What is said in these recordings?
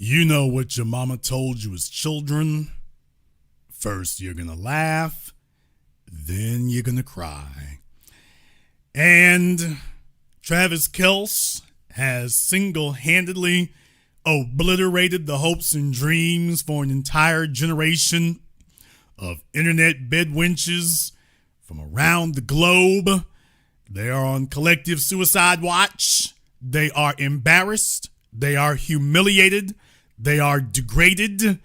You know what your mama told you as children. First, you're going to laugh, then you're going to cry. And Travis Kelce has single-handedly obliterated the hopes and dreams for an entire generation of internet bedwenches from around the globe. They are on collective suicide watch. They are embarrassed. They are humiliated. They are degraded.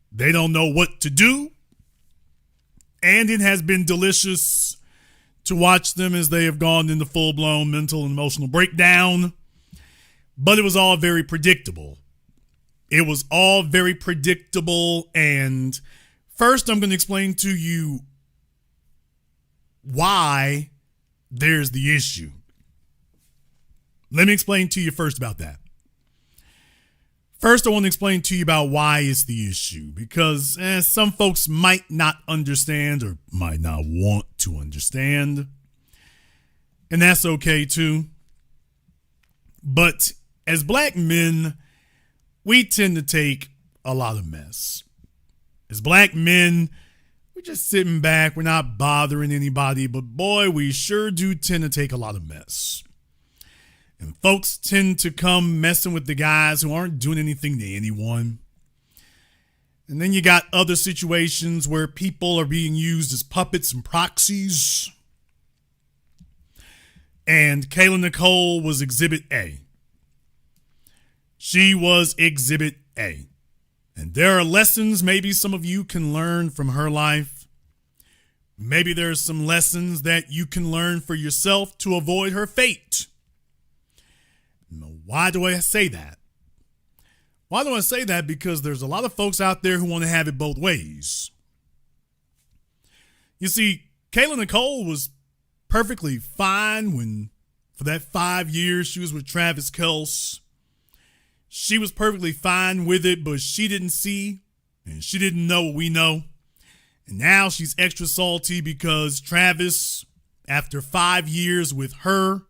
They don't know what to do. And it has been delicious to watch them as they have gone into full-blown mental and emotional breakdown. But it was all very predictable. It was all very predictable. And first, I'm going to explain to you why there's the issue. Let me explain to you first about that. First, I want to explain to you about why it's the issue, because some folks might not understand or might not want to understand, and that's okay too. But as black men, we tend to take a lot of mess. As black men, we're just sitting back, we're not bothering anybody, but boy, we sure do tend to take a lot of mess. And folks tend to come messing with the guys who aren't doing anything to anyone. And then you got other situations where people are being used as puppets and proxies. And Kayla Nicole was Exhibit A. She was Exhibit A. And there are lessons maybe some of you can learn from her life. Maybe there's some lessons that you can learn for yourself to avoid her fate. Why do I say that? Why do I say that? Because there's a lot of folks out there who want to have it both ways. You see, Kayla Nicole was perfectly fine when, for that 5 years she was with Travis Kelce. She was perfectly fine with it, but she didn't see and she didn't know what we know. And now she's extra salty because Travis, after 5 years with her,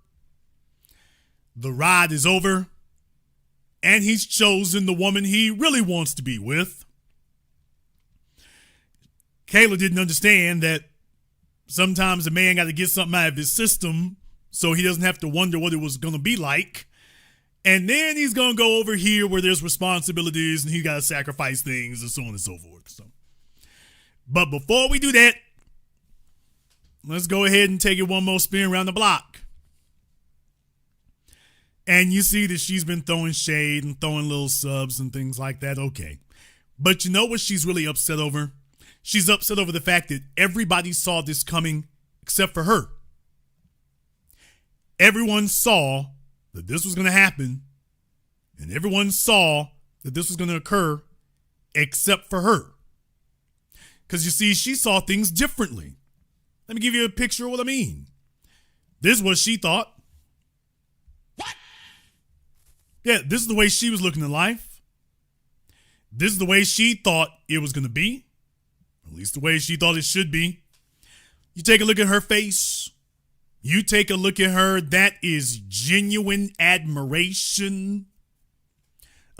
the ride is over, and he's chosen the woman he really wants to be with. Kayla didn't understand that sometimes a man got to get something out of his system so he doesn't have to wonder what it was going to be like. And then he's going to go over here where there's responsibilities and he got to sacrifice things and so on and so forth. But before we do that, let's go ahead and take it one more spin around the block. And you see that she's been throwing shade and throwing little subs and things like that. Okay. But you know what she's really upset over? She's upset over the fact that everybody saw this coming except for her. Everyone saw that this was going to happen, and everyone saw that this was going to occur except for her. Because you see, she saw things differently. Let me give you a picture of what I mean. This is what she thought. Yeah, this is the way she was looking at life. This is the way she thought it was going to be. At least the way she thought it should be. You take a look at her face. You take a look at her. That is genuine admiration.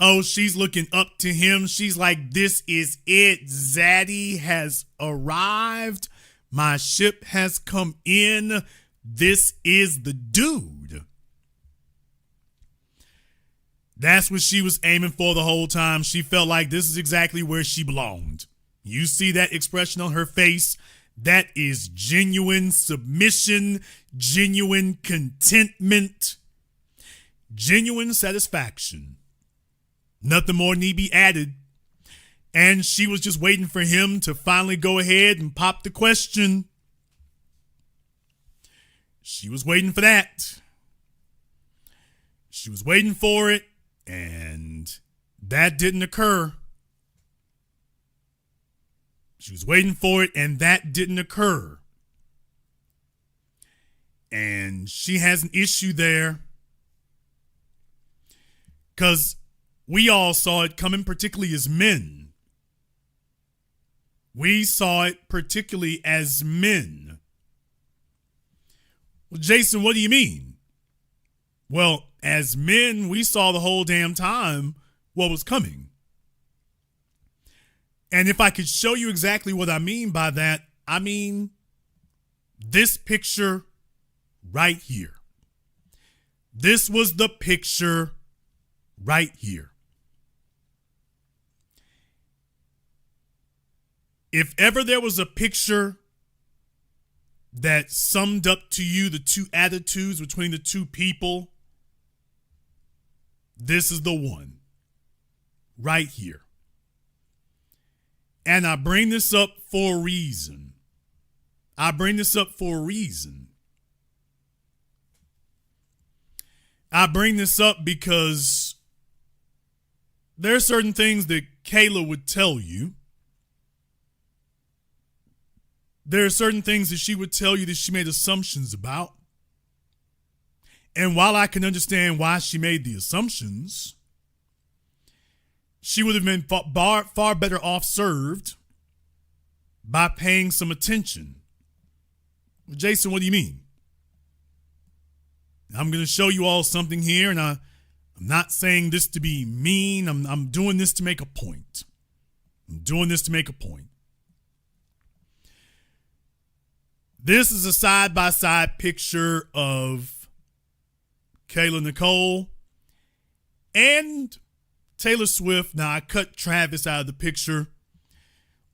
Oh, she's looking up to him. She's like, this is it. Zaddy has arrived. My ship has come in. This is the dude. That's what she was aiming for the whole time. She felt like this is exactly where she belonged. You see that expression on her face? That is genuine submission, genuine contentment, genuine satisfaction. Nothing more need be added. And she was just waiting for him to finally go ahead and pop the question. She was waiting for that. She was waiting for it. And that didn't occur. She was waiting for it, and that didn't occur. And she has an issue there. Because we all saw it coming, particularly as men. We saw it particularly as men. Well, Jason, what do you mean? Well, as men, we saw the whole damn time what was coming. And if I could show you exactly what I mean by that, I mean this picture right here. This was the picture right here. If ever there was a picture that summed up to you the two attitudes between the two people, this is the one right here. And I bring this up for a reason. I bring this up because there are certain things that Kayla would tell you. There are certain things that she would tell you that she made assumptions about. And while I can understand why she made the assumptions, she would have been far better off served by paying some attention. Jason, what do you mean? I'm going to show you all something here, and I'm not saying this to be mean. I'm doing this to make a point. This is a side-by-side picture of Kayla Nicole and Taylor Swift. Now, I cut Travis out of the picture,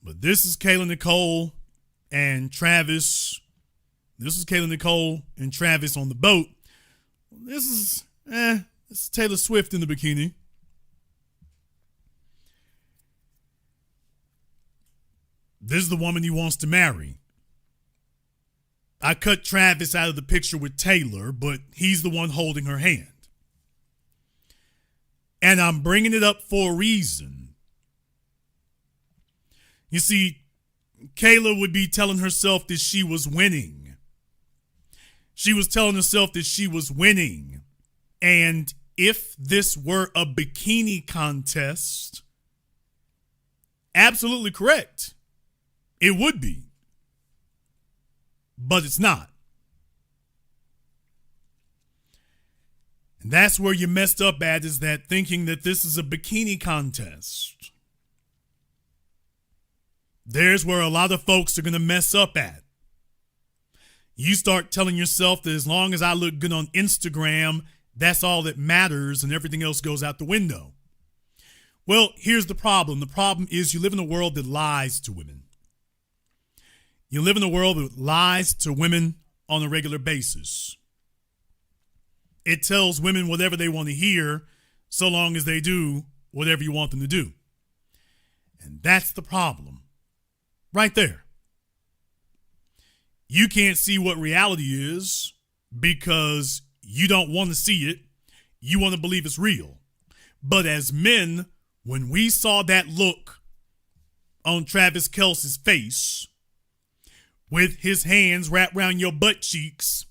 but this is Kayla Nicole and Travis. This is Kayla Nicole and Travis on the boat. This is Taylor Swift in the bikini. This is the woman he wants to marry. I cut Travis out of the picture with Taylor, but he's the one holding her hand. And I'm bringing it up for a reason. You see, Kayla would be telling herself that she was winning. She was telling herself that she was winning. And if this were a bikini contest, absolutely correct. It would be. But it's not. And that's where you messed up at, is that thinking that this is a bikini contest. There's where a lot of folks are going to mess up at. You start telling yourself that as long as I look good on Instagram, that's all that matters and everything else goes out the window. Well, here's the problem. The problem is you live in a world that lies to women. You live in a world that lies to women on a regular basis. It tells women whatever they want to hear so long as they do whatever you want them to do. And that's the problem. Right there. You can't see what reality is because you don't want to see it. You want to believe it's real. But as men, when we saw that look on Travis Kelce's face, with his hands wrapped around your butt cheeks,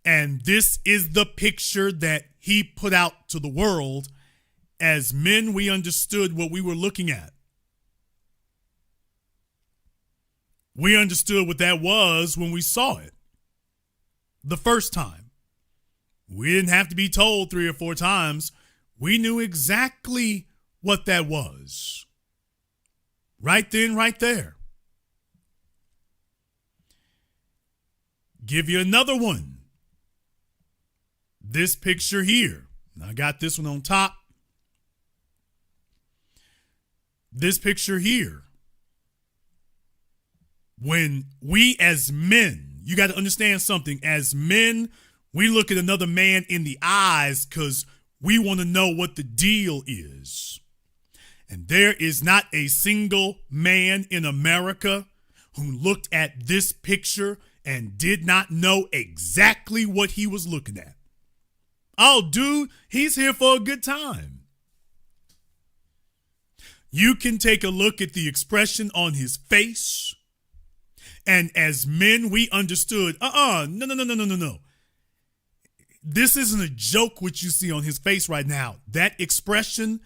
and this is the picture that he put out to the world, as men, we understood what we were looking at. We understood what that was when we saw it the first time. We didn't have to be told 3 or 4 times. We knew exactly what that was. Right then, right there. Give you another one. This picture here. I got this one on top. This picture here. When we as men, you got to understand something. As men, we look at another man in the eyes because we want to know what the deal is. And there is not a single man in America who looked at this picture and did not know exactly what he was looking at. Oh, dude, he's here for a good time. You can take a look at the expression on his face. And as men, we understood, no. This isn't a joke what you see on his face right now. That expression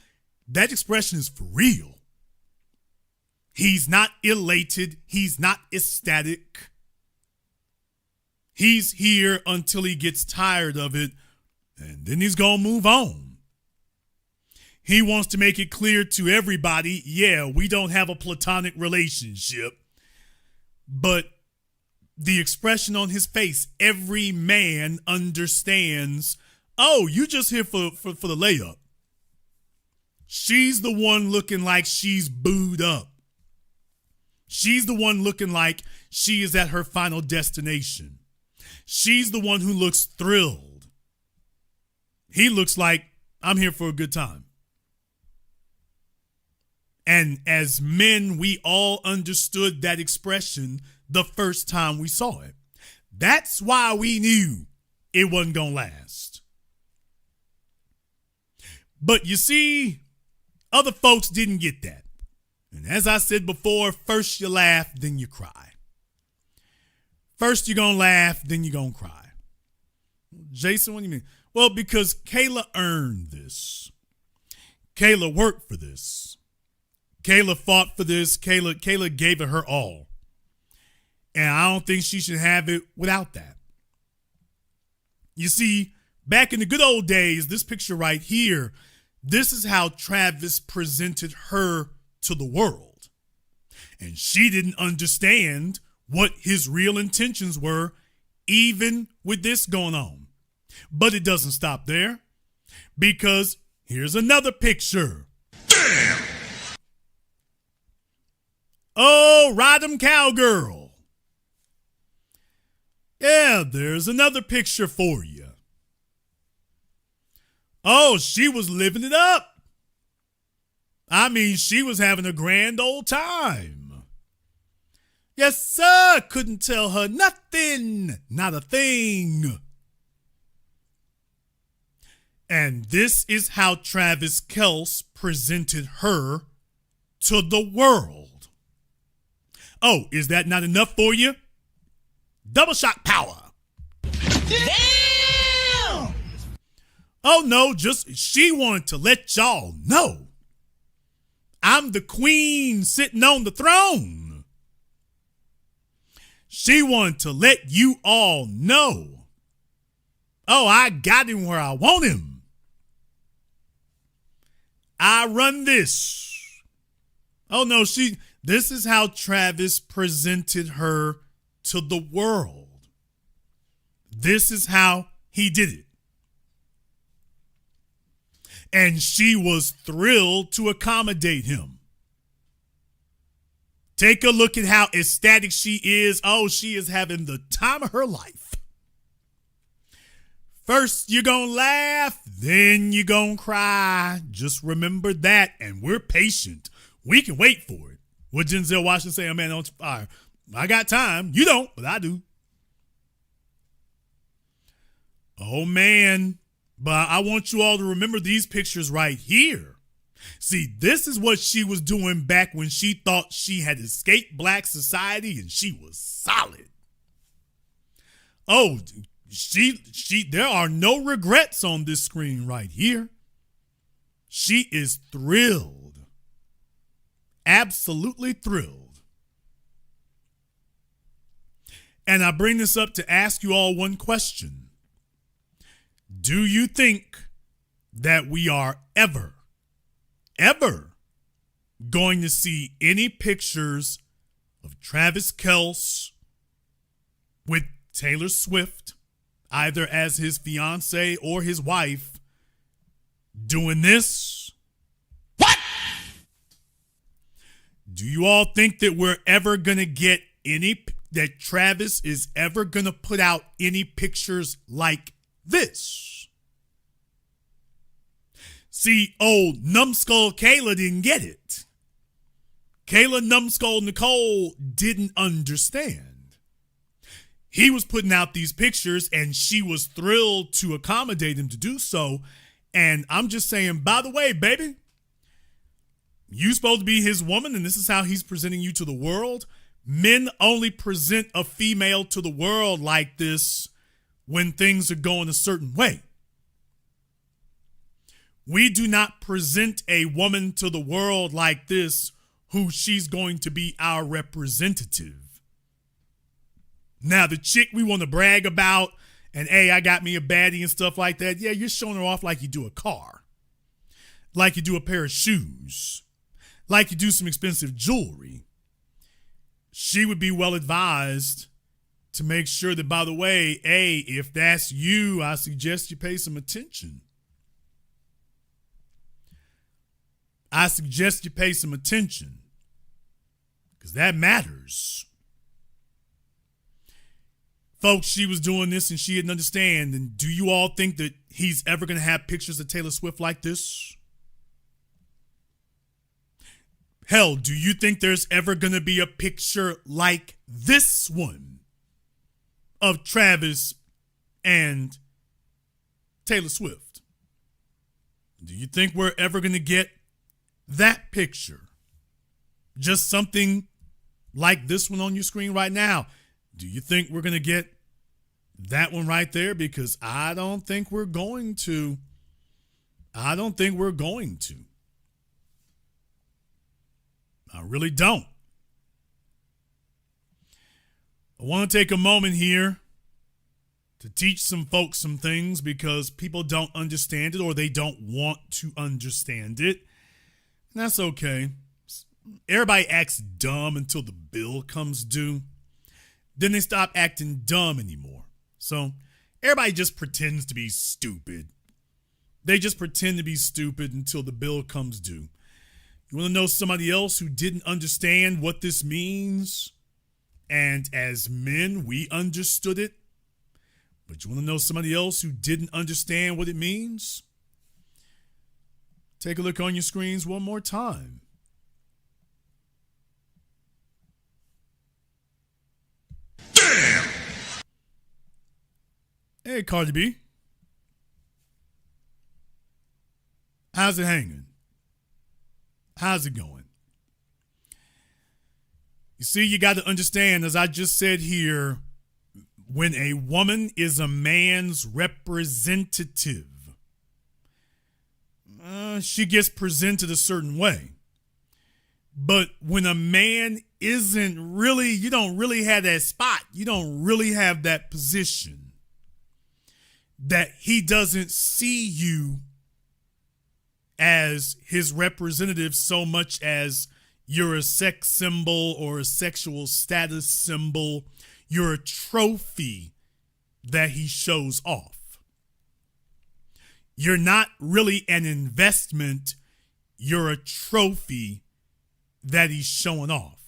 is for real. He's not elated. He's not ecstatic. He's here until he gets tired of it, and then he's going to move on. He wants to make it clear to everybody, yeah, we don't have a platonic relationship. But the expression on his face, every man understands, oh, you just here for the layup. She's the one looking like she's booed up. She's the one looking like she is at her final destination. She's the one who looks thrilled. He looks like, I'm here for a good time. And as men, we all understood that expression the first time we saw it. That's why we knew it wasn't going to last. But you see, other folks didn't get that. And as I said before, first you laugh, then you cry. First you're going to laugh, then you're going to cry. Jason, what do you mean? Well, because Kayla earned this. Kayla worked for this. Kayla fought for this. Kayla gave it her all. And I don't think she should have it without that. You see, back in the good old days, this picture right here, this is how Travis presented her to the world. And she didn't understand what his real intentions were, even with this going on. But it doesn't stop there, because here's another picture. Damn! Oh, ride 'em cowgirl. Yeah, there's another picture for you. Oh, she was living it up. I mean, she was having a grand old time. Yes, sir. Couldn't tell her nothing. Not a thing. And this is how Travis Kelce presented her to the world. Oh, is that not enough for you? Double shock power. Damn! Oh, no, just she wanted to let y'all know. I'm the queen sitting on the throne. She wanted to let you all know. Oh, I got him where I want him. I run this. Oh, no, this is how Travis presented her to the world. This is how he did it. And she was thrilled to accommodate him. Take a look at how ecstatic she is. Oh, she is having the time of her life. First, you're going to laugh, then you're going to cry. Just remember that, and we're patient. We can wait for it. What Denzel Washington say, oh, man, on fire. I got time. You don't, but I do. Oh, man. But I want you all to remember these pictures right here. See, this is what she was doing back when she thought she had escaped black society and she was solid. Oh, there are no regrets on this screen right here. She is thrilled. Absolutely thrilled. And I bring this up to ask you all one question. Do you think that we are ever going to see any pictures of Travis Kelce with Taylor Swift, either as his fiance or his wife, doing this? What? Do you all think that we're ever going to get that Travis is ever going to put out any pictures like this? See, old numbskull Kayla didn't get it. Kayla Numbskull Nicole didn't understand. He was putting out these pictures and she was thrilled to accommodate him to do so. And I'm just saying, by the way, baby, you supposed to be his woman and this is how he's presenting you to the world. Men only present a female to the world like this when things are going a certain way. We do not present a woman to the world like this who she's going to be our representative. Now, the chick we want to brag about and, hey, I got me a baddie and stuff like that, yeah, you're showing her off like you do a car. like you do a pair of shoes, like you do some expensive jewelry, she would be well advised to make sure that, by the way, hey, if that's you, I suggest you pay some attention. I suggest you pay some attention because that matters. Folks, she was doing this and she didn't understand. And do you all think that he's ever going to have pictures of Taylor Swift like this? Hell, do you think there's ever going to be a picture like this one of Travis and Taylor Swift? Do you think we're ever going to get that picture? Just something like this one on your screen right now. Do you think we're going to get that one right there? Because I don't think we're going to. I don't think we're going to. I really don't. I want to take a moment here to teach some folks some things because people don't understand it or they don't want to understand it. And that's okay. Everybody acts dumb until the bill comes due. Then they stop acting dumb anymore. So everybody just pretends to be stupid. They just pretend to be stupid until the bill comes due. You want to know somebody else who didn't understand what this means? And as men, we understood it. But you want to know somebody else who didn't understand what it means? Take a look on your screens one more time. Damn! Hey, Cardi B. How's it hanging? How's it going? You see, you got to understand, as I just said here, when a woman is a man's representative, she gets presented a certain way. But when a man isn't really, you don't really have that spot. You don't really have that position. That he doesn't see you as his representative so much as you're a sex symbol or a sexual status symbol. You're a trophy that he shows off. You're not really an investment. You're a trophy that he's showing off.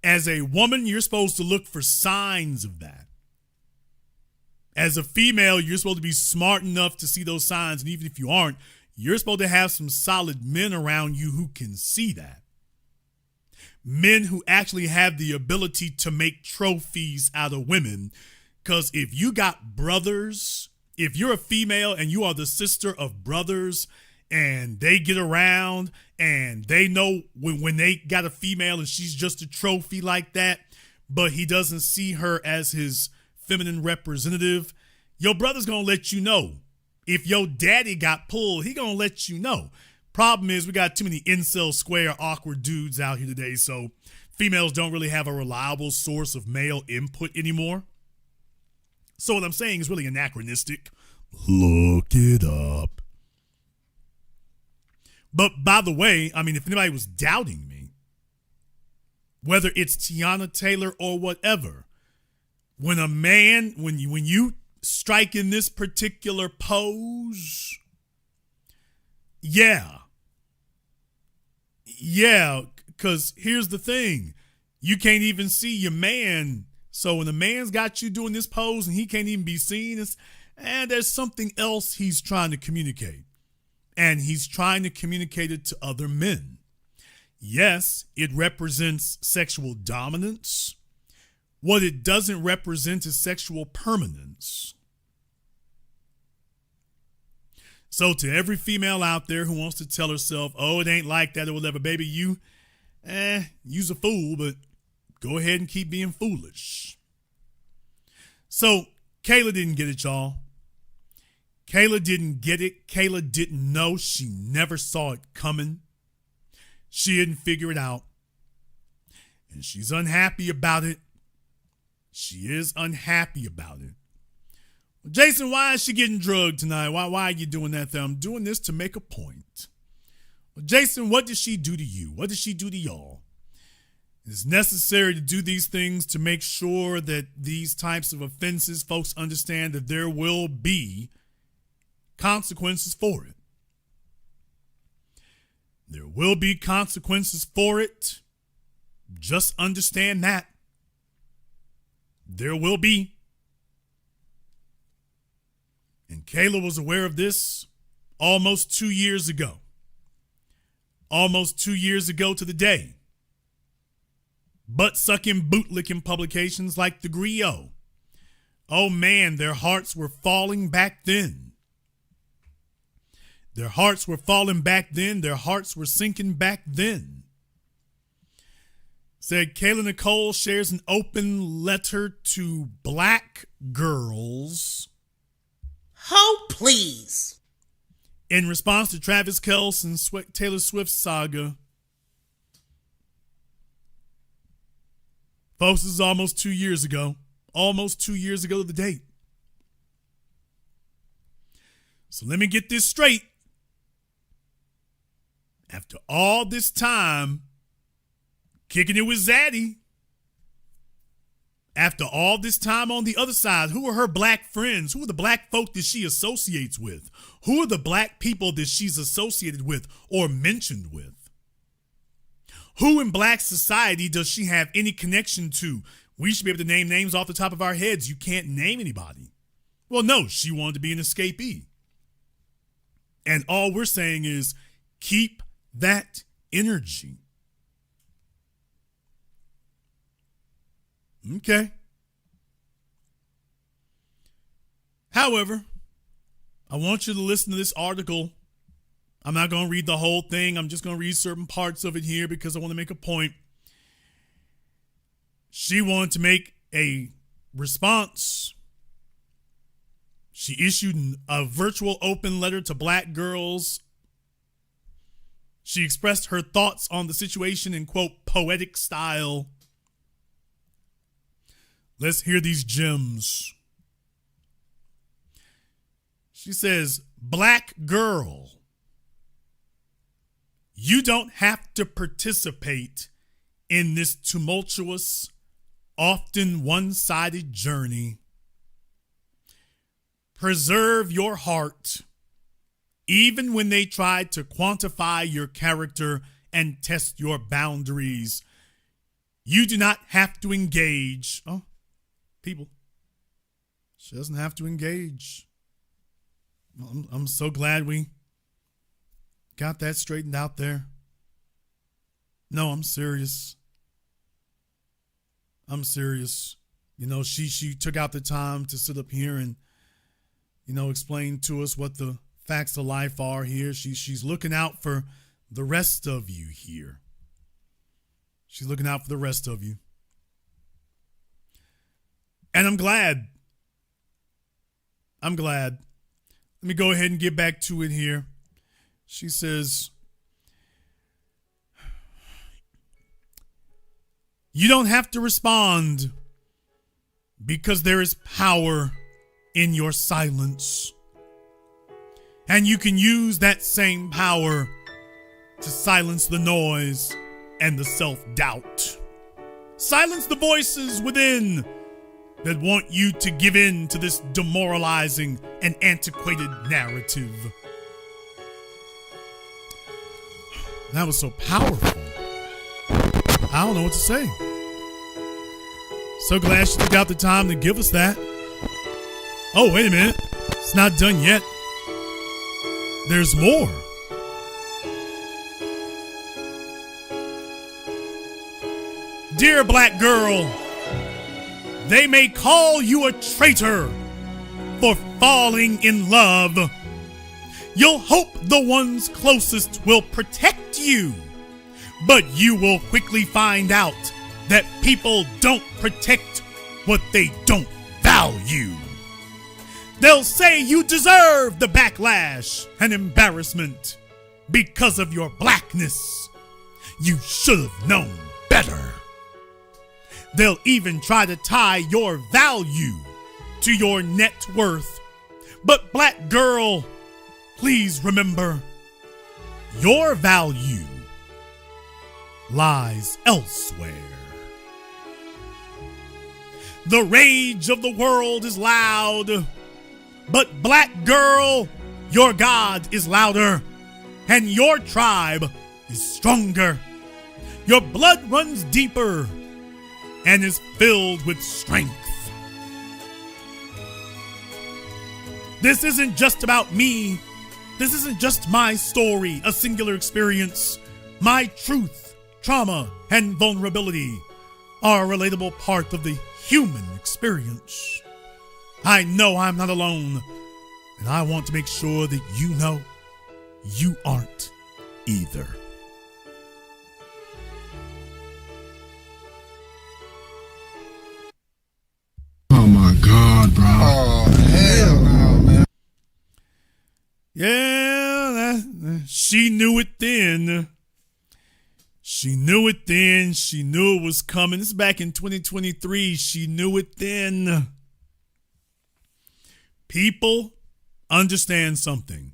As a woman, you're supposed to look for signs of that. As a female, you're supposed to be smart enough to see those signs. And even if you aren't, you're supposed to have some solid men around you who can see that. Men who actually have the ability to make trophies out of women. Because if you got brothers, if you're a female and you are the sister of brothers and they get around and they know when they got a female and she's just a trophy like that, but he doesn't see her as his feminine representative, your brother's gonna let you know. If your daddy got pulled, he gonna let you know. Problem is, we got too many incel square awkward dudes out here today, so females don't really have a reliable source of male input anymore. So what I'm saying is really anachronistic. Look it up. But by the way, I mean, if anybody was doubting me, whether it's Tiana Taylor or whatever, when a man, when you strike in this particular pose, yeah, because here's the thing. You can't even see your man. So when the man's got you doing this pose and he can't even be seen, there's something else he's trying to communicate. And he's trying to communicate it to other men. Yes, it represents sexual dominance. What it doesn't represent is sexual permanence. So to every female out there who wants to tell herself, oh, it ain't like that or whatever, baby, you's a fool, but go ahead and keep being foolish. So Kayla didn't get it, y'all. Kayla didn't get it. Kayla didn't know. She never saw it coming. She didn't figure it out. And she's unhappy about it. She is unhappy about it. Jason, why is she getting drugged tonight? Why are you doing that there? I'm doing this to make a point. Well, Jason, what did she do to you? What did she do to y'all? It's necessary to do these things to make sure that these types of offenses, folks understand that there will be consequences for it. There will be consequences for it. Just understand that. There will be. And Kayla was aware of this almost 2 years ago. Almost 2 years ago to the day. Butt-sucking, boot-licking publications like the Griot. Oh man, their hearts were falling back then. Their hearts were falling back then. Their hearts were sinking back then. Said Kayla Nicole shares an open letter to black girls. Oh, please. In response to Travis Kelce and Taylor Swift's saga. Folks, this is almost 2 years ago. Almost 2 years ago to the date. So let me get this straight. After all this time, kicking it with Zaddy. After all this time on the other side, who are her black friends? Who are the black folk that she associates with? Who are the black people that she's associated with or mentioned with? Who in black society does she have any connection to? We should be able to name names off the top of our heads. You can't name anybody. Well, no, she wanted to be an escapee. And all we're saying is keep that energy. Okay. However, I want you to listen to this article. I'm not going to read the whole thing. I'm just going to read certain parts of it here because I want to make a point. She wanted to make a response. She issued a virtual open letter to black girls. She expressed her thoughts on the situation in, quote, poetic style. Let's hear these gems. She says, black girl, you don't have to participate in this tumultuous, often one-sided journey. Preserve your heart, even when they try to quantify your character and test your boundaries. You do not have to engage. Oh, people. She doesn't have to engage. I'm so glad we got that straightened out there. No, I'm serious. I'm serious. You know, she took out the time to sit up here and, you know, explain to us what the facts of life are here. She's looking out for the rest of you here. She's looking out for the rest of you. And I'm glad. I'm glad. Let me go ahead and get back to it here. She says, you don't have to respond because there is power in your silence. And you can use that same power to silence the noise and the self-doubt. Silence the voices within that want you to give in to this demoralizing and antiquated narrative. That was so powerful. I don't know what to say. So glad she took out the time to give us that. Oh, wait a minute. It's not done yet. There's more. Dear black girl, they may call you a traitor for falling in love. You'll hope the ones closest will protect you, but you will quickly find out that people don't protect what they don't value. They'll say you deserve the backlash and embarrassment because of your blackness. You should have known better. They'll even try to tie your value to your net worth. But black girl, please remember, your value lies elsewhere. The rage of the world is loud, but black girl, your God is louder, and your tribe is stronger. Your blood runs deeper and is filled with strength. This isn't just about me. This isn't just my story, a singular experience. My truth, trauma, and vulnerability are a relatable part of the human experience. I know I'm not alone, and I want to make sure that you know you aren't either. Oh my God, bro. Oh, hell no, man. Yeah, she knew it then. She knew it then. She knew it was coming. This is back in 2023. She knew it then. People, understand something.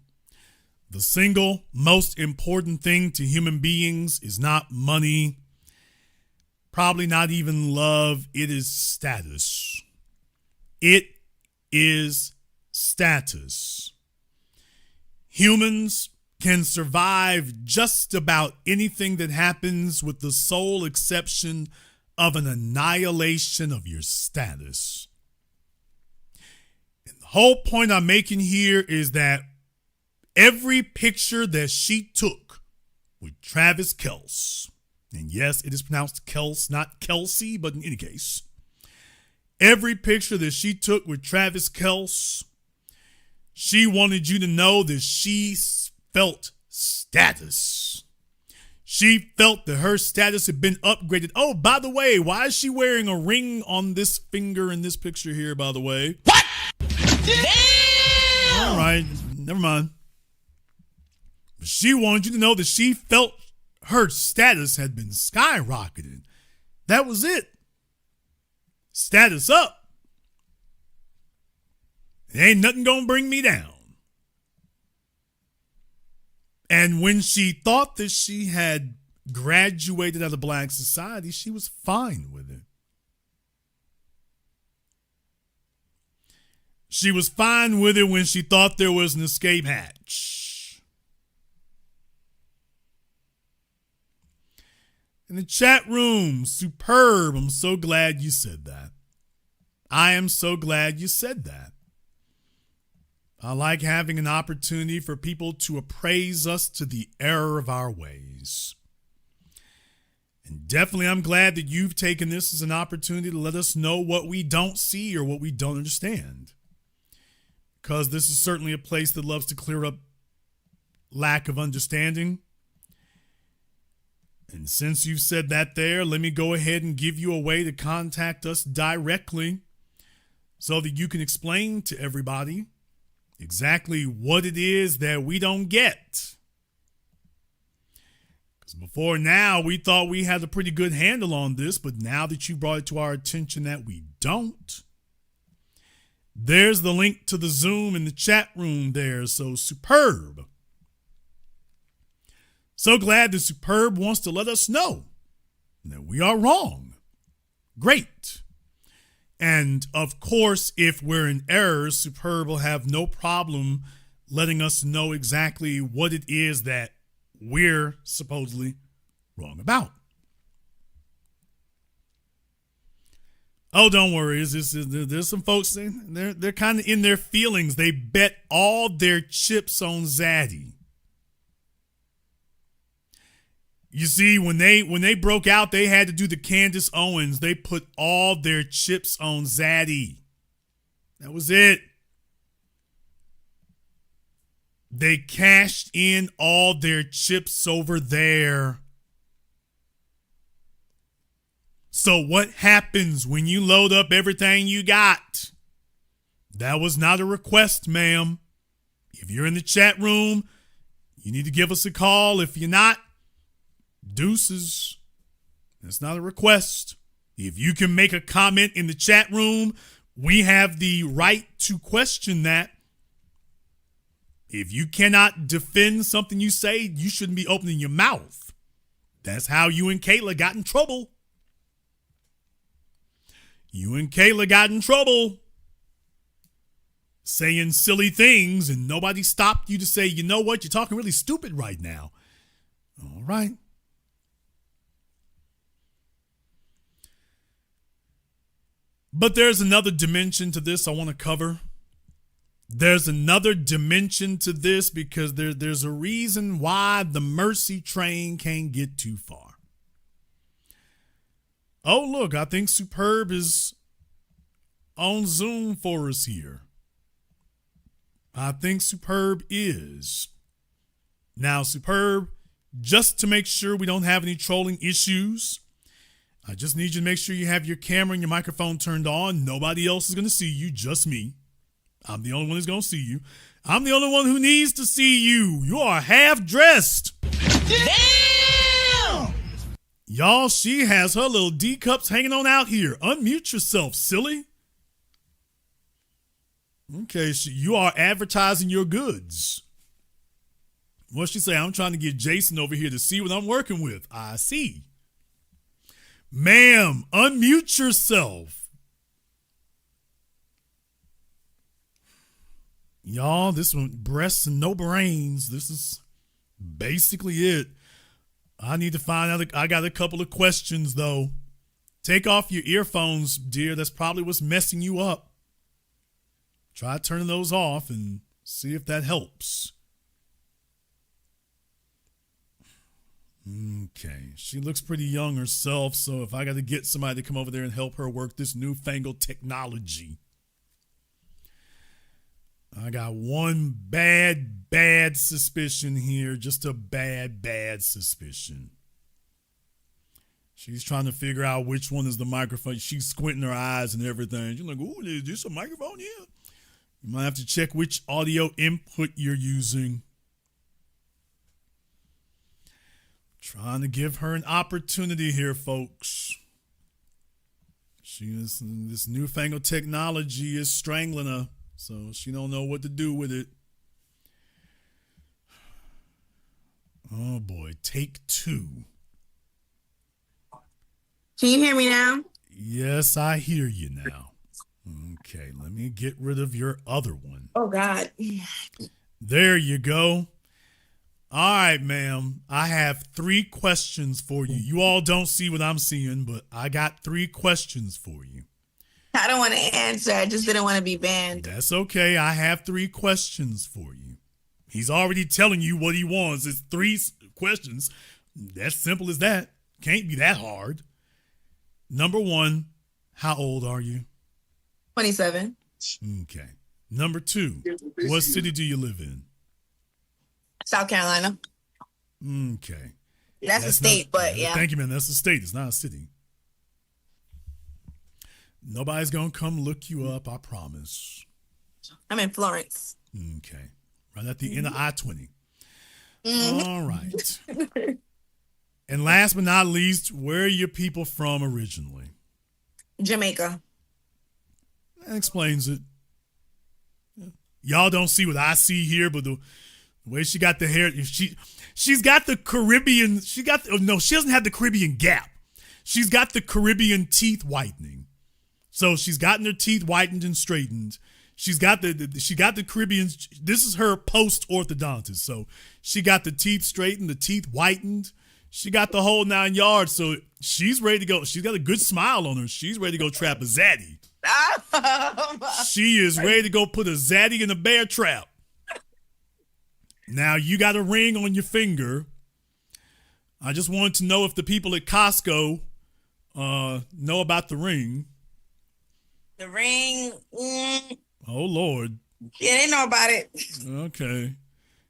The single most important thing to human beings is not money, probably not even love. It is status. It is status. Humans can survive just about anything that happens with the sole exception of an annihilation of your status. And the whole point I'm making here is that every picture that she took with Travis Kelce, and yes, it is pronounced Kelce, not Kelsey, but in any case, every picture that she took with Travis Kelce, she wanted you to know that she felt status. She felt that her status had been upgraded. Oh, by the way, why is she wearing a ring on this finger in this picture here, by the way? What? Damn! All right, never mind. She wanted you to know that she felt her status had been skyrocketed. That was it. Status up. Ain't nothing gonna bring me down. And when she thought that she had graduated out of black society, she was fine with it. She was fine with it when she thought there was an escape hatch. In the chat room, superb. I'm so glad you said that. I am so glad you said that. I like having an opportunity for people to appraise us to the error of our ways. And definitely I'm glad that you've taken this as an opportunity to let us know what we don't see or what we don't understand. Because this is certainly a place that loves to clear up lack of understanding. And since you've said that there, let me go ahead and give you a way to contact us directly so that you can explain to everybody exactly what it is that we don't get. Because before now, we thought we had a pretty good handle on this, but now that you brought it to our attention that we don't, there's the link to the Zoom in the chat room there. So superb. So glad that Superb wants to let us know that we are wrong. Great. And of course, if we're in error, Superb will have no problem letting us know exactly what it is that we're supposedly wrong about. Oh, don't worry. There's some folks, they're kind of in their feelings. They bet all their chips on Zaddy. You see, when they broke out, they had to do the Candace Owens. They put all their chips on Zaddy. That was it. They cashed in all their chips over there. So what happens when you load up everything you got? That was not a request, ma'am. If you're in the chat room, you need to give us a call. If you're not, deuces. That's not a request. If you can make a comment in the chat room We have the right to question that. If you cannot defend something you say, you shouldn't be opening your mouth. That's how you and Kayla got in trouble. You and Kayla got in trouble saying silly things, and nobody stopped you to say, you know what, you're talking really stupid right now. All right. But there's another dimension to this I want to cover. There's another dimension to this because there's a reason why the mercy train can't get too far. Oh, look, I think Superb is on Zoom for us here. I think Superb is. Now, Superb, just to make sure we don't have any trolling issues, I just need you to make sure you have your camera and your microphone turned on. Nobody else is going to see you, just me. I'm the only one who's going to see you. I'm the only one who needs to see you. You are half dressed. Damn! Y'all, she has her little D cups hanging on out here. Unmute yourself, silly. Okay, you are advertising your goods. What'd she say? I'm trying to get Jason over here to see what I'm working with. I see. Ma'am, unmute yourself. Y'all, this one, breasts and no brains. This is basically it. I need to find out. I got a couple of questions, though. Take off your earphones, dear. That's probably what's messing you up. Try turning those off and see if that helps. Okay. She looks pretty young herself, so if I got to get somebody to come over there and help her work this newfangled technology. I got one bad suspicion here. Just a bad suspicion. She's trying to figure out which one is the microphone. She's squinting her eyes and everything. She's like, ooh, is this a microphone here? You might have to check which audio input you're using. Trying to give her an opportunity here, folks. This newfangled technology is strangling her. So she don't know what to do with it. Oh boy, take two. Can you hear me now? Yes, I hear you now. Okay, let me get rid of your other one. Oh God. There you go. All right, ma'am. I have 3 questions for you. You all don't see what I'm seeing, but I got 3 questions for you. I don't want to answer. I just didn't want to be banned. That's okay. I have 3 questions for you. He's already telling you what he wants. It's 3 questions. That's simple as that. Can't be that hard. Number 1, how old are you? 27. Okay. Number 2, what city do you live in? South Carolina. Okay. That's a state, but yeah. Thank you, man. That's a state. It's not a city. Nobody's going to come look you up, I promise. I'm in Florence. Okay. Right at the end of I-20. All right. And last but not least, where are your people from originally? Jamaica. That explains it. Y'all don't see what I see here, but the way she got the hair, she's got the Caribbean, she doesn't have the Caribbean gap. She's got the Caribbean teeth whitening. So she's gotten her teeth whitened and straightened. She's got the Caribbean. This is her post-orthodontist. So she got the teeth straightened, the teeth whitened. She got the whole 9 yards. So she's ready to go. She's got a good smile on her. She's ready to go trap a zaddy. She is ready to go put a zaddy in a bear trap. Now you got a ring on your finger. I just wanted to know if the people at Costco know about the ring. The ring. Oh, Lord. Yeah, they know about it. Okay.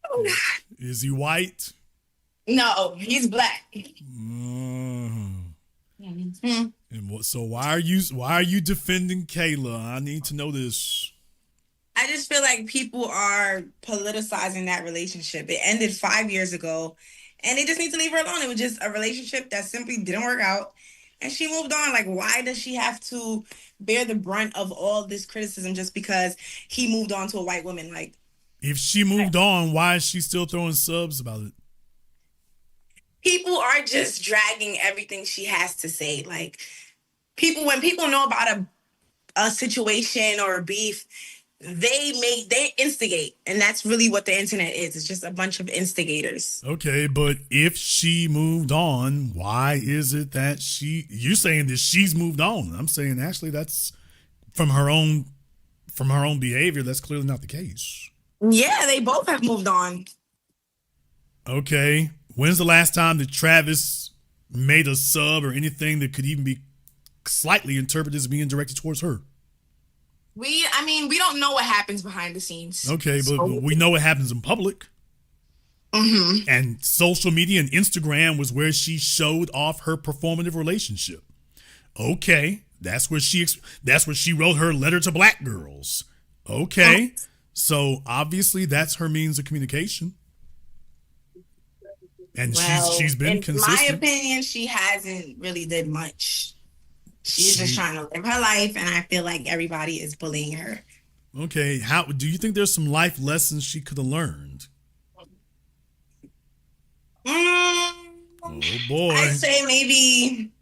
Oh, God. Is he white? No, he's black. And so why are you defending Kayla? I need to know this. I just feel like people are politicizing that relationship. It ended 5 years ago, and they just need to leave her alone. It was just a relationship that simply didn't work out. and she moved on. Like, why does she have to bear the brunt of all this criticism just because he moved on to a white woman? Like, if she moved on, why is she still throwing subs about it? people are just dragging everything she has to say. Like, when people know about a situation or a beef, they instigate, and that's really what the internet is. It's just a bunch of instigators. Okay, but if she moved on, why is it that you're saying that she's moved on? I'm saying actually that's from her own behavior. That's clearly not the case. Yeah, they both have moved on. Okay, when's the last time that Travis made a sub or anything that could even be slightly interpreted as being directed towards her? We don't know what happens behind the scenes. Okay, but we know what happens in public. Mm-hmm. And social media and Instagram was where she showed off her performative relationship. Okay, that's where she wrote her letter to black girls. Okay, so obviously that's her means of communication. And she's been consistent. In my opinion, she hasn't really did much. She's just trying to live her life, and I feel like everybody is bullying her. Okay, how do you think there's some life lessons she could have learned? Oh boy. I'd say maybe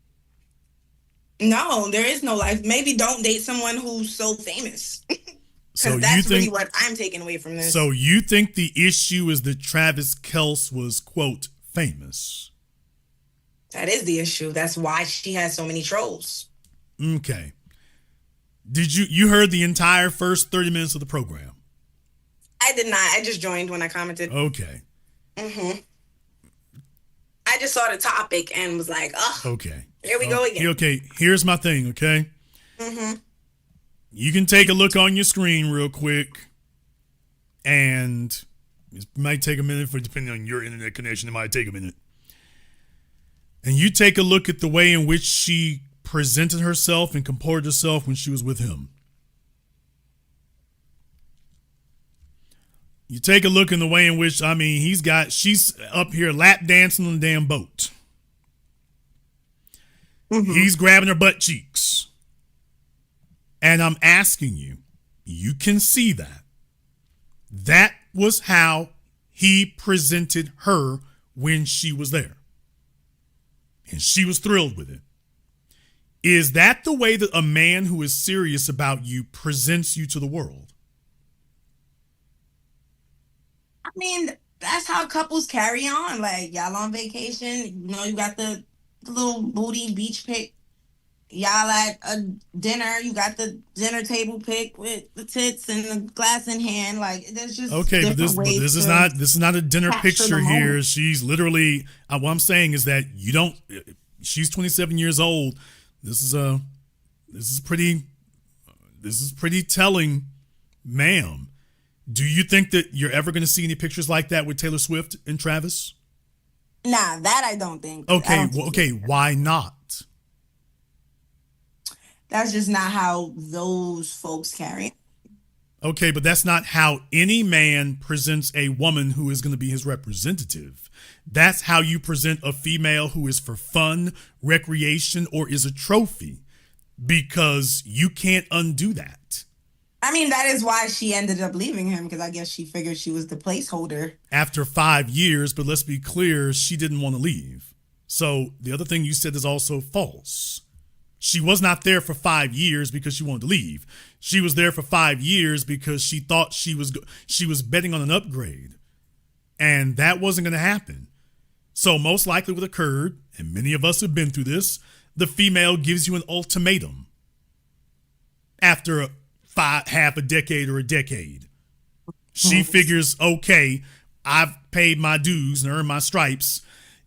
no, there is no life. Maybe don't date someone who's so famous. Because that's really what I'm taking away from this. So you think the issue is that Travis Kelce was, quote, famous? That is the issue. That's why she has so many trolls. Okay. Did you heard the entire first 30 minutes of the program? I did not. I just joined when I commented. Okay. Mm-hmm. I just saw the topic and was like, oh, okay. Here we go again. Okay, here's my thing, okay? Mm-hmm. You can take a look on your screen real quick, and it might take a minute depending on your internet connection, it might take a minute. And you take a look at the way in which she presented herself and comported herself when she was with him. You take a look in the way in which, she's up here lap dancing on the damn boat. Mm-hmm. He's grabbing her butt cheeks. And I'm asking you, you can see that. That was how he presented her when she was there. And she was thrilled with it. Is that the way that a man who is serious about you presents you to the world? I mean, that's how couples carry on. Like, y'all on vacation, you got the little booty beach pic. Y'all at a dinner, you got the dinner table pic with the tits and the glass in hand. Like, there's just this is not a dinner picture here. She's literally what I'm saying is that she's 27 years old. This is pretty telling, ma'am. Do you think that you're ever going to see any pictures like that with Taylor Swift and Travis? Nah, that I don't think. Okay, why not? That's just not how those folks carry. Okay, but that's not how any man presents a woman who is going to be his representative. That's how you present a female who is for fun, recreation, or is a trophy, because you can't undo that. I mean, that is why she ended up leaving him, because I guess she figured she was the placeholder. After 5 years, but let's be clear, she didn't want to leave. So the other thing you said is also false. She was not there for 5 years because she wanted to leave. She was there for 5 years because she thought she was betting on an upgrade. And that wasn't going to happen. So most likely what occurred, and many of us have been through this, the female gives you an ultimatum after half a decade or a decade. She figures, okay, I've paid my dues and earned my stripes,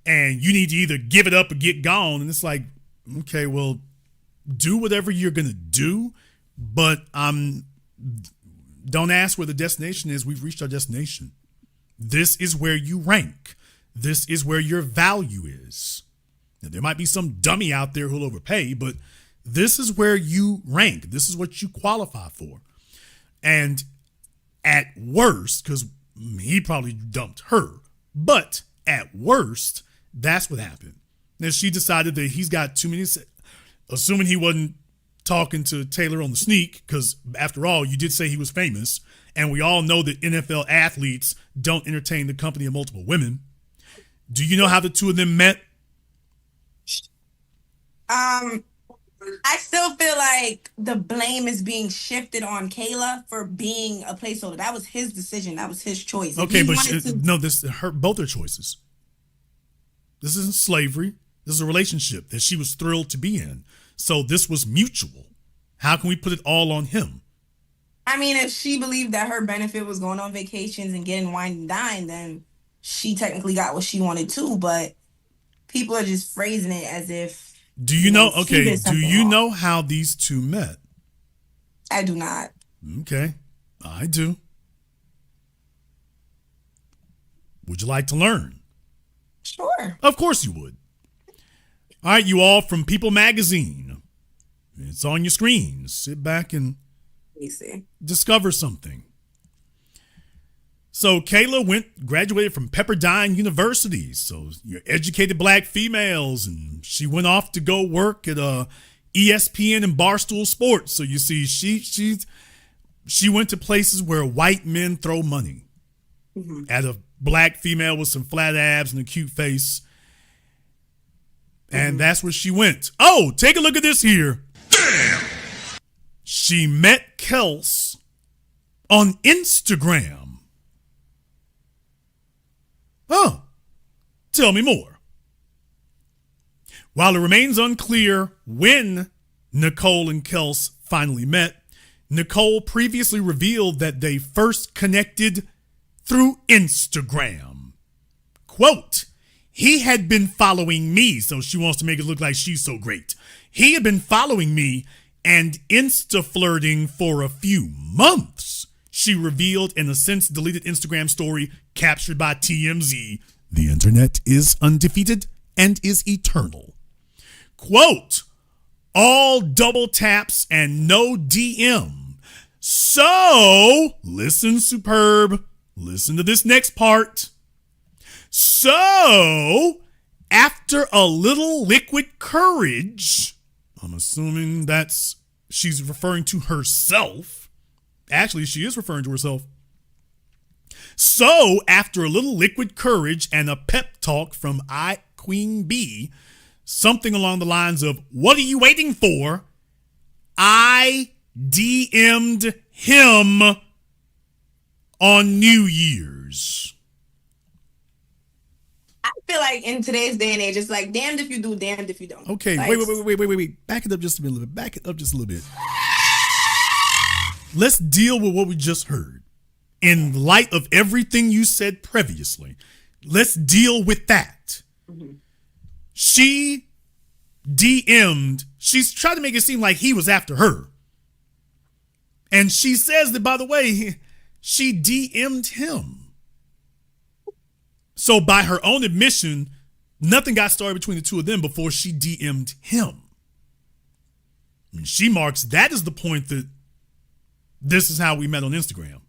and you need to either give it up or get gone. And it's like, okay, well, do whatever you're going to do, but don't ask where the destination is. We've reached our destination. This is where you rank. This is where your value is. Now, there might be some dummy out there who'll overpay, but this is where you rank. This is what you qualify for. And at worst, because he probably dumped her, but at worst, that's what happened. And she decided that he's got too many assuming he wasn't talking to Taylor on the sneak, because after all, you did say he was famous, and we all know that NFL athletes don't entertain the company of multiple women. Do you know how the two of them met? I still feel like the blame is being shifted on Kayla for being a placeholder. That was his decision. That was his choice. Okay, but both are choices. This isn't slavery. This is a relationship that she was thrilled to be in. So this was mutual. How can we put it all on him? I mean, if she believed that her benefit was going on vacations and getting wine and dine, then she technically got what she wanted too. But people are just phrasing it as if. Do you know? Okay. Do you know how these two met? I do not. Okay. I do. Would you like to learn? Sure. Of course you would. All right, you all, from People Magazine. It's on your screens. Sit back and discover something. So Kayla graduated from Pepperdine University. So you're educated black females, and she went off to go work at ESPN and Barstool Sports. So you see, she went to places where white men throw money at a black female with some flat abs and a cute face. And that's where she went. Oh, take a look at this here. Damn! She met Kelce on Instagram. Oh, tell me more. While it remains unclear when Nicole and Kelce finally met, Nicole previously revealed that they first connected through Instagram. Quote, he had been following me, so she wants to make it look like she's so great. He had been following me and Insta-flirting for a few months, she revealed in a since-deleted Instagram story captured by TMZ. The internet is undefeated and is eternal. Quote, all double taps and no DM. So, listen, superb. Listen to this next part. So, after a little liquid courage, I'm assuming she's referring to herself. Actually, she is referring to herself. So, after a little liquid courage and a pep talk from Queen B, something along the lines of, what are you waiting for? I DM'd him on New Year's. I feel like in today's day and age, it's like damned if you do, damned if you don't. Okay, like, wait. Back it up just a little bit. Back it up just a little bit. Let's deal with what we just heard. In light of everything you said previously, let's deal with that. Mm-hmm. She DM'd, she's trying to make it seem like he was after her. And she says that, by the way, she DM'd him. So by her own admission, nothing got started between the two of them before she DM'd him. And she marks that as the point that this is how we met on Instagram.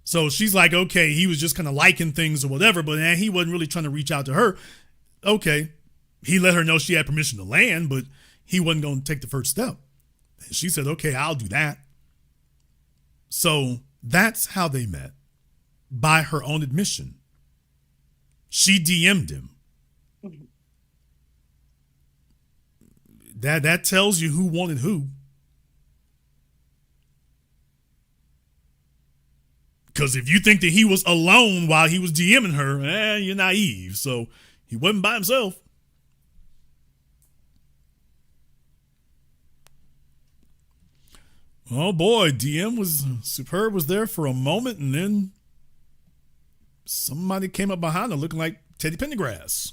So she's like, okay, he was just kind of liking things or whatever, but he wasn't really trying to reach out to her. Okay, he let her know she had permission to land, but he wasn't going to take the first step. And she said, okay, I'll do that. So that's how they met. By her own admission. She DM'd him. Mm-hmm. That tells you who wanted who. Because if you think that he was alone while he was DMing her, you're naive. So he wasn't by himself. Oh boy, Superb was there for a moment, and then somebody came up behind her looking like Teddy Pendergrass.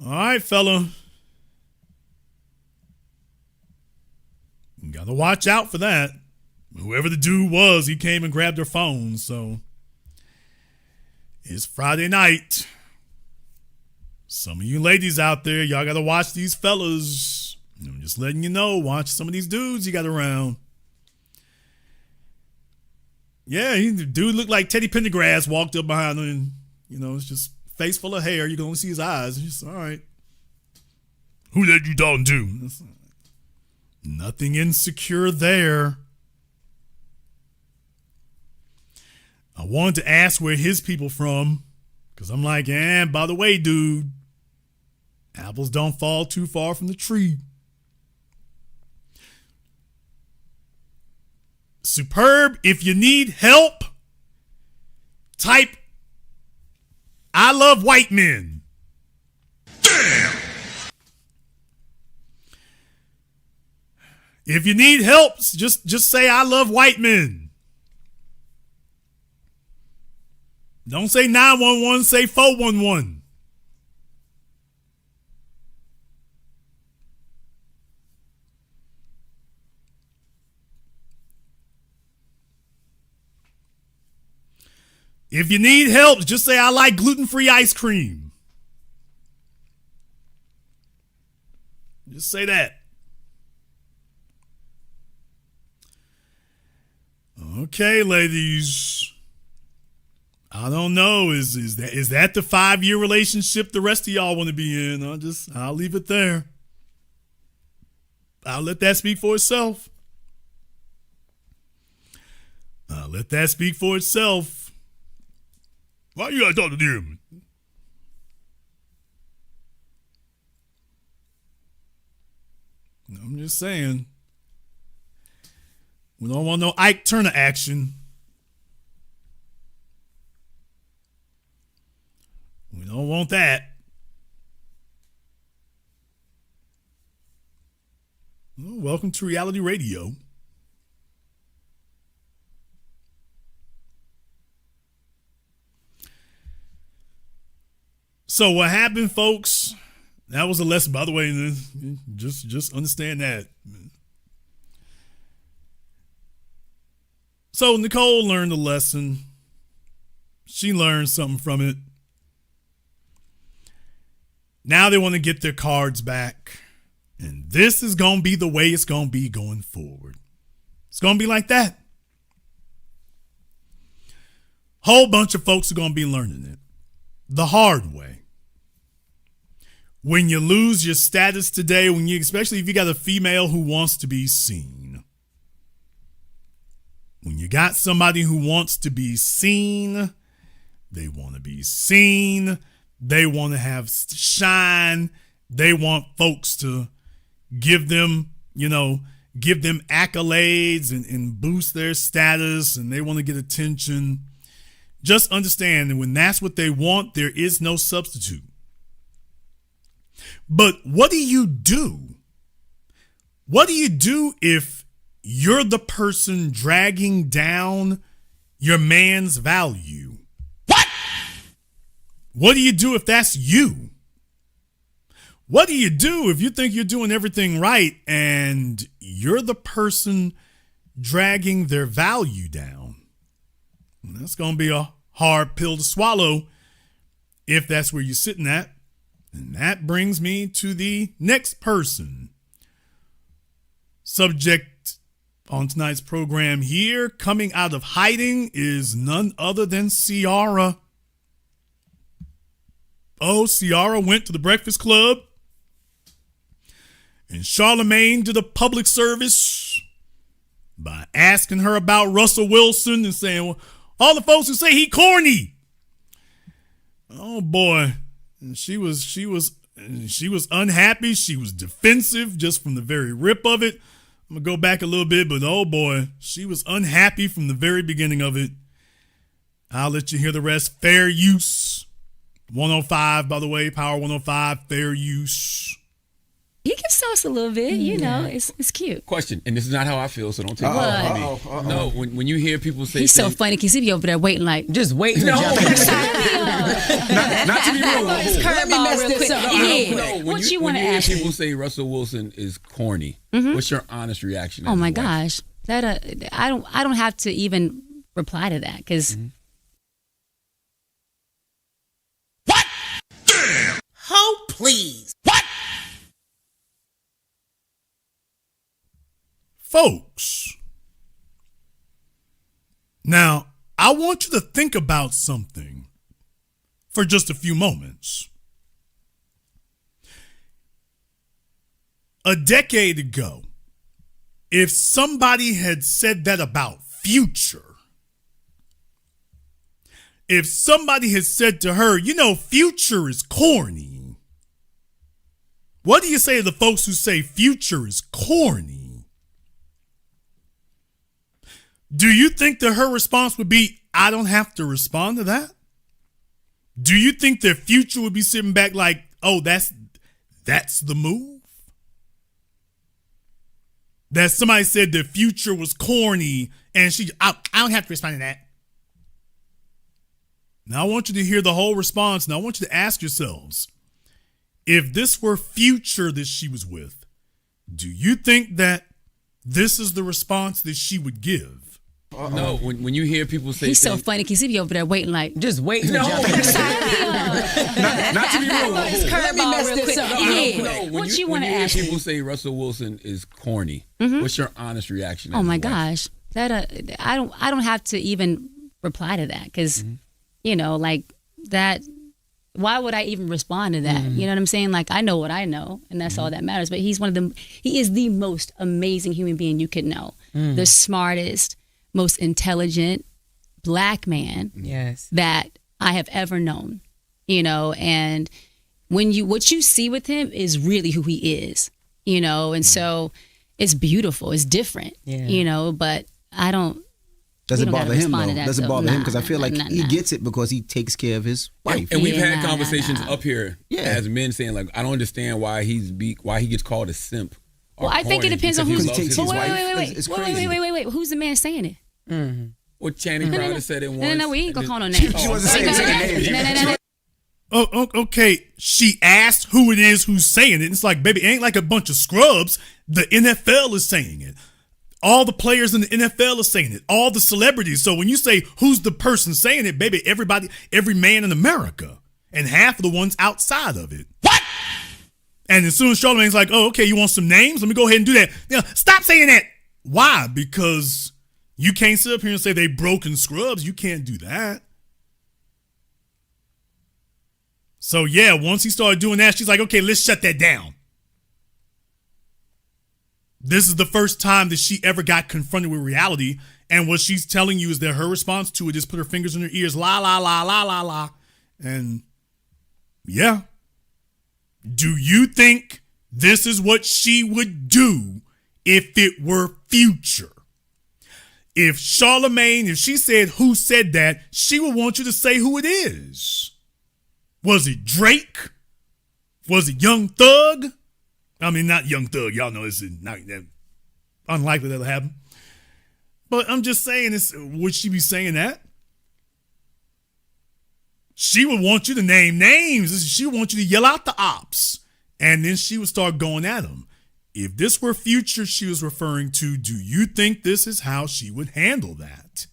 All right, fella. You gotta watch out for that. Whoever the dude was, he came and grabbed her phone, so it's Friday night. Some of you ladies out there, y'all gotta watch these fellas. I'm just letting you know, watch some of these dudes you got around. Yeah, the dude looked like Teddy Pendergrass walked up behind him, and, it's just face full of hair. You can only see his eyes. He's all right. Who that you talking to? Nothing insecure there. I wanted to ask where his people from, because I'm like, by the way, dude, apples don't fall too far from the tree. Superb, if you need help, type I love white men. Damn! If you need help, just say I love white men. Don't say 911, say 411. If you need help, just say I like gluten-free ice cream. Just say that. Okay, ladies. I don't know. Is that the 5-year relationship the rest of y'all want to be in? I'll leave it there. I'll let that speak for itself. Let that speak for itself. Why you gotta talk to them? I'm just saying. We don't want no Ike Turner action. We don't want that. Well, welcome to reality radio. So what happened, folks? That was a lesson, by the way. Just understand that. So Nicole learned a lesson. She learned something from it. Now they want to get their cards back. And this is going to be the way it's going to be going forward. It's going to be like that. Whole bunch of folks are going to be learning it the hard way. When you lose your status today, especially if you got a female who wants to be seen. When you got somebody who wants to be seen, they want to be seen. They want to have shine. They want folks to give them accolades and boost their status, and they want to get attention. Just understand that when that's what they want, there is no substitute. But what do you do? What do you do if you're the person dragging down your man's value? What? What do you do if that's you? What do you do if you think you're doing everything right and you're the person dragging their value down? That's going to be a hard pill to swallow if that's where you're sitting at. And that brings me to the next person. Subject on tonight's program here, coming out of hiding, is none other than Ciara. Oh, Ciara went to the Breakfast Club. And Charlamagne did a public service by asking her about Russell Wilson and saying, well, all the folks who say he corny. Oh boy. And she was unhappy. She was defensive just from the very rip of it. I'm going to go back a little bit, but oh boy, she was unhappy from the very beginning of it. I'll let you hear the rest. Fair use. 105, by the way, Power 105, fair use. You can sauce a little bit, you know, it's cute. Question, and this is not how I feel, so don't take it from me. No, when you hear people say he's so funny because he be over there waiting like, just waiting to jump in. not to be rude. Let me mess this up. No, what you want to ask? When you hear people say Russell Wilson is corny, what's your honest reaction? Oh my gosh, that I don't have to even reply to that because. What? Damn. Oh please. What? Folks, now I want you to think about something for just a few moments. A decade ago, if somebody had said that about Future, if somebody had said to her, you know, Future is corny. What do you say to the folks who say Future is corny? Do you think that her response would be, I don't have to respond to that? Do you think that Future would be sitting back like, oh, that's the move? That somebody said that Future was corny and I don't have to respond to that. Now I want you to hear the whole response. Now I want you to ask yourselves, if this were Future that she was with, do you think that this is the response that she would give? No, when you hear people say he's so funny because he be over there waiting like just waiting. No, not to be rude. Let me mess this up. What you want to ask? People say Russell Wilson is corny. What's your honest reaction? Oh my gosh, that I don't have to even reply to that because you know, like that. Why would I even respond to that? You know what I'm saying? Like, I know what I know, and that's all that matters. But he is the most amazing human being you could know. The smartest, most intelligent Black man that I have ever known. You know, and what you see with him is really who he is. You know, and so it's beautiful. It's different. You know, but I don't. Does it bother him though? Does it bother him? Because I feel like he gets it because he takes care of his wife. And we've had conversations up here as men saying like, I don't understand why he gets called a simp. Well, I think it depends on who's. Wait. Who's the man saying it? Well, Channing Crowder said it once. No, we ain't gonna call no names. She wasn't saying names. Oh, okay. She asked who it is who's saying it. It's like, baby, it ain't like a bunch of scrubs. The NFL is saying it. All the players in the NFL are saying it. All the celebrities. So when you say who's the person saying it, baby, everybody, every man in America, and half of the ones outside of it. What? And as soon as Charlamagne's like, oh, okay, you want some names? Let me go ahead and do that. You know, stop saying that. Why? Because you can't sit up here and say they broken scrubs. You can't do that. So yeah, once he started doing that, she's like, okay, let's shut that down. This is the first time that she ever got confronted with reality. And what she's telling you is that her response to it is put her fingers in her ears, la, la, la, la, la, la. And yeah. Do you think this is what she would do if it were Future? If Charlamagne, if she said who said that, she would want you to say who it is. Was it Drake? Was it Young Thug? I mean, not Young Thug. Y'all know it's not unlikely that'll happen. But I'm just saying, would she be saying that? She would want you to name names. She would want you to yell out the ops. And then she would start going at them. If this were Future she was referring to, do you think this is how she would handle that?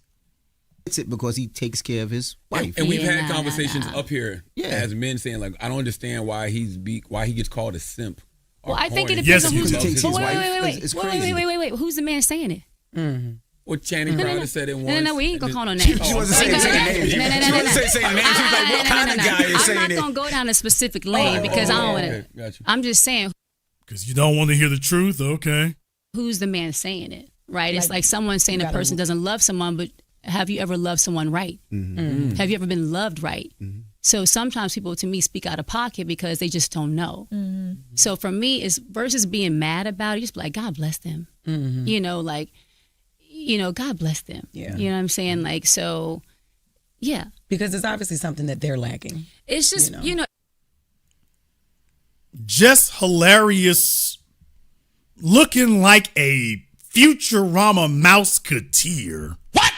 It's it because he takes care of his wife. And we've had conversations up here as men saying, like, I don't understand why he gets called a simp. Well, I think it depends on who's takes his wife. Wait. Who's the man saying it? Well, Channing Crowder said it once. No, we ain't gonna call no names. She wasn't saying names. She wasn't saying names. She was like, what kind of guy is saying it? I'm not gonna go down a specific lane because I don't want to. Gotcha. I'm just saying. Because you don't want to hear the truth? Okay. Who's the man saying it, right? It's like someone saying a person doesn't love someone, but have you ever loved someone right? Have you ever been loved right? So sometimes people, to me, speak out of pocket because they just don't know. So for me, it's versus being mad about it, just be like, God bless them. You know, like, God bless them. Yeah. You know what I'm saying? Like, so, yeah. Because it's obviously something that they're lacking. It's just, Just hilarious, looking like a Futurama Mouseketeer. What?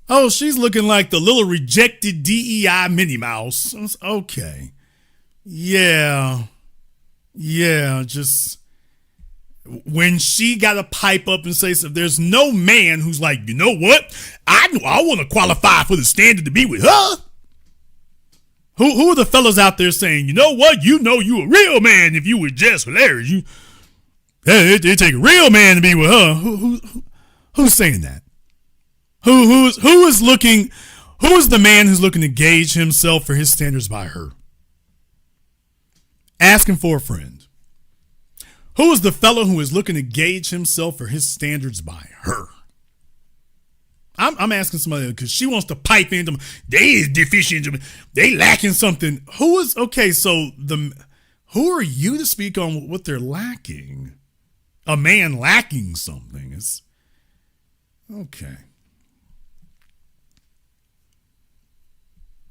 Oh, she's looking like the little rejected DEI Minnie Mouse. Okay. Yeah, just when she got to pipe up and say something, there's no man who's like, you know what? I want to qualify for the standard to be with her. Who are the fellas out there saying, you know what? You know you a real man if you were just hilarious. It take a real man to be with her. Who's saying that? Who is looking? Who is the man who's looking to gauge himself for his standards by her? Asking for a friend. Who is the fellow who is looking to gauge himself for his standards by her? I'm asking somebody because she wants to pipe into them. They is deficient. They lacking something. Who is okay? So who are you to speak on what they're lacking? A man lacking something is okay.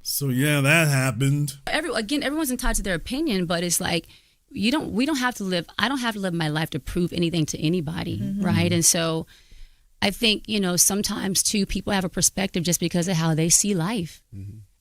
So yeah, that happened. Everyone's entitled to their opinion, but it's like we don't have to live. I don't have to live my life to prove anything to anybody, right? And so I think, sometimes too, people have a perspective just because of how they see life.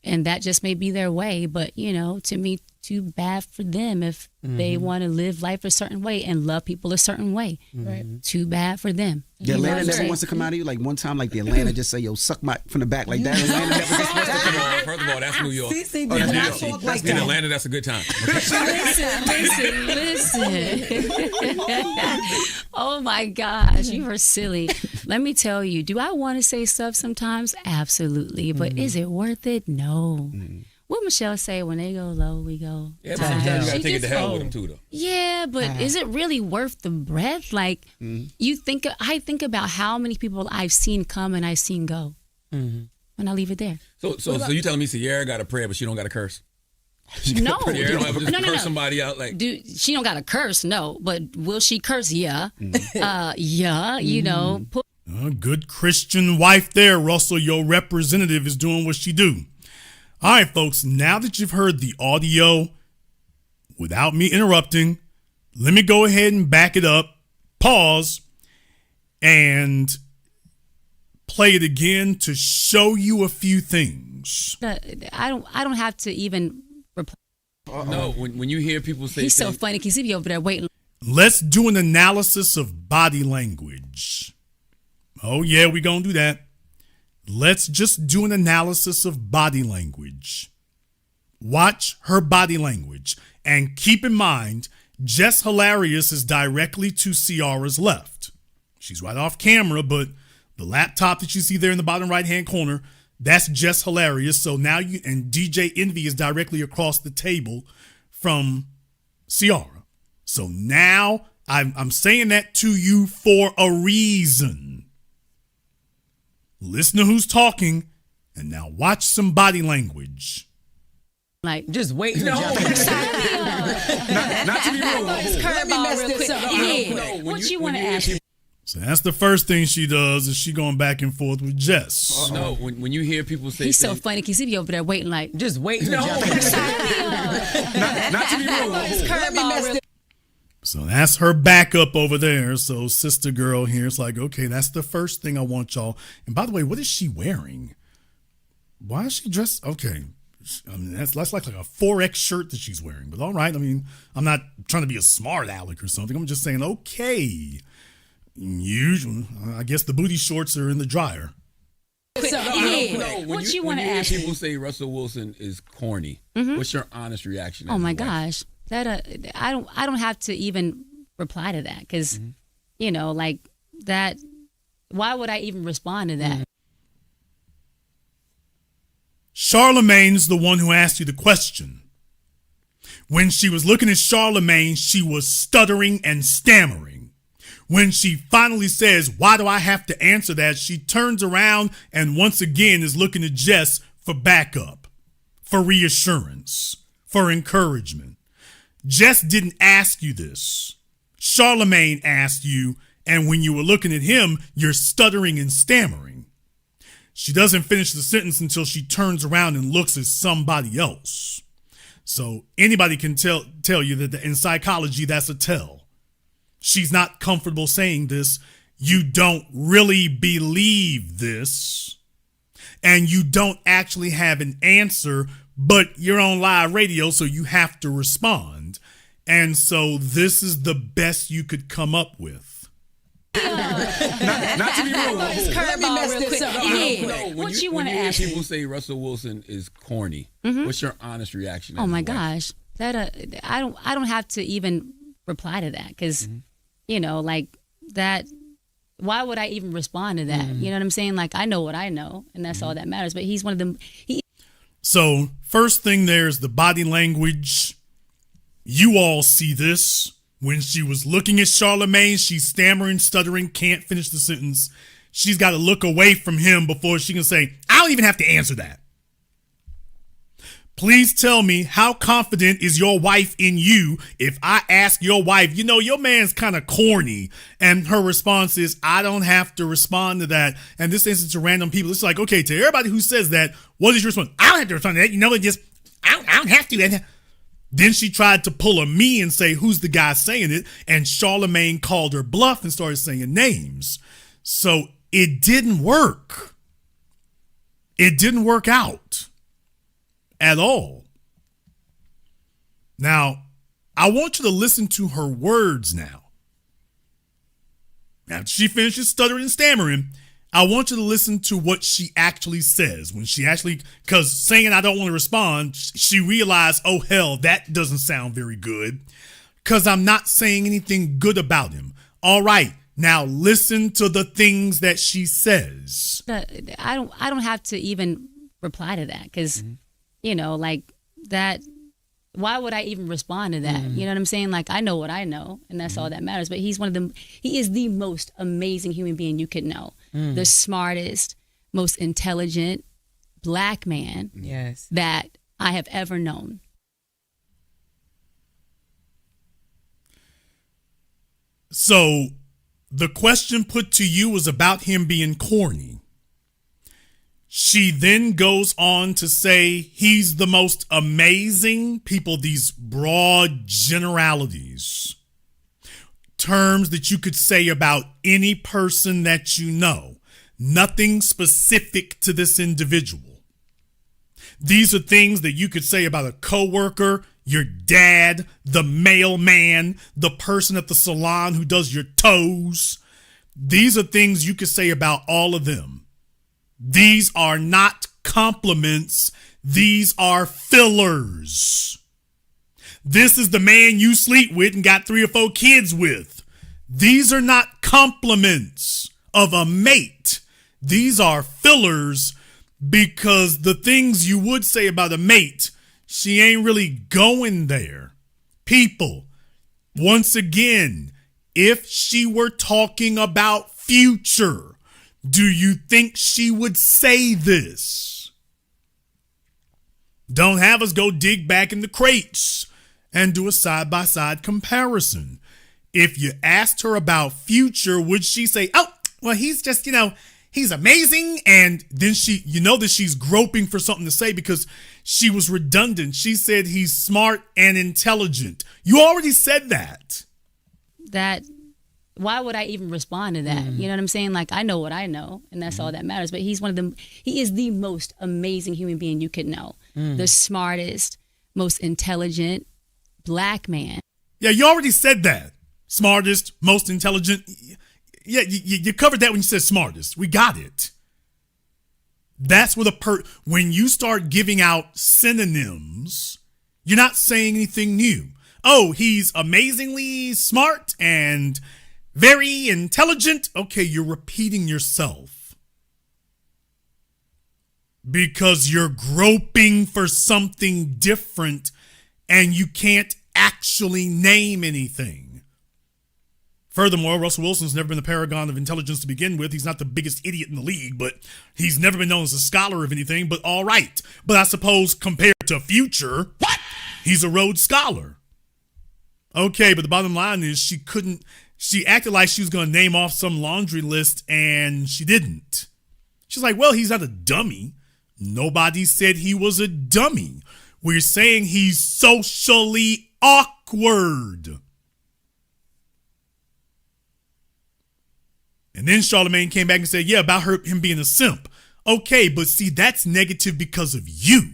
And that just may be their way. But, to me, too bad for them if they want to live life a certain way and love people a certain way. Right. Too bad for them. The Atlanta never wants to come out of you. Like one time, like the Atlanta just say, "Yo, suck my from the back," like that. Atlanta never just wants to come on. First of all, that's New York. CC That's did New not York. talk like In that. Atlanta, that's a good time. Listen. Oh my gosh, you are silly. Let me tell you, do I want to say stuff sometimes? Absolutely. But is it worth it? No. What Michelle say, when they go low, we go. Yeah, but sometimes you gotta take it to hell with them too, though. Yeah, but is it really worth the breath? Like, I think about how many people I've seen come and I've seen go. And I leave it there. So you telling me Ciara got a prayer, but she don't got a curse? No. Ciara don't ever just No. curse somebody out like. Dude, she don't got a curse, no. But will she curse? Yeah. Yeah, Good Christian wife there, Russell. Your representative is doing what she do. All right, folks, now that you've heard the audio, without me interrupting, let me go ahead and back it up, pause, and play it again to show you a few things. I don't have to even reply. No, when you hear people say He's so funny because he be over there waiting. Let's do an analysis of body language. Oh, yeah, we're going to do that. Let's just do an analysis of body language. Watch her body language. And keep in mind, Jess Hilarious is directly to Ciara's left. She's right off camera, but the laptop that you see there in the bottom right-hand corner, that's Jess Hilarious. So now and DJ Envy is directly across the table from Ciara. So now I'm saying that to you for a reason. Listen to who's talking, and now watch some body language. Like, just wait. No. not to be rude. Let me mess this up. What you want to ask? So that's the first thing she does is she going back and forth with Jess. No, when you hear people say He's so funny because he be over there waiting like, just wait. No. not to be rude. Let me mess this. So that's her backup over there. So sister girl here is like, okay, that's the first thing I want y'all. And by the way, what is she wearing? Why is she dressed? Okay. I mean, that's like a 4X shirt that she's wearing. But all right. I mean, I'm not trying to be a smart aleck or something. I'm just saying, okay. Usually, I guess the booty shorts are in the dryer. What you want to ask? When people say Russell Wilson is corny, what's your honest reaction? Oh my gosh. That I don't have to even reply to that because like that. Why would I even respond to that? Charlemagne's the one who asked you the question. When she was looking at Charlemagne, she was stuttering and stammering. When she finally says, "Why do I have to answer that?" she turns around and once again is looking at Jess for backup, for reassurance, for encouragement. Jess didn't ask you this. Charlemagne asked you, and when you were looking at him, you're stuttering and stammering. She doesn't finish the sentence until she turns around and looks at somebody else. So anybody can tell you that in psychology, that's a tell. She's not comfortable saying this. You don't really believe this. And you don't actually have an answer, but you're on live radio, so you have to respond. And so this is the best you could come up with. not to be rude. Let me mess this up. What you want to hear ask? people say Russell Wilson is corny, what's your honest reaction? Oh my gosh. That I don't have to even reply to that because like that. why would I even respond to that? You know what I'm saying? Like, I know what I know, and that's all that matters. But he's one of them. So first thing, there's the body language. You all see this. When she was looking at Charlamagne, she's stammering, stuttering, can't finish the sentence. She's got to look away from him before she can say, I don't even have to answer that. Please tell me, how confident is your wife in you if I ask your wife, your man's kind of corny, and her response is, I don't have to respond to that. And this instance to random people, it's like, okay, to everybody who says that, what is your response? I don't have to respond to that. I don't have to. Then she tried to pull a me and say, who's the guy saying it? And Charlamagne called her bluff and started saying names. So it didn't work. It didn't work out at all. Now, I want you to listen to her words now. After she finishes stuttering and stammering, I want you to listen to what she actually says. When she actually, because saying I don't want to respond, she realized, oh hell, that doesn't sound very good, because I'm not saying anything good about him. All right, now listen to the things that she says. I don't have to even reply to that, because like that. Why would I even respond to that? You know what I'm saying? Like, I know what I know, and that's all that matters. But he's one of them. He is the most amazing human being you could know. The smartest, most intelligent Black man that I have ever known. So the question put to you was about him being corny. She then goes on to say he's the most amazing. People, these broad generalities, terms that you could say about any person that you know, nothing specific to this individual. These are things that you could say about a coworker, your dad, the mailman, the person at the salon who does your toes. These are things you could say about all of them. These are not compliments. These are fillers. This is the man you sleep with and got 3 or 4 kids with. These are not compliments of a mate. These are fillers, because the things you would say about a mate, she ain't really going there. People, once again, if she were talking about Future, do you think she would say this? Don't have us go dig back in the crates and do a side-by-side comparison. If you asked her about Future, would she say, oh, well, he's just, he's amazing? And then that she's groping for something to say because she was redundant. She said he's smart and intelligent. You already said that. Why would I even respond to that? You know what I'm saying? Like, I know what I know, and that's all that matters. But he's one of them. He is the most amazing human being you could know. The smartest, most intelligent Black man. Yeah, you already said that. Smartest, most intelligent. Yeah, you covered that when you said smartest. We got it. That's what when you start giving out synonyms, you're not saying anything new. Oh, he's amazingly smart and very intelligent. Okay, you're repeating yourself because you're groping for something different and you can't actually name anything. Furthermore, Russell Wilson's never been a paragon of intelligence to begin with. He's not the biggest idiot in the league, but he's never been known as a scholar of anything. But all right. But I suppose compared to Future, he's a Rhodes Scholar. Okay, but the bottom line is she acted like she was going to name off some laundry list, and she didn't. She's like, well, he's not a dummy. Nobody said he was a dummy. We're saying he's socially awkward. And then Charlamagne came back and said, yeah, about him being a simp. Okay, but see, that's negative because of you.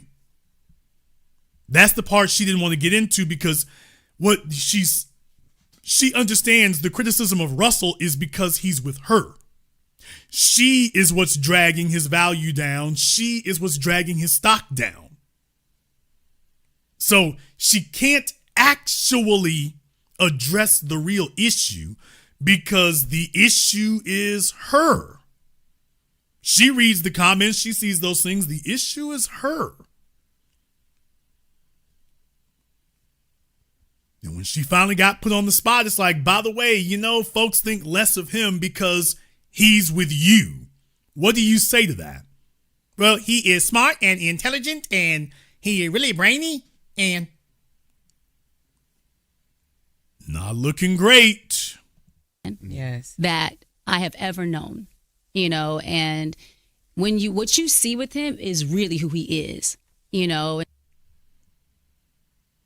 That's the part she didn't want to get into, because what she understands the criticism of Russell is because he's with her. She is what's dragging his value down. She is what's dragging his stock down. So she can't actually address the real issue because the issue is her. She reads the comments, she sees those things. The issue is her. And when she finally got put on the spot, it's like, by the way, folks think less of him because he's with you. What do you say to that? Well, he is smart and intelligent and he is really brainy and not looking great. Yes. That I have ever known, and what you see with him is really who he is,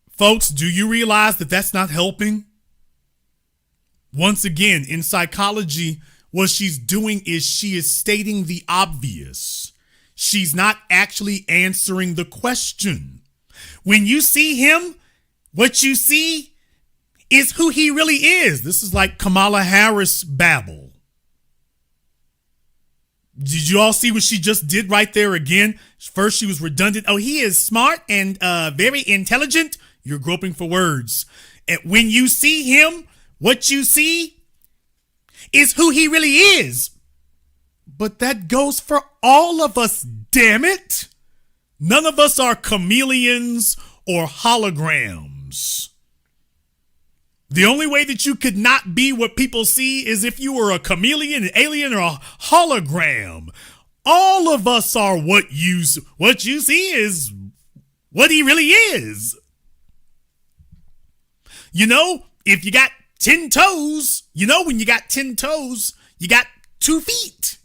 Folks, do you realize that that's not helping? Once again, in psychology, what she's doing is she is stating the obvious. She's not actually answering the question. When you see him, what you see is who he really is. This is like Kamala Harris babble. Did you all see what she just did right there again? First, she was redundant. Oh, he is smart and very intelligent. You're groping for words. And when you see him, what you see is who he really is. But that goes for all of us, damn it. None of us are chameleons or holograms. The only way that you could not be what people see is if you were a chameleon, an alien, or a hologram. All of us are what you see is what he really is. If you got 10 toes, when you got 10 toes, you got 2 feet.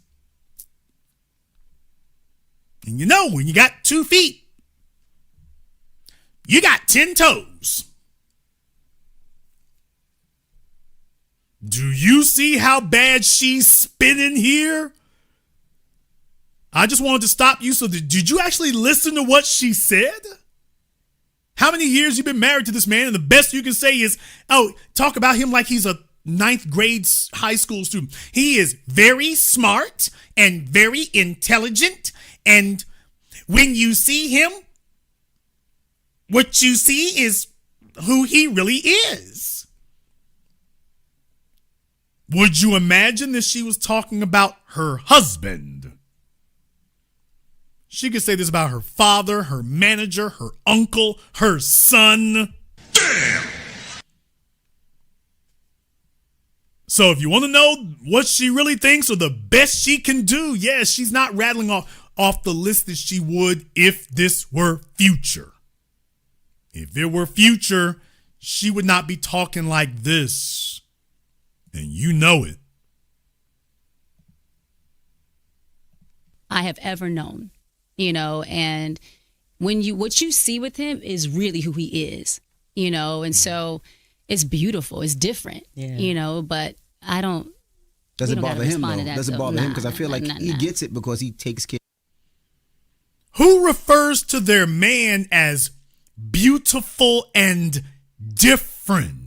And when you got 2 feet, you got 10 toes. Do you see how bad she's spinning here? I just wanted to stop you. So did you actually listen to what she said? How many years you been married to this man? And the best you can say is, talk about him like he's a 9th grade high school student. He is very smart and very intelligent. And when you see him, what you see is who he really is. Would you imagine that she was talking about her husband? She could say this about her father, her manager, her uncle, her son. Damn! So if you want to know what she really thinks or the best she can do, yes, she's not rattling off the list that she would if this were Future. If it were Future, she would not be talking like this. And you know it. I have ever known, and what you see with him is really who he is, and so it's beautiful, it's different, but I don't. Doesn't bother him though. Doesn't bother him because I feel like he gets it because he takes care. Who refers to their man as beautiful and different?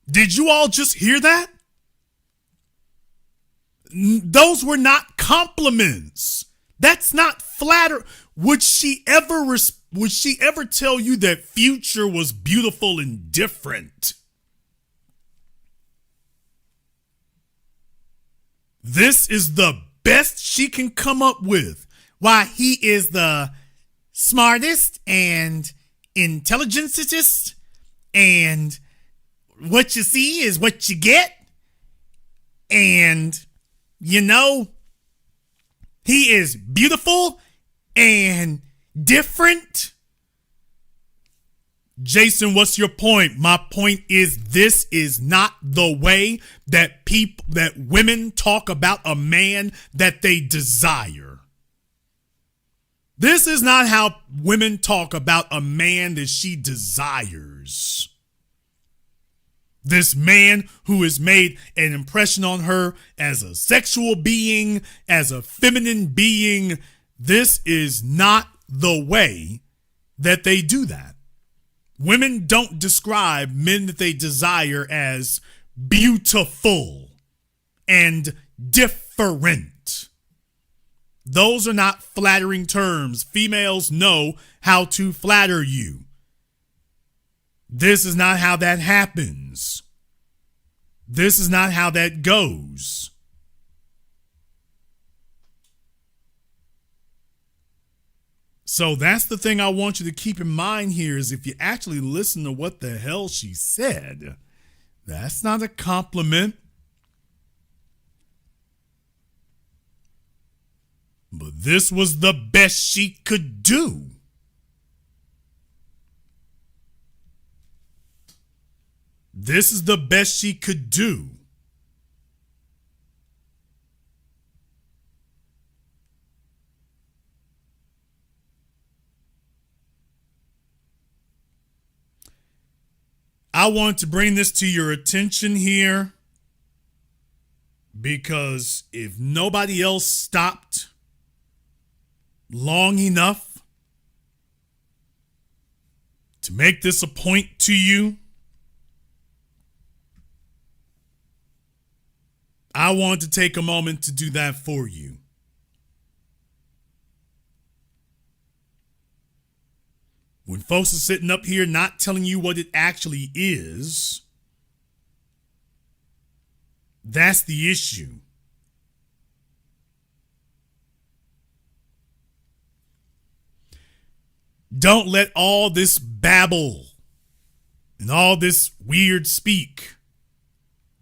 Did you all just hear that? Those were not compliments. That's not flatter. Would she ever tell you that Future was beautiful and different? This is the best she can come up with. Why, he is the smartest and intelligentest, and what you see is what you get. And, he is beautiful and different. Jason, what's your point? My point is this is not the way that women talk about a man that they desire. This is not how women talk about a man that she desires. This man who has made an impression on her as a sexual being, as a feminine being, this is not the way that they do that. Women don't describe men that they desire as beautiful and different. Those are not flattering terms. Females know how to flatter you. This is not how that happens. This is not how that goes. So that's the thing I want you to keep in mind here is if you actually listen to what the hell she said, that's not a compliment. But this was the best she could do. This is the best she could do. I want to bring this to your attention here because if nobody else stopped long enough to make this a point to you, I want to take a moment to do that for you. When folks are sitting up here not telling you what it actually is, that's the issue. Don't let all this babble and all this weird speak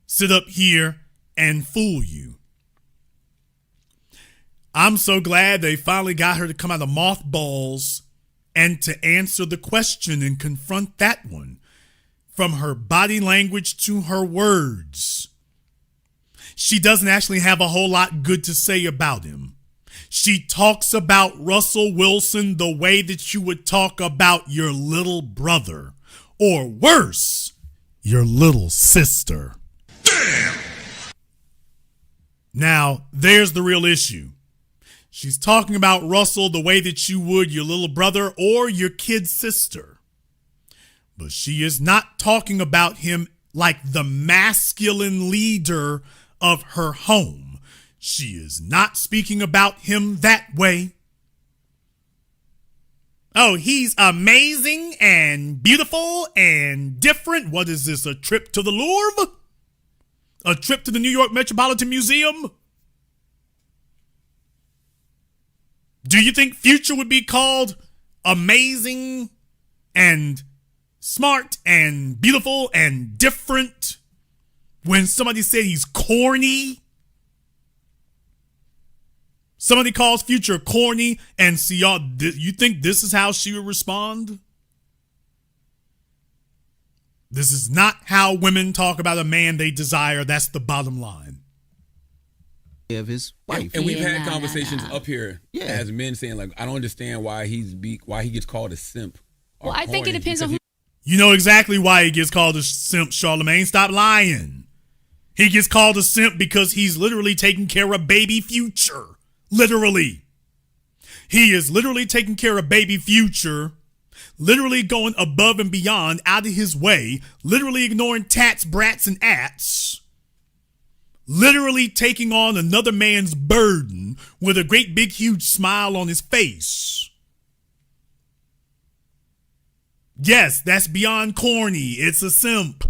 sit up here and fool you. I'm so glad they finally got her to come out of mothballs and to answer the question and confront that one. From her body language to her words, she doesn't actually have a whole lot good to say about him. She talks about Russell Wilson the way that you would talk about your little brother, or worse, your little sister. Damn! Now, there's the real issue. She's talking about Russell the way that you would your little brother or your kid sister. But she is not talking about him like the masculine leader of her home. She is not speaking about him that way. Oh, he's amazing and beautiful and different. What is this, a trip to the Louvre? A trip to the New York Metropolitan Museum? Do you think Future would be called amazing and smart and beautiful and different when somebody said he's corny? Somebody calls Future corny and Ciara, you think this is how she would respond? This is not how women talk about a man they desire. That's the bottom line. Of his wife. And we've had conversations up here as men saying, like, I don't understand why he gets called a simp. Well, I think it depends on who. You know exactly why he gets called a simp, Charlamagne. Stop lying. He gets called a simp because he's literally taking care of baby Future. Literally. He is literally taking care of baby Future, literally going above and beyond, out of his way, literally ignoring tats, brats, and ats, literally taking on another man's burden with a great big huge smile on his face. Yes, that's beyond corny. It's a simp.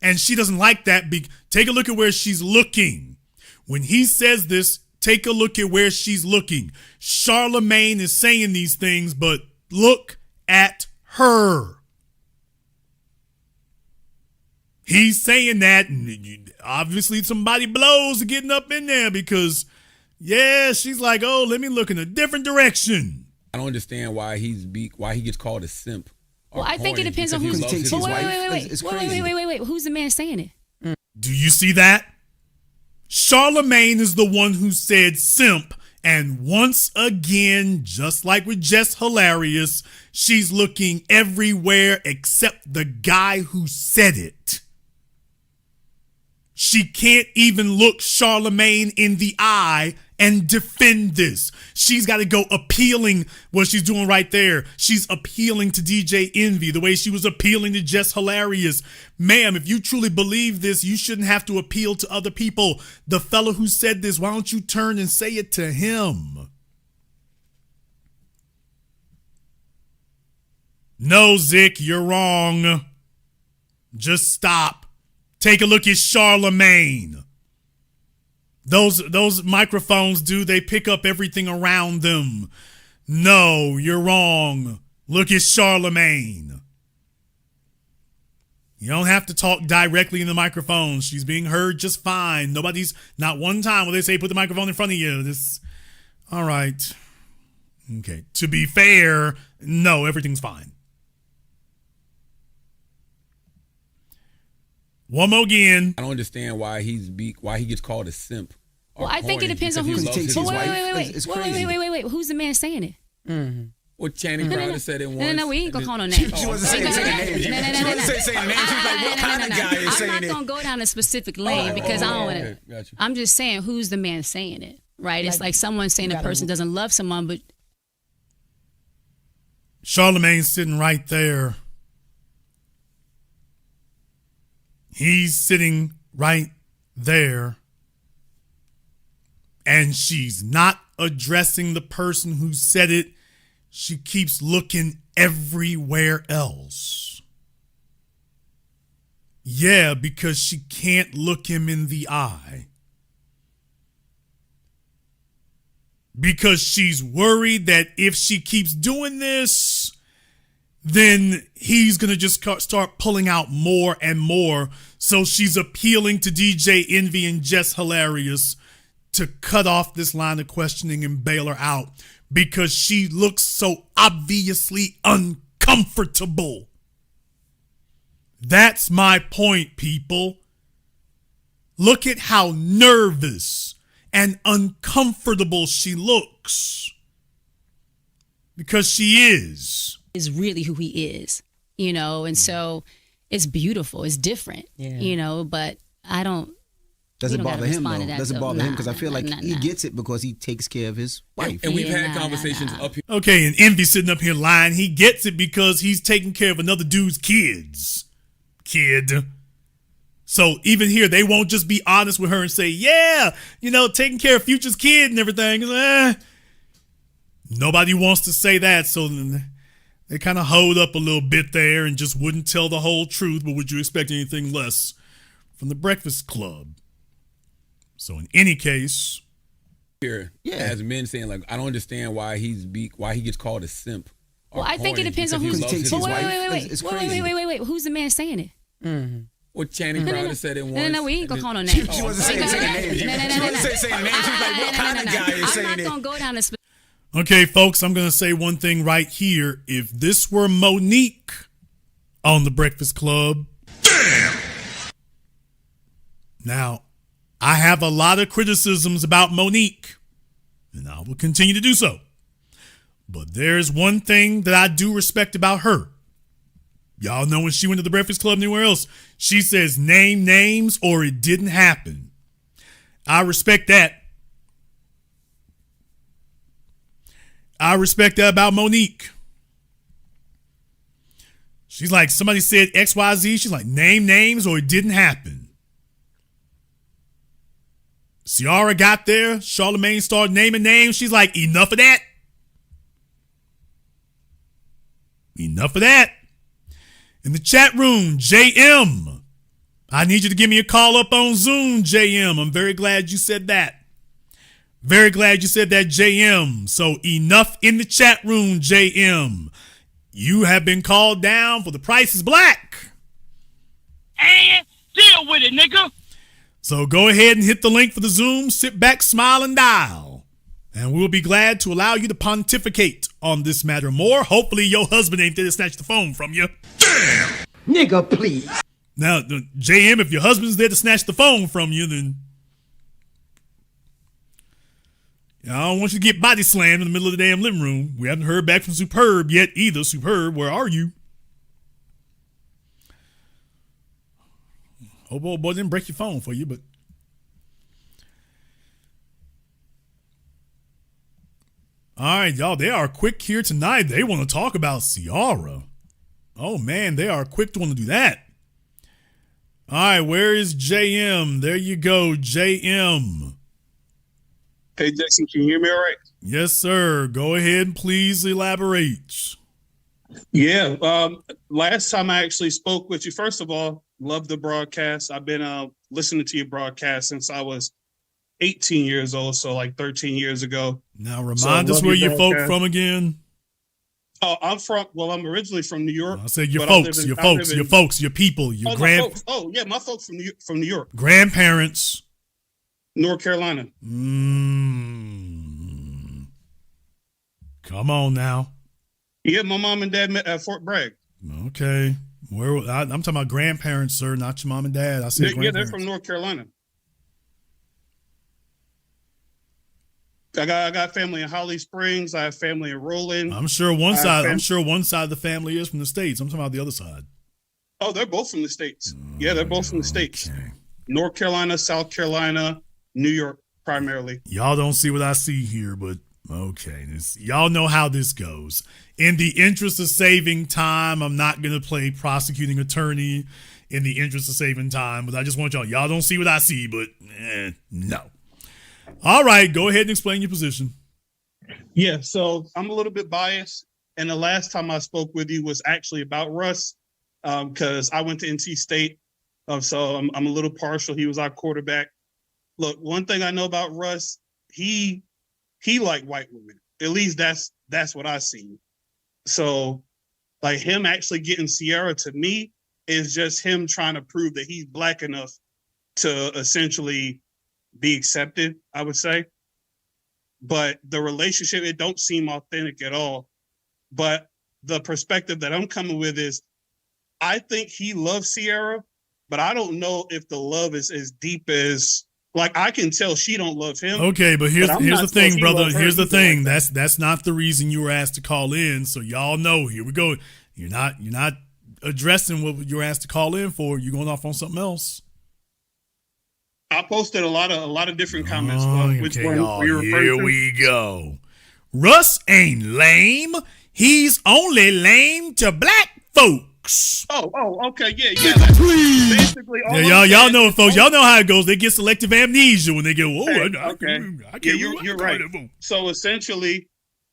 And she doesn't like that. Take a look at where she's looking. When he says this, take a look at where she's looking. Charlamagne is saying these things, but look at her. He's saying that, and obviously somebody blows are getting up in there because, yeah, she's like, oh, let me look in a different direction. I don't understand why he gets called a simp. Well, I think it depends on who's. Wait. Who's the man saying it? Do you see that? Charlamagne is the one who said simp, and once again, just like with Jess Hilarious, she's looking everywhere except the guy who said it. She can't even look Charlamagne in the eye and defend this. She's got to go appealing what she's doing right there. She's appealing to DJ Envy the way she was appealing to Jess Hilarious. Ma'am, if you truly believe this, you shouldn't have to appeal to other people. The fellow who said this, why don't you turn and say it to him? No, Zick, you're wrong. Just stop. Take a look at Charlemagne. Those microphones, dude, they pick up everything around them. No, you're wrong. Look at Charlemagne. You don't have to talk directly in the microphone. She's being heard just fine. Not one time will they say put the microphone in front of you. All right. Okay. To be fair, no, everything's fine. One more again. I don't understand why he gets called a simp. Well, I think it depends on who's. Wait. Who's the man saying it? Mm-hmm. Well, Channing Crowder said it once. No, we ain't gonna call no names. She wasn't saying names. She wasn't saying names. She was like, what kind of guy is saying it? I'm not gonna go down a specific lane because I don't want to. Gotcha. I'm just saying who's the man saying it, right? It's like someone saying a person doesn't love someone, but Charlemagne's sitting right there. He's sitting right there. And she's not addressing the person who said it. She keeps looking everywhere else. Yeah, because she can't look him in the eye. Because she's worried that if she keeps doing this, then he's going to just start pulling out more and more. So she's appealing to DJ Envy and Jess Hilarious to cut off this line of questioning and bail her out because she looks so obviously uncomfortable. That's my point, people. Look at how nervous and uncomfortable she looks. Because she is really who he is, and so it's beautiful, it's different, but I don't. Doesn't bother him though. Doesn't bother him because I feel like he gets it because he takes care of his wife. And we've had conversations up here. Okay, and Envy sitting up here lying. He gets it because he's taking care of another dude's kids. Kid. So even here, they won't just be honest with her and say, yeah, taking care of Future's kid and everything. Nobody wants to say that, so they kind of hold up a little bit there and just wouldn't tell the whole truth, but would you expect anything less from the Breakfast Club? So in any case, here, as men saying like, I don't understand why he gets called a simp. Well, I think it depends on who's. Wait. Who's the man saying it? Mm-hmm. Well, Channing Crowder said it once. No, we ain't gonna call no names. She wasn't saying names. She wasn't saying names. She was like, what kind of guy is saying it? I'm not gonna go down a specific. Okay, folks, I'm gonna say one thing right here. If this were Monique on the Breakfast Club, damn. Now, I have a lot of criticisms about Monique, and I will continue to do so. But there's one thing that I do respect about her. Y'all know when she went to the Breakfast Club and anywhere else, she says name names or it didn't happen. I respect that. I respect that about Monique. She's like, somebody said XYZ. She's like, name names or it didn't happen. Ciara got there. Charlemagne started naming names. She's like, enough of that. Enough of that. In the chat room, JM. I need you to give me a call up on Zoom, JM. I'm very glad you said that. Very glad you said that, JM. So enough in the chat room, JM. You have been called down for The Price is Black. And deal with it, nigga. So go ahead and hit the link for the Zoom, sit back, smile, and dial. And we'll be glad to allow you to pontificate on this matter more. Hopefully your husband ain't there to snatch the phone from you. Damn! Nigga, please. Now, JM, if your husband's there to snatch the phone from you, then I don't want you to get body slammed in the middle of the damn living room. We haven't heard back from Superb yet either. Superb, where are you? Hope old boy didn't break your phone for you, but all right, y'all, they are quick here tonight. They want to talk about Ciara. Oh, man, they are quick to want to do that. All right, where is JM? There you go, JM. Hey, Jason, can you hear me all right? Yes, sir. Go ahead and please elaborate. Yeah. Last time I actually spoke with you, first of all, Love the broadcast. I've been listening to your broadcast since I was 18 years old, so like 13 years ago. Now remind us where your folk from again. Oh, I'm originally from New York. I said your folks, your people, your my folks. Oh, yeah, my folks from New York. Grandparents. North Carolina. Come on now. Yeah, my mom and dad met at Fort Bragg. Okay. I'm talking about grandparents, sir, not your mom and dad. I said grandparents. Yeah, they're from North Carolina. I got family in Holly Springs. I have family in Roland. I'm sure one side of the family is from the States. I'm talking about the other side. Oh, they're both from the States. Yeah, they're both from the States. North Carolina, South Carolina, New York primarily. Y'all don't see what I see here, but okay. Y'all know how this goes. In the interest of saving time, I'm not going to play prosecuting attorney in the interest of saving time, but I just want y'all don't see what I see, but no. All right, go ahead and explain your position. Yeah, so I'm a little bit biased, and the last time I spoke with you was actually about Russ, because I went to NC State, so I'm a little partial. He was our quarterback. Look, one thing I know about Russ, he liked white women. At least that's what I see. So, like him actually getting Ciara to me is just him trying to prove that he's black enough to essentially be accepted, I would say. But the relationship, it don't seem authentic at all. But the perspective that I'm coming with is, I think he loves Ciara, but I don't know if the love is as deep as, like, I can tell she don't love him. Okay, but here's the thing, brother. Here's the thing. That's not the reason you were asked to call in. So y'all know. Here we go. You're not addressing what you were asked to call in for. You're going off on something else. I posted a lot of different comments. Which one here we go. Russ ain't lame. He's only lame to black folks. Oh, okay, yeah. Basically, y'all know it, folks. Y'all know how it goes. They get selective amnesia when they go, I can't. You're right. So essentially,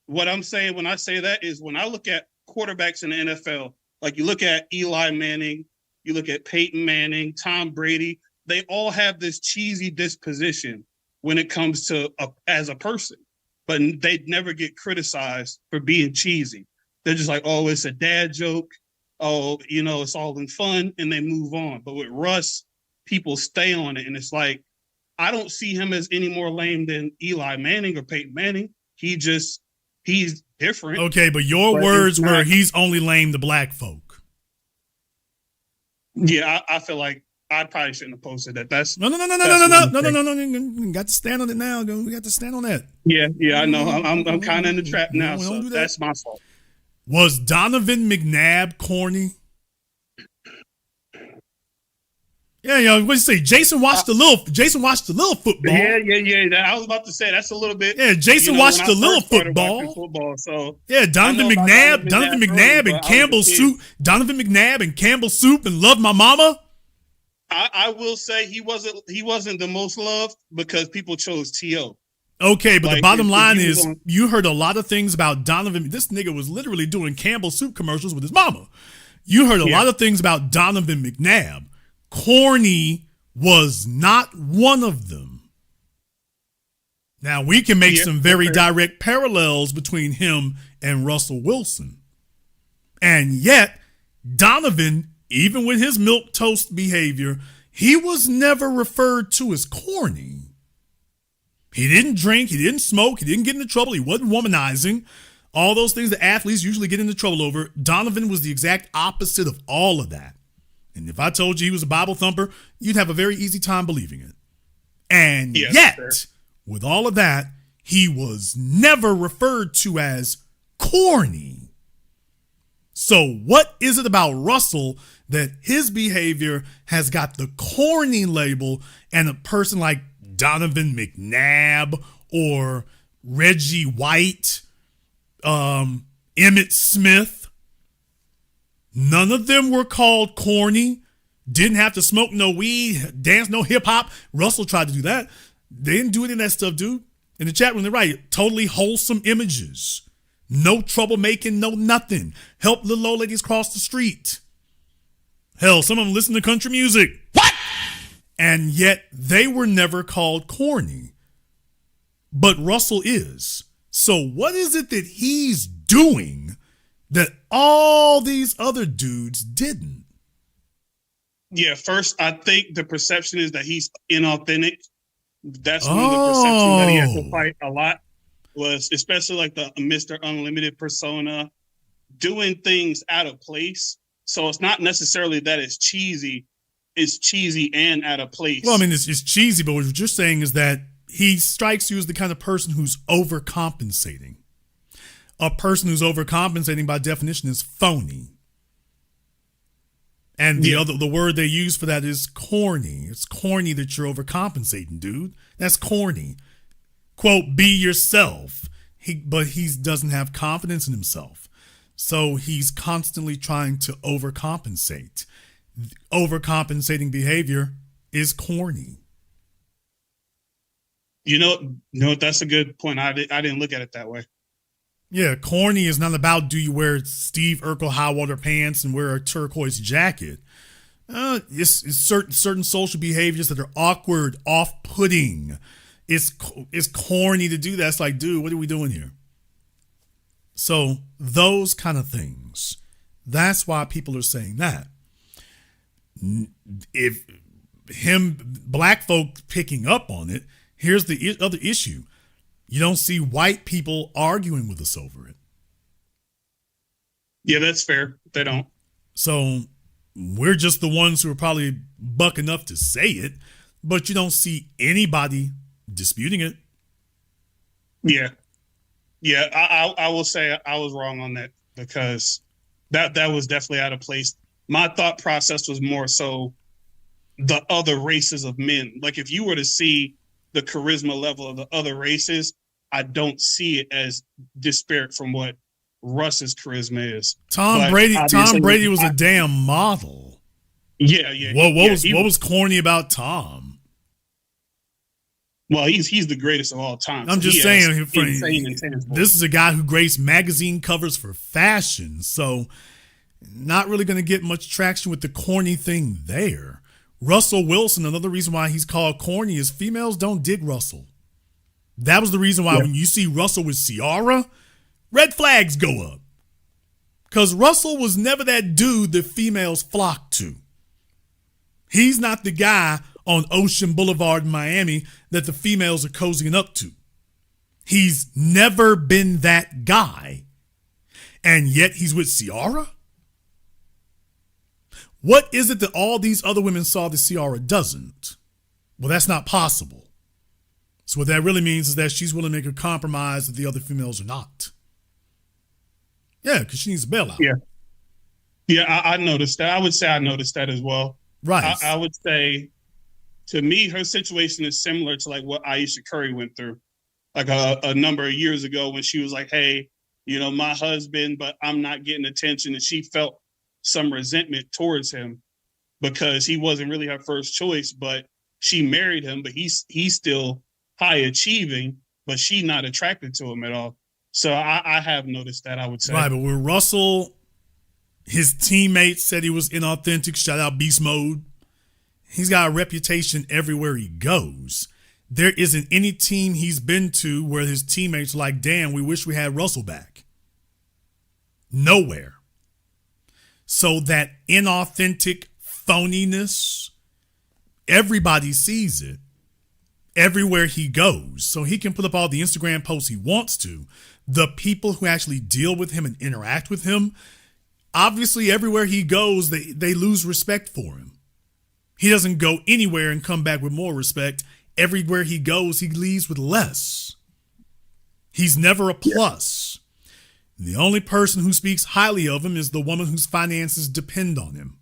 what I'm saying when I say that is, when I look at quarterbacks in the NFL, like you look at Eli Manning, you look at Peyton Manning, Tom Brady, they all have this cheesy disposition when it comes to as a person, but they never get criticized for being cheesy. They're just like, oh, it's a dad joke. Oh, it's all in fun, and they move on. But with Russ, people stay on it, and it's like, I don't see him as any more lame than Eli Manning or Peyton Manning. He's different. Okay, but your words were he's only lame to black folk. Yeah, I feel like I probably shouldn't have posted that. That's no. Got to stand on it now. We got to stand on that. Yeah, I know. I'm kind of in the trap now, so that's my fault. Was Donovan McNabb corny? Yeah, what you say? Jason watched the little football. Yeah. I was about to say that's a little bit. Yeah, Jason watched the little football. So yeah, Donovan McNabb and Campbell Soup. Donovan McNabb and Campbell Soup and Love My Mama. I will say he wasn't the most loved because people chose T.O. Okay, but the bottom line is you heard a lot of things about Donovan. This nigga was literally doing Campbell Soup commercials with his mama. You heard a lot of things about Donovan McNabb. Corny was not one of them. Now, we can make some very direct parallels between him and Russell Wilson. And yet, Donovan, even with his milquetoast behavior, he was never referred to as corny. He didn't drink, he didn't smoke, he didn't get into trouble, he wasn't womanizing. All those things that athletes usually get into trouble over. Donovan was the exact opposite of all of that. And if I told you he was a Bible thumper, you'd have a very easy time believing it. And yet, with all of that, he was never referred to as corny. So what is it about Russell that his behavior has got the corny label, and a person like Donovan McNabb or Reggie White, Emmitt Smith, none of them were called corny, didn't have to smoke no weed, dance no hip hop. Russell tried to do that. They didn't do any of that stuff, dude. In the chat room, they're right. Totally wholesome images. No troublemaking, no nothing. Help little old ladies cross the street. Hell, some of them listen to country music. What? And yet they were never called corny. But Russell is. So what is it that he's doing that all these other dudes didn't? Yeah, first, I think the perception is that he's inauthentic. That's one of the perceptions that he has to fight a lot, was especially like the Mr. Unlimited persona, doing things out of place. So it's not necessarily that it's cheesy and out of place. Well, I mean, it's cheesy, but what you're saying is that he strikes you as the kind of person who's overcompensating. A person who's overcompensating by definition is phony. And the word they use for that is corny. It's corny that you're overcompensating, dude. That's corny. Quote, be yourself. But he doesn't have confidence in himself. So he's constantly trying to overcompensate. Overcompensating behavior is corny. You know, that's a good point. I didn't look at it that way. Yeah, corny is not about do you wear Steve Urkel high water pants and wear a turquoise jacket. It's certain social behaviors that are awkward, off-putting. It's corny to do that. It's like, dude, what are we doing here? So those kind of things. That's why people are saying that. If black folk picking up on it, here's the other issue. You don't see white people arguing with us over it. Yeah, that's fair. They don't. So we're just the ones who are probably buck enough to say it, but you don't see anybody disputing it. Yeah. Yeah, I will say I was wrong on that, because that was definitely out of place. My thought process was more so the other races of men. Like, if you were to see the charisma level of the other races, I don't see it as disparate from what Russ's charisma is. Tom Brady was a damn model. Yeah. What was corny about Tom? Well, he's the greatest of all time. I'm just saying, insane. This is a guy who graced magazine covers for fashion, so not really going to get much traction with the corny thing there. Russell Wilson, another reason why he's called corny is females don't dig Russell. That was the reason why when you see Russell with Ciara, red flags go up. Because Russell was never that dude that females flock to. He's not the guy on Ocean Boulevard in Miami that the females are cozying up to. He's never been that guy. And yet he's with Ciara? What is it that all these other women saw that Ciara doesn't? Well, that's not possible. So what that really means is that she's willing to make a compromise that the other females are not. Yeah, because she needs a bailout. Yeah, I noticed that. I would say I noticed that as well. Right. I would say, to me, her situation is similar to like what Aisha Curry went through, like a number of years ago when she was like, hey, you know, my husband, but I'm not getting attention. And she felt some resentment towards him because he wasn't really her first choice, but she married him, but he's still high achieving, but she's not attracted to him at all. So I have noticed that, I would say. Right, but with Russell, his teammates said he was inauthentic. Shout out Beast Mode. He's got a reputation everywhere he goes. There isn't any team he's been to where his teammates are like, damn, we wish we had Russell back. Nowhere. So that inauthentic phoniness, everybody sees it everywhere he goes. So he can put up all the Instagram posts he wants to. The people who actually deal with him and interact with him, obviously everywhere he goes, they lose respect for him. He doesn't go anywhere and come back with more respect. Everywhere he goes, he leaves with less. He's never a plus. The only person who speaks highly of him is the woman whose finances depend on him,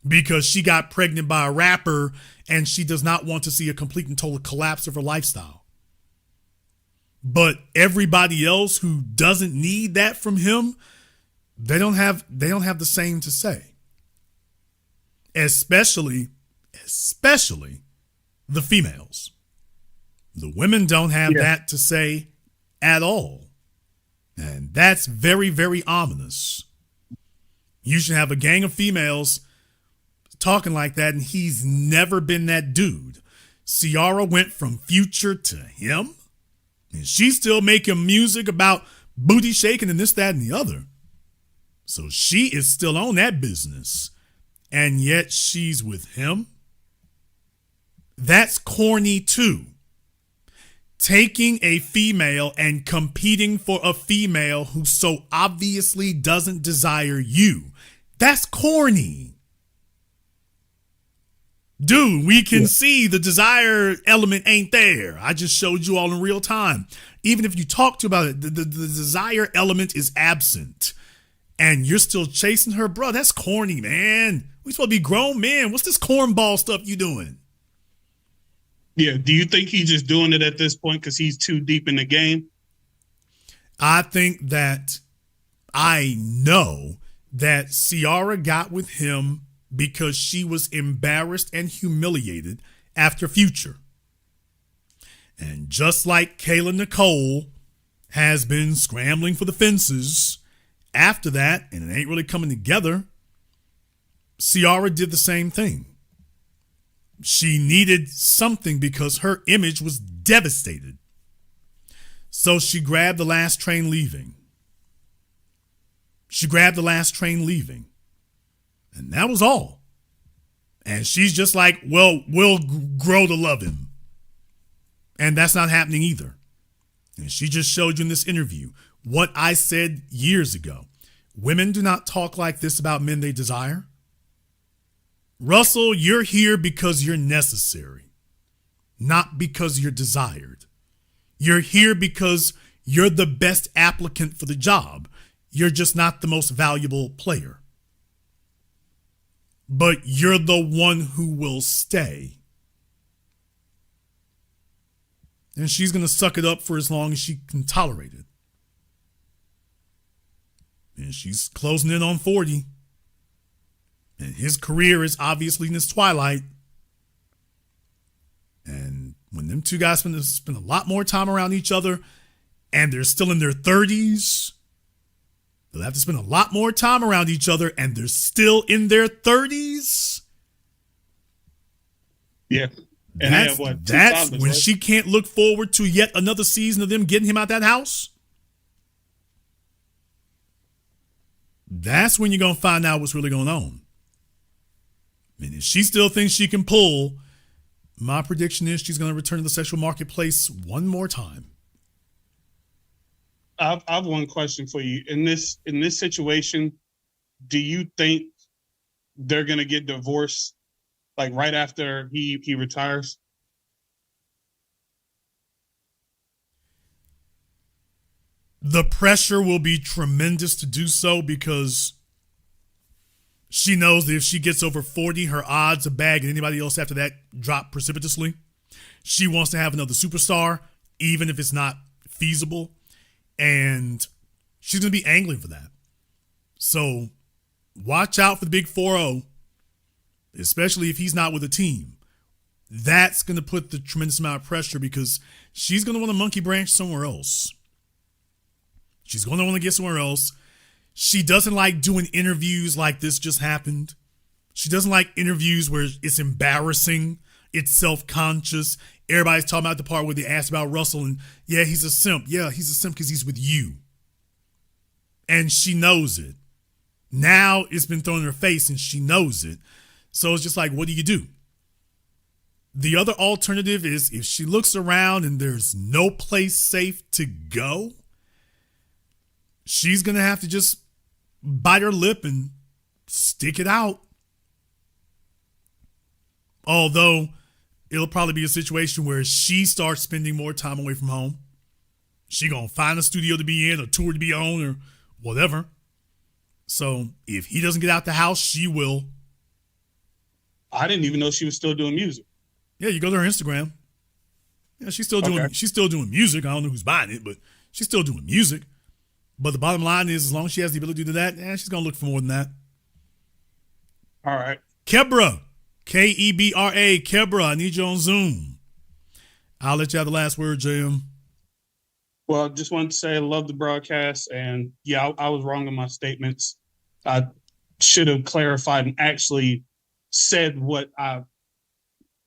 because she got pregnant by a rapper and she does not want to see a complete and total collapse of her lifestyle. But everybody else who doesn't need that from him, they don't have the same to say. Especially the females. The women don't have that to say at all. And that's very, very ominous. You should have a gang of females talking like that, and he's never been that dude. Ciara went from Future to him, and she's still making music about booty shaking and this, that, and the other. So she is still on that business, and yet she's with him. That's corny too. Taking a female and competing for a female who so obviously doesn't desire you. That's corny. Dude, we can see the desire element ain't there. I just showed you all in real time. Even if you talk to about it, the desire element is absent. And you're still chasing her, bro. That's corny, man. We supposed to be grown men. What's this cornball stuff you doing? Yeah. Do you think he's just doing it at this point because he's too deep in the game? I think that I know that Ciara got with him because she was embarrassed and humiliated after Future. And just like Kayla Nicole has been scrambling for the fences after that, and it ain't really coming together, Ciara did the same thing. She needed something because her image was devastated. So she grabbed the last train leaving. And that was all. And she's just like, well, we'll grow to love him. And that's not happening either. And she just showed you in this interview what I said years ago. Women do not talk like this about men they desire. Russell, you're here because you're necessary, not because you're desired. You're here because you're the best applicant for the job. You're just not the most valuable player. But you're the one who will stay. And she's going to suck it up for as long as she can tolerate it. And she's closing in on 40. And his career is obviously in its twilight. And when them two guys spend a lot more time around each other and they're still in their 30s, they'll have to spend a lot more time around each other and they're still in their 30s. Yeah. And that's when she can't look forward to yet another season of them getting him out that house. That's when you're going to find out what's really going on. And if she still thinks she can pull, my prediction is she's going to return to the sexual marketplace one more time. I have one question for you. In this situation, do you think they're going to get divorced like right after he retires? The pressure will be tremendous to do so because she knows that if she gets over 40, her odds of bagging anybody else after that drop precipitously. She wants to have another superstar, even if it's not feasible. And she's going to be angling for that. So watch out for the big 4-0, especially if he's not with a team. That's going to put the tremendous amount of pressure because she's going to want to monkey branch somewhere else. She's going to want to get somewhere else. She doesn't like doing interviews like this just happened. She doesn't like interviews where it's embarrassing. It's self-conscious. Everybody's talking about the part where they asked about Russell and, yeah, he's a simp. Yeah, he's a simp because he's with you. And she knows it. Now it's been thrown in her face and she knows it. So it's just like, what do you do? The other alternative is if she looks around and there's no place safe to go, she's going to have to just bite her lip and stick it out. Although it'll probably be a situation where she starts spending more time away from home. She going to find a studio to be in, a tour to be on, or whatever. So if he doesn't get out the house, she will. I didn't even know she was still doing music. Yeah, you go to her Instagram. Yeah, she's still doing music. I don't know who's buying it, but she's still doing music. But the bottom line is, as long as she has the ability to do that, she's going to look for more than that. All right. Kebra, Kebra, Kebra, I need you on Zoom. I'll let you have the last word, JM. Well, just wanted to say I love the broadcast. And yeah, I was wrong in my statements. I should have clarified and actually said what I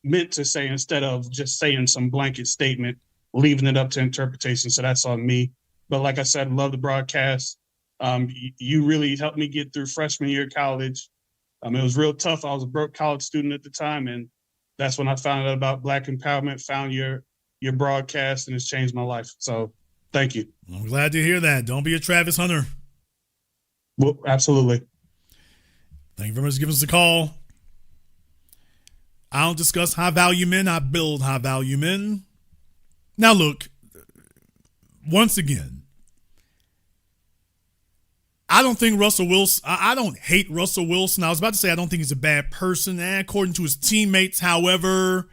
meant to say instead of just saying some blanket statement, leaving it up to interpretation. So that's on me. But like I said, love the broadcast. You really helped me get through freshman year of college. It was real tough. I was a broke college student at the time, and that's when I found out about Black empowerment, found your broadcast, and it's changed my life. So thank you. I'm glad to hear that. Don't be a Travis Hunter. Well, absolutely. Thank you very much for giving us a call. I don't discuss high value men. I build high value men. Now, look, once again, I don't think Russell Wilson, I don't hate Russell Wilson. I was about to say I don't think he's a bad person. According to his teammates, however,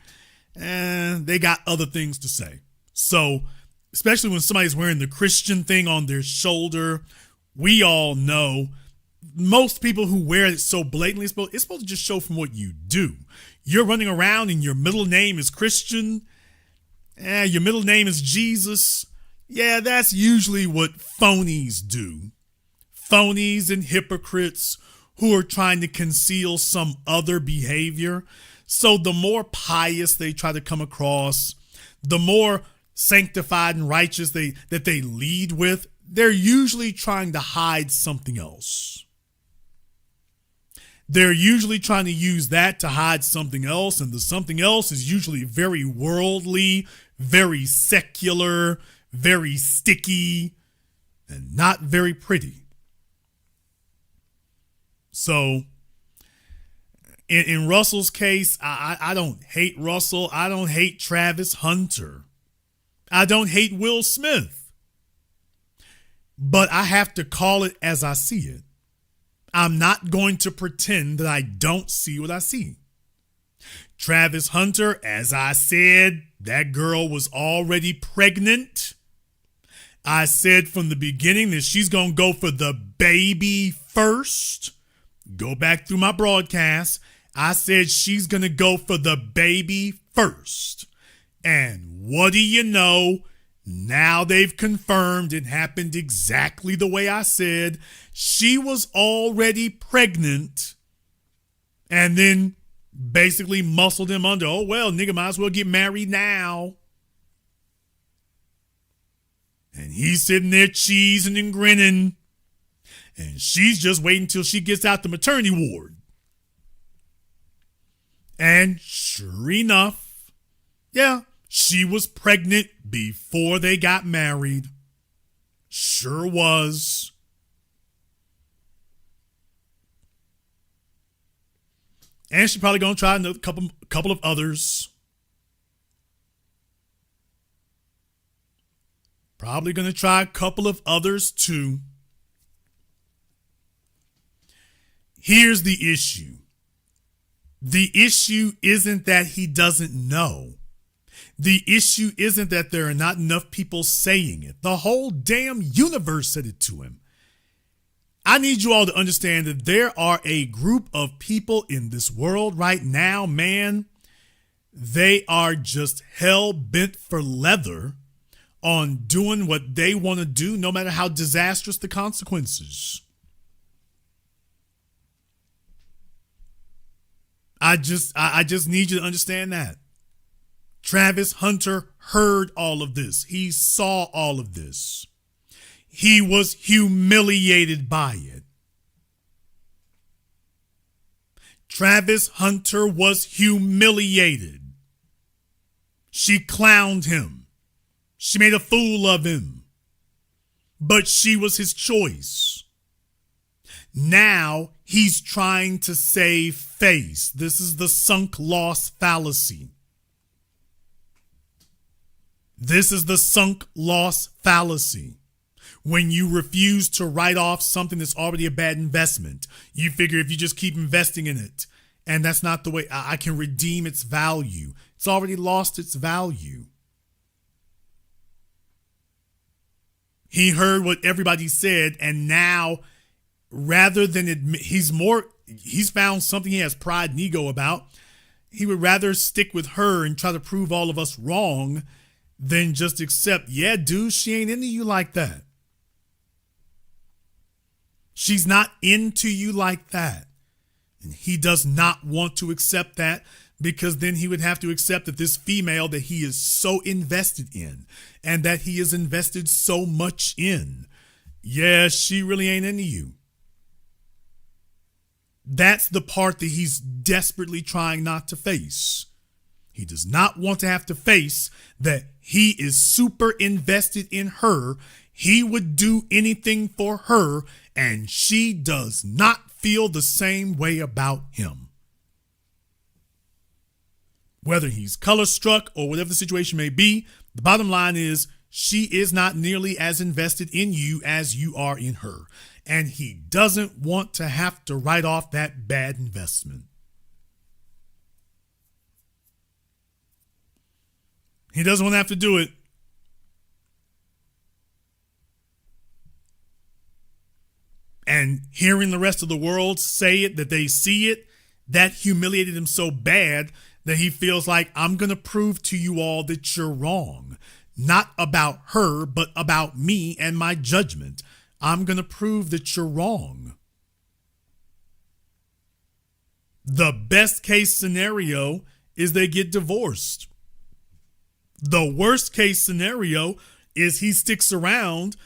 they got other things to say. So, especially when somebody's wearing the Christian thing on their shoulder, we all know most people who wear it so blatantly, it's supposed to just show from what you do. You're running around and your middle name is Christian. Your middle name is Jesus. Yeah, that's usually what phonies do. Phonies and hypocrites who are trying to conceal some other behavior. So the more pious they try to come across, the more sanctified and righteous that they lead with, they're usually trying to hide something else. They're usually trying to use that to hide something else, and the something else is usually very worldly, very secular, very sticky, and not very pretty. So, in Russell's case, I don't hate Russell. I don't hate Travis Hunter. I don't hate Will Smith. But I have to call it as I see it. I'm not going to pretend that I don't see what I see. Travis Hunter, as I said, that girl was already pregnant. I said from the beginning that she's going to go for the baby first. Go back through my broadcast. I said she's going to go for the baby first. And what do you know? Now they've confirmed it happened exactly the way I said. She was already pregnant and then basically muscled him under. Oh, well, nigga, might as well get married now. And he's sitting there cheesing and grinning. And she's just waiting till she gets out the maternity ward. And sure enough, yeah, she was pregnant before they got married. Sure was. And she's probably going to try another couple of others. Probably going to try a couple of others too. Here's the issue. The issue isn't that he doesn't know. The issue isn't that there are not enough people saying it. The whole damn universe said it to him. I need you all to understand that there are a group of people in this world right now, man. They are just hell bent for leather on doing what they want to do, no matter how disastrous the consequences. I just need you to understand that. Travis Hunter heard all of this. He saw all of this. He was humiliated by it. Travis Hunter was humiliated. She clowned him. She made a fool of him. But she was his choice. Now he's trying to save face. This is the sunk loss fallacy. This is the sunk loss fallacy. When you refuse to write off something that's already a bad investment, you figure if you just keep investing in it, and that's not the way I can redeem its value. It's already lost its value. He heard what everybody said, and now rather than admit, he's found something he has pride and ego about. He would rather stick with her and try to prove all of us wrong than just accept, yeah, dude, she ain't into you like that. She's not into you like that. And he does not want to accept that, because then he would have to accept that this female that he is so invested in and that he is invested so much in, yeah, she really ain't into you. That's the part that he's desperately trying not to face. He does not want to have to face that he is super invested in her. He would do anything for her, and she does not feel the same way about him. Whether he's color struck or whatever the situation may be, the bottom line is she is not nearly as invested in you as you are in her. And he doesn't want to have to write off that bad investment. He doesn't want to have to do it. And hearing the rest of the world say it, that they see it, that humiliated him so bad that he feels like, I'm going to prove to you all that you're wrong. Not about her, but about me and my judgment. I'm going to prove that you're wrong. The best case scenario is they get divorced. The worst case scenario is he sticks around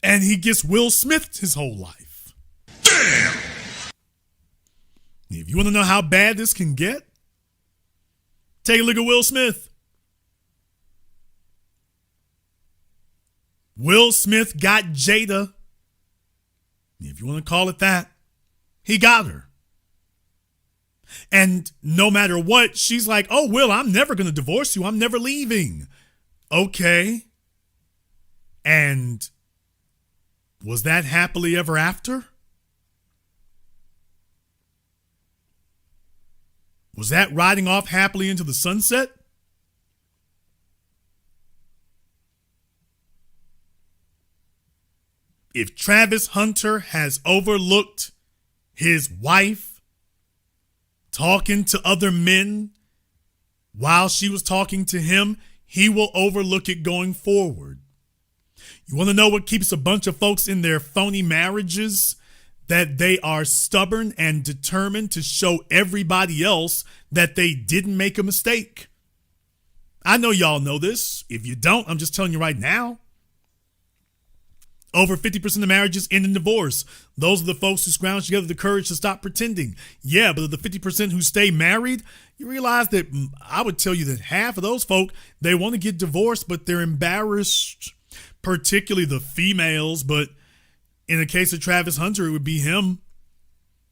and he gets Will Smith his whole life. Damn! If you want to know how bad this can get, take a look at Will Smith. Will Smith got Jada. If you want to call it that, he got her. And no matter what, she's like, oh, Will, I'm never going to divorce you. I'm never leaving. Okay. And was that happily ever after? Was that riding off happily into the sunset? If Travis Hunter has overlooked his wife talking to other men while she was talking to him, he will overlook it going forward. You want to know what keeps a bunch of folks in their phony marriages? That they are stubborn and determined to show everybody else that they didn't make a mistake. I know y'all know this. If you don't, I'm just telling you right now. Over 50% of marriages end in divorce. Those are the folks who scrounge together the courage to stop pretending. Yeah, but of the 50% who stay married, you realize that I would tell you that half of those folk, they want to get divorced, but they're embarrassed, particularly the females. But in the case of Travis Hunter, it would be him.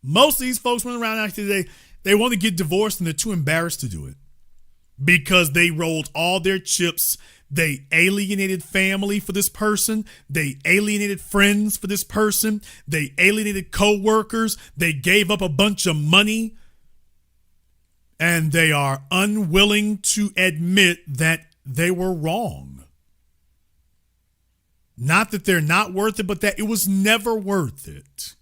Most of these folks running around out today, they want to get divorced and they're too embarrassed to do it because they rolled all their chips. They alienated family for this person. They alienated friends for this person. They alienated co-workers. They gave up a bunch of money. And they are unwilling to admit that they were wrong. Not that they're not worth it, but that it was never worth it.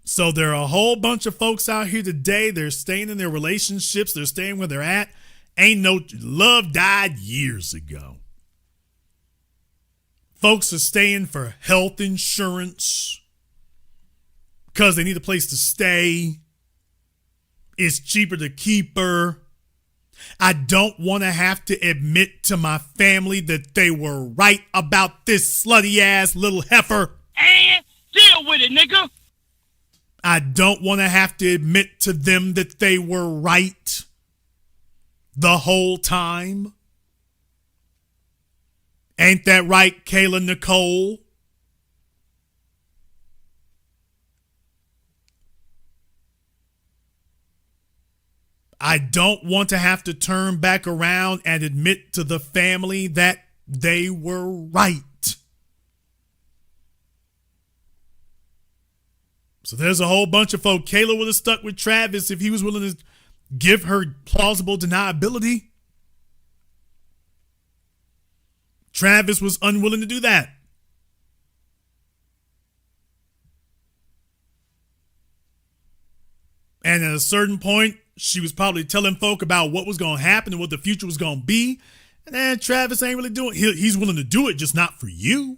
So there are a whole bunch of folks out here today. They're staying in their relationships. They're staying where they're at. Ain't no love died years ago. Folks are staying for health insurance because they need a place to stay. It's cheaper to keep her. I don't want to have to admit to my family that they were right about this slutty ass little heifer. And deal with it, nigga. I don't want to have to admit to them that they were right the whole time. Ain't that right, Kayla Nicole? I don't want to have to turn back around and admit to the family that they were right. So there's a whole bunch of folk. Kayla would have stuck with Travis if he was willing to give her plausible deniability. Travis was unwilling to do that. And at a certain point, she was probably telling folk about what was going to happen and what the future was going to be. And then Travis ain't really doing it. He's willing to do it, just not for you.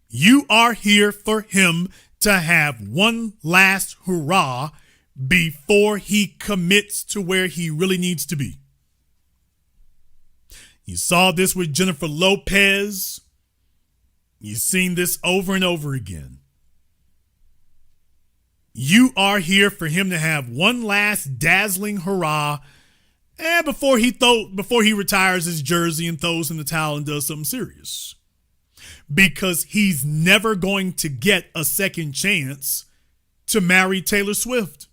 You are here for him to have one last hurrah before he commits to where he really needs to be. You saw this with Jennifer Lopez. You've seen this over and over again. You are here for him to have one last dazzling hurrah before he retires his jersey and throws in the towel and does something serious. Because he's never going to get a second chance to marry Taylor Swift.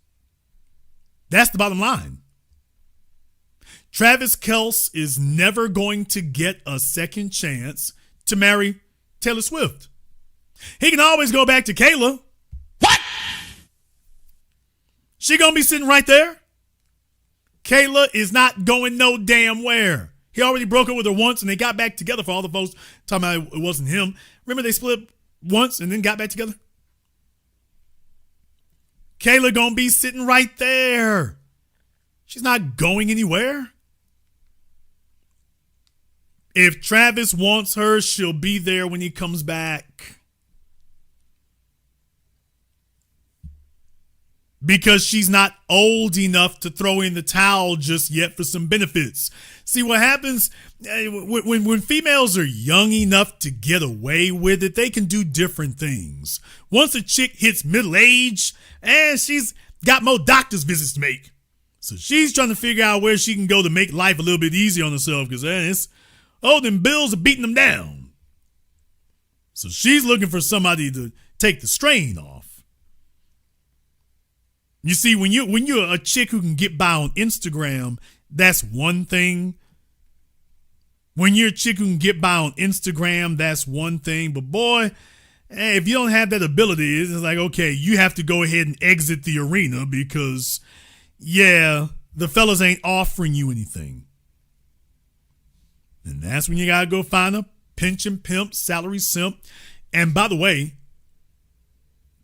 That's the bottom line. Travis Kelce is never going to get a second chance to marry Taylor Swift. He can always go back to Kayla. What? She gonna be sitting right there. Kayla is not going no damn where. He already broke up with her once and they got back together. For all the folks talking about it wasn't him. Remember they split once and then got back together? Kayla gonna be sitting right there. She's not going anywhere. If Travis wants her, she'll be there when he comes back. Because she's not old enough to throw in the towel just yet for some benefits. See, what happens when females are young enough to get away with it, they can do different things. Once a chick hits middle age, she's got more doctor's visits to make. So she's trying to figure out where she can go to make life a little bit easier on herself because them bills are beating them down. So she's looking for somebody to take the strain off. You see, when you're a chick who can get by on Instagram, that's one thing. When you're a chick who can get by on Instagram, that's one thing. But boy, if you don't have that ability, it's like, okay, you have to go ahead and exit the arena because, the fellas ain't offering you anything. And that's when you got to go find a pension pimp, salary simp. And by the way,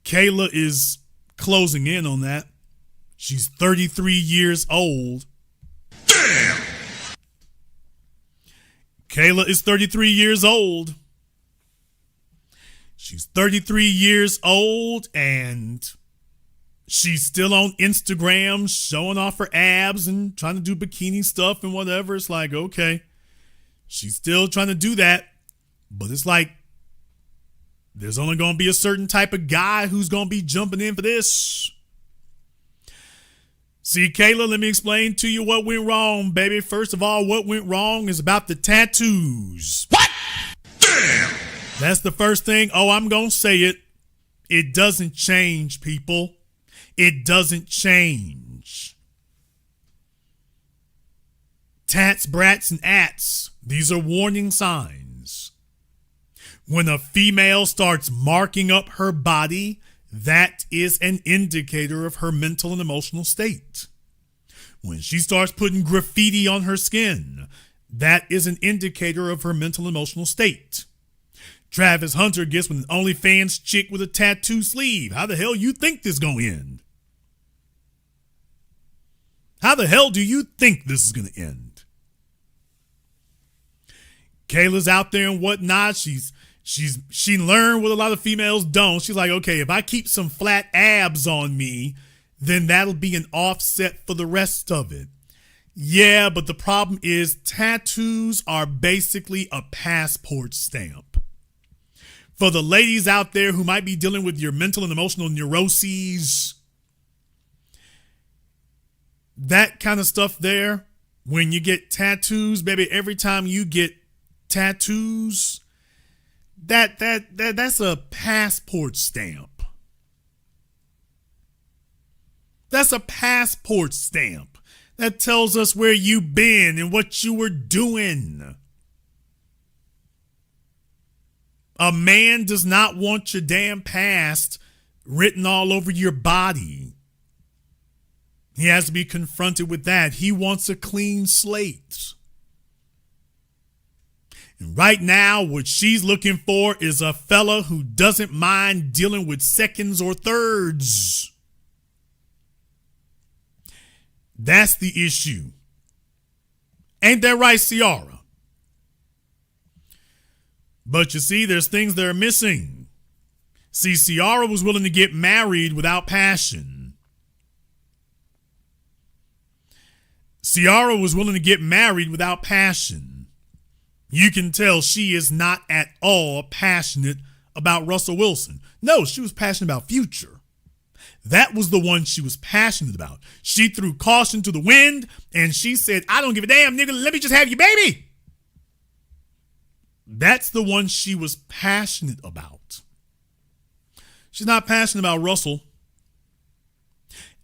Kayla is closing in on that. She's 33 years old. Damn! Kayla is 33 years old. She's 33 years old and she's still on Instagram showing off her abs and trying to do bikini stuff and whatever. It's like, okay, she's still trying to do that. But it's like, there's only going to be a certain type of guy who's going to be jumping in for this. See, Kayla, let me explain to you what went wrong, baby. First of all, what went wrong is about the tattoos. What? Damn! That's the first thing. Oh, I'm going to say it. It doesn't change, people. It doesn't change. Tats, brats, and ats. These are warning signs. When a female starts marking up her body, that is an indicator of her mental and emotional state. When she starts putting graffiti on her skin, that is an indicator of her mental and emotional state. Travis Hunter gets with an OnlyFans chick with a tattoo sleeve. How the hell you think this gonna end? How the hell do you think this is gonna end? Kayla's out there and whatnot. She learned what a lot of females don't. She's like, okay, if I keep some flat abs on me, then that'll be an offset for the rest of it. Yeah, but the problem is tattoos are basically a passport stamp. For the ladies out there who might be dealing with your mental and emotional neuroses, that kind of stuff there, when you get tattoos, baby, every time you get tattoos, that's a passport stamp. That's a passport stamp that tells us where you've been and what you were doing. A man does not want your damn past written all over your body. He has to be confronted with that. He wants a clean slate. And right now, what she's looking for is a fella who doesn't mind dealing with seconds or thirds. That's the issue. Ain't that right, Ciara? But you see, there's things that are missing. See, Ciara was willing to get married without passion. Ciara was willing to get married without passion. You can tell she is not at all passionate about Russell Wilson. No, she was passionate about Future. That was the one she was passionate about. She threw caution to the wind and she said, I don't give a damn, nigga. Let me just have your baby. That's the one she was passionate about. She's not passionate about Russell.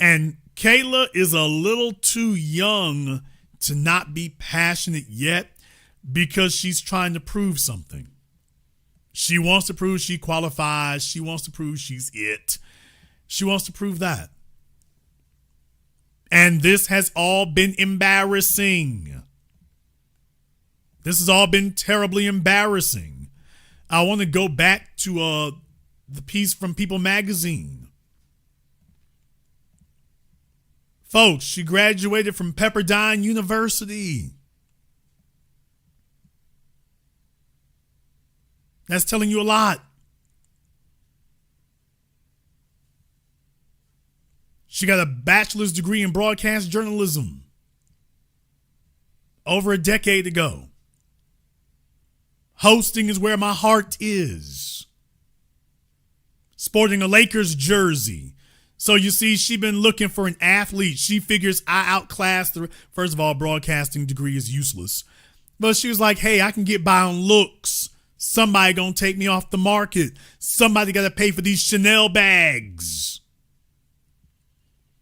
And Kayla is a little too young to not be passionate yet because she's trying to prove something. She wants to prove she qualifies. She wants to prove she's it. She wants to prove that. And this has all been embarrassing. This has all been terribly embarrassing. I want to go back to the piece from People magazine. Folks, she graduated from Pepperdine University. That's telling you a lot. She got a bachelor's degree in broadcast journalism over a decade ago. Hosting is where my heart is. Sporting a Lakers jersey. So you see, she's been looking for an athlete. She figures I outclassed the... First of all, broadcasting degree is useless. But she was like, hey, I can get by on looks. Somebody gonna take me off the market. Somebody gotta pay for these Chanel bags.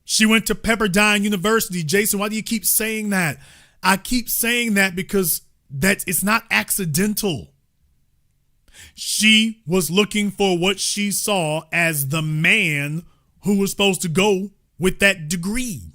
She went to Pepperdine University. Jason, why do you keep saying that? I keep saying that because it's not accidental. She was looking for what she saw as the man who was supposed to go with that degree.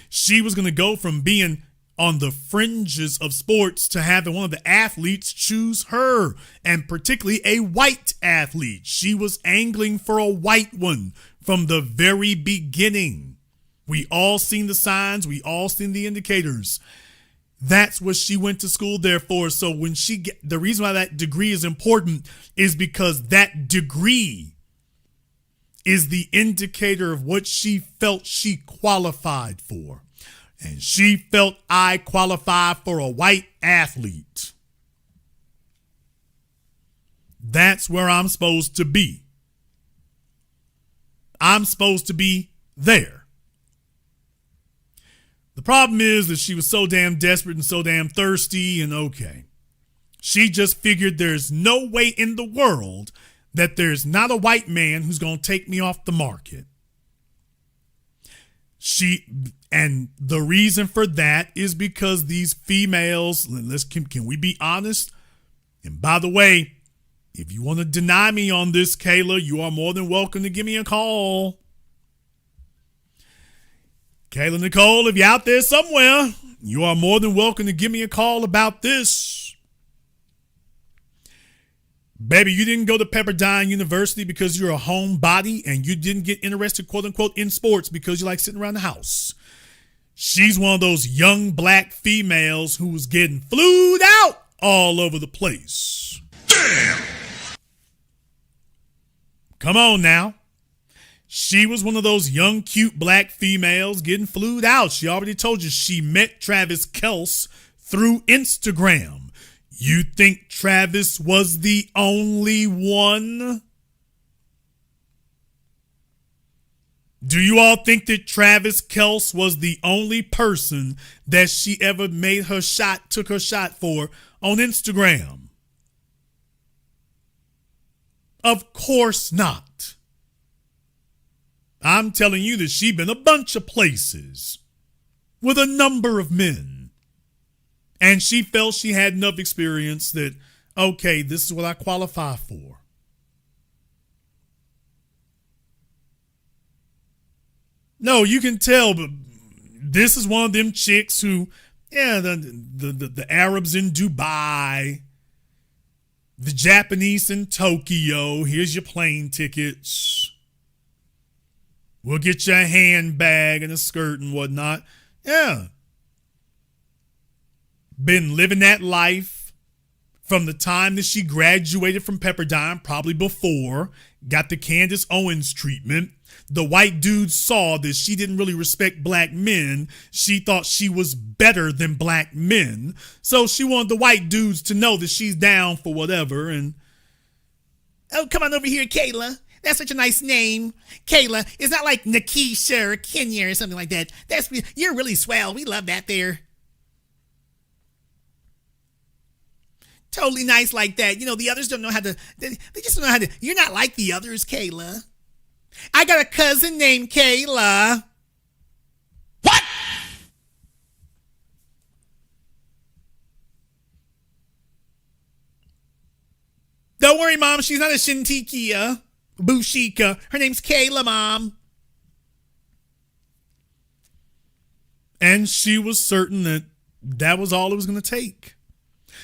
She was going to go from being on the fringes of sports to having one of the athletes choose her, and particularly a white athlete. She was angling for a white one from the very beginning. We all seen the signs. We all seen the indicators. That's what she went to school there for. So when the reason why that degree is important is because that degree is the indicator of what she felt she qualified for. And she felt I qualify for a white athlete. That's where I'm supposed to be. I'm supposed to be there. The problem is that she was so damn desperate and so damn thirsty, and okay. She just figured there's no way in the world that there's not a white man who's going to take me off the market. And the reason for that is because these females, can we be honest? And by the way, if you want to deny me on this, Kayla, you are more than welcome to give me a call. Kayla Nicole, if you're out there somewhere, you are more than welcome to give me a call about this. Baby, you didn't go to Pepperdine University because you're a homebody and you didn't get interested, quote unquote, in sports because you like sitting around the house. She's one of those young black females who was getting flued out all over the place. Damn! Come on now. She was one of those young, cute black females getting flued out. She already told you she met Travis Kelce through Instagram. You think Travis was the only one? Do you all think that Travis Kelce was the only person that she ever took her shot for on Instagram? Of course not. I'm telling you that she's been a bunch of places with a number of men. And she felt she had enough experience that, okay, this is what I qualify for. No, you can tell, but this is one of them chicks who, the Arabs in Dubai, the Japanese in Tokyo, here's your plane tickets. We'll get you a handbag and a skirt and whatnot. Yeah. Been living that life from the time that she graduated from Pepperdine, probably before, got the Candace Owens treatment. The white dudes saw that she didn't really respect black men. She thought she was better than black men. So she wanted the white dudes to know that she's down for whatever. And, oh, come on over here, Kayla. That's such a nice name. Kayla. It's not like Nikisha or Kenya or something like that. You're really swell. We love that there. Totally nice like that. You know, the others don't know how to, they just don't know how to, you're not like the others, Kayla. I got a cousin named Kayla. What? Don't worry, Mom. She's not a Shintikia, Bushika. Her name's Kayla, Mom. And she was certain that that was all it was going to take.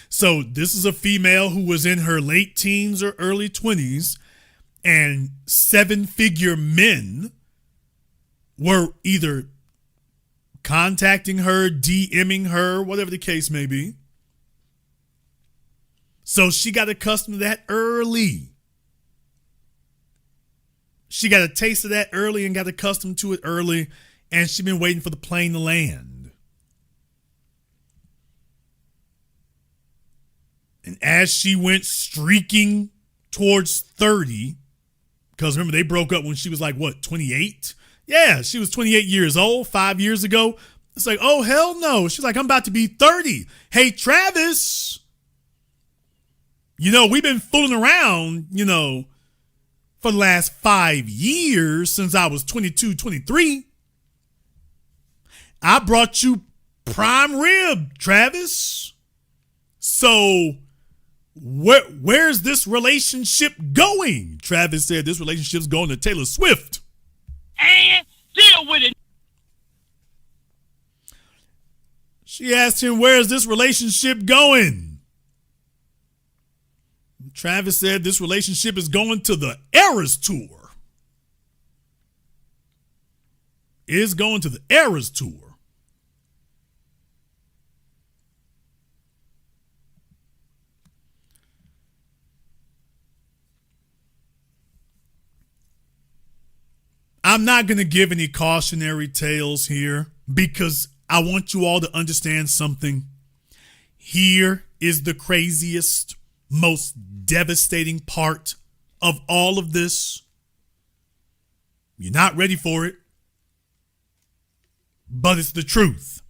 So this is a female who was in her late teens or early 20s, and 7-figure men were either contacting her, DMing her, whatever the case may be. So she got accustomed to that early. She got a taste of that early and got accustomed to it early, and she's been waiting for the plane to land. And as she went streaking towards 30, because remember, they broke up when she was like, what, 28? Yeah, she was 28 years old 5 years ago. It's like, oh, hell no. She's like, I'm about to be 30. Hey, Travis, you know, we've been fooling around, you know, for the last 5 years since I was 22, 23. I brought you prime rib, Travis. So where's this relationship going? Travis said this relationship's going to Taylor Swift. And deal with it. She asked him, where's this relationship going? Travis said this relationship is going to the Eras Tour. It's going to the Eras Tour. I'm not going to give any cautionary tales here because I want you all to understand something. Here is the craziest, most devastating part of all of this. You're not ready for it, but it's the truth.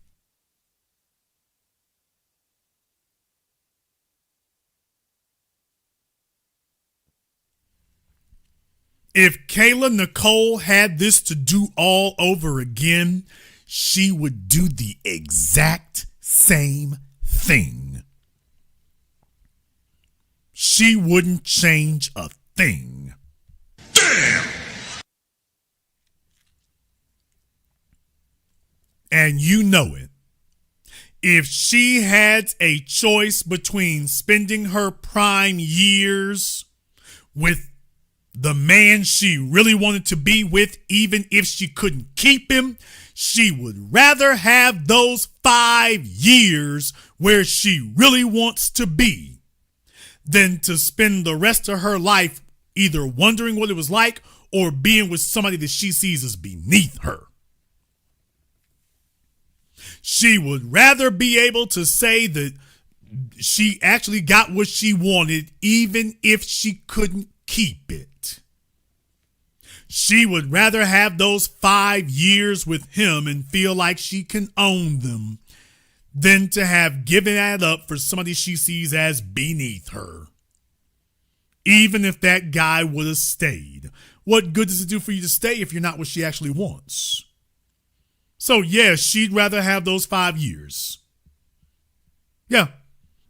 If Kayla Nicole had this to do all over again, she would do the exact same thing. She wouldn't change a thing. Damn! And you know it. If she had a choice between spending her prime years with the man she really wanted to be with, even if she couldn't keep him, she would rather have those 5 years where she really wants to be than to spend the rest of her life either wondering what it was like or being with somebody that she sees as beneath her. She would rather be able to say that she actually got what she wanted, even if she couldn't keep it. She would rather have those 5 years with him and feel like she can own them than to have given that up for somebody she sees as beneath her. Even if that guy would have stayed. What good does it do for you to stay if you're not what she actually wants? So yeah, she'd rather have those 5 years. Yeah.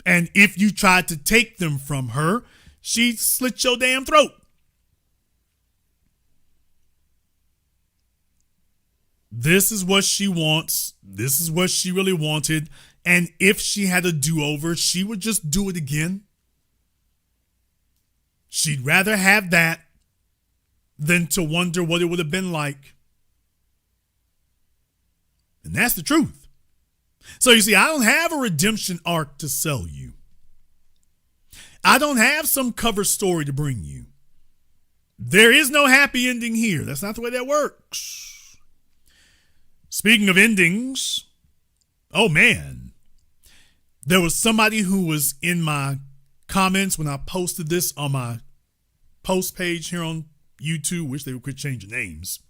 And if you tried to take them from her, she'd slit your damn throat. This is what she wants. This is what she really wanted. And if she had a do-over, she would just do it again. She'd rather have that than to wonder what it would have been like. And that's the truth. So you see, I don't have a redemption arc to sell you. I don't have some cover story to bring you. There is no happy ending here. That's not the way that works. Speaking of endings, oh man, there was somebody who was in my comments when I posted this on my post page here on YouTube. Wish they would quit changing names.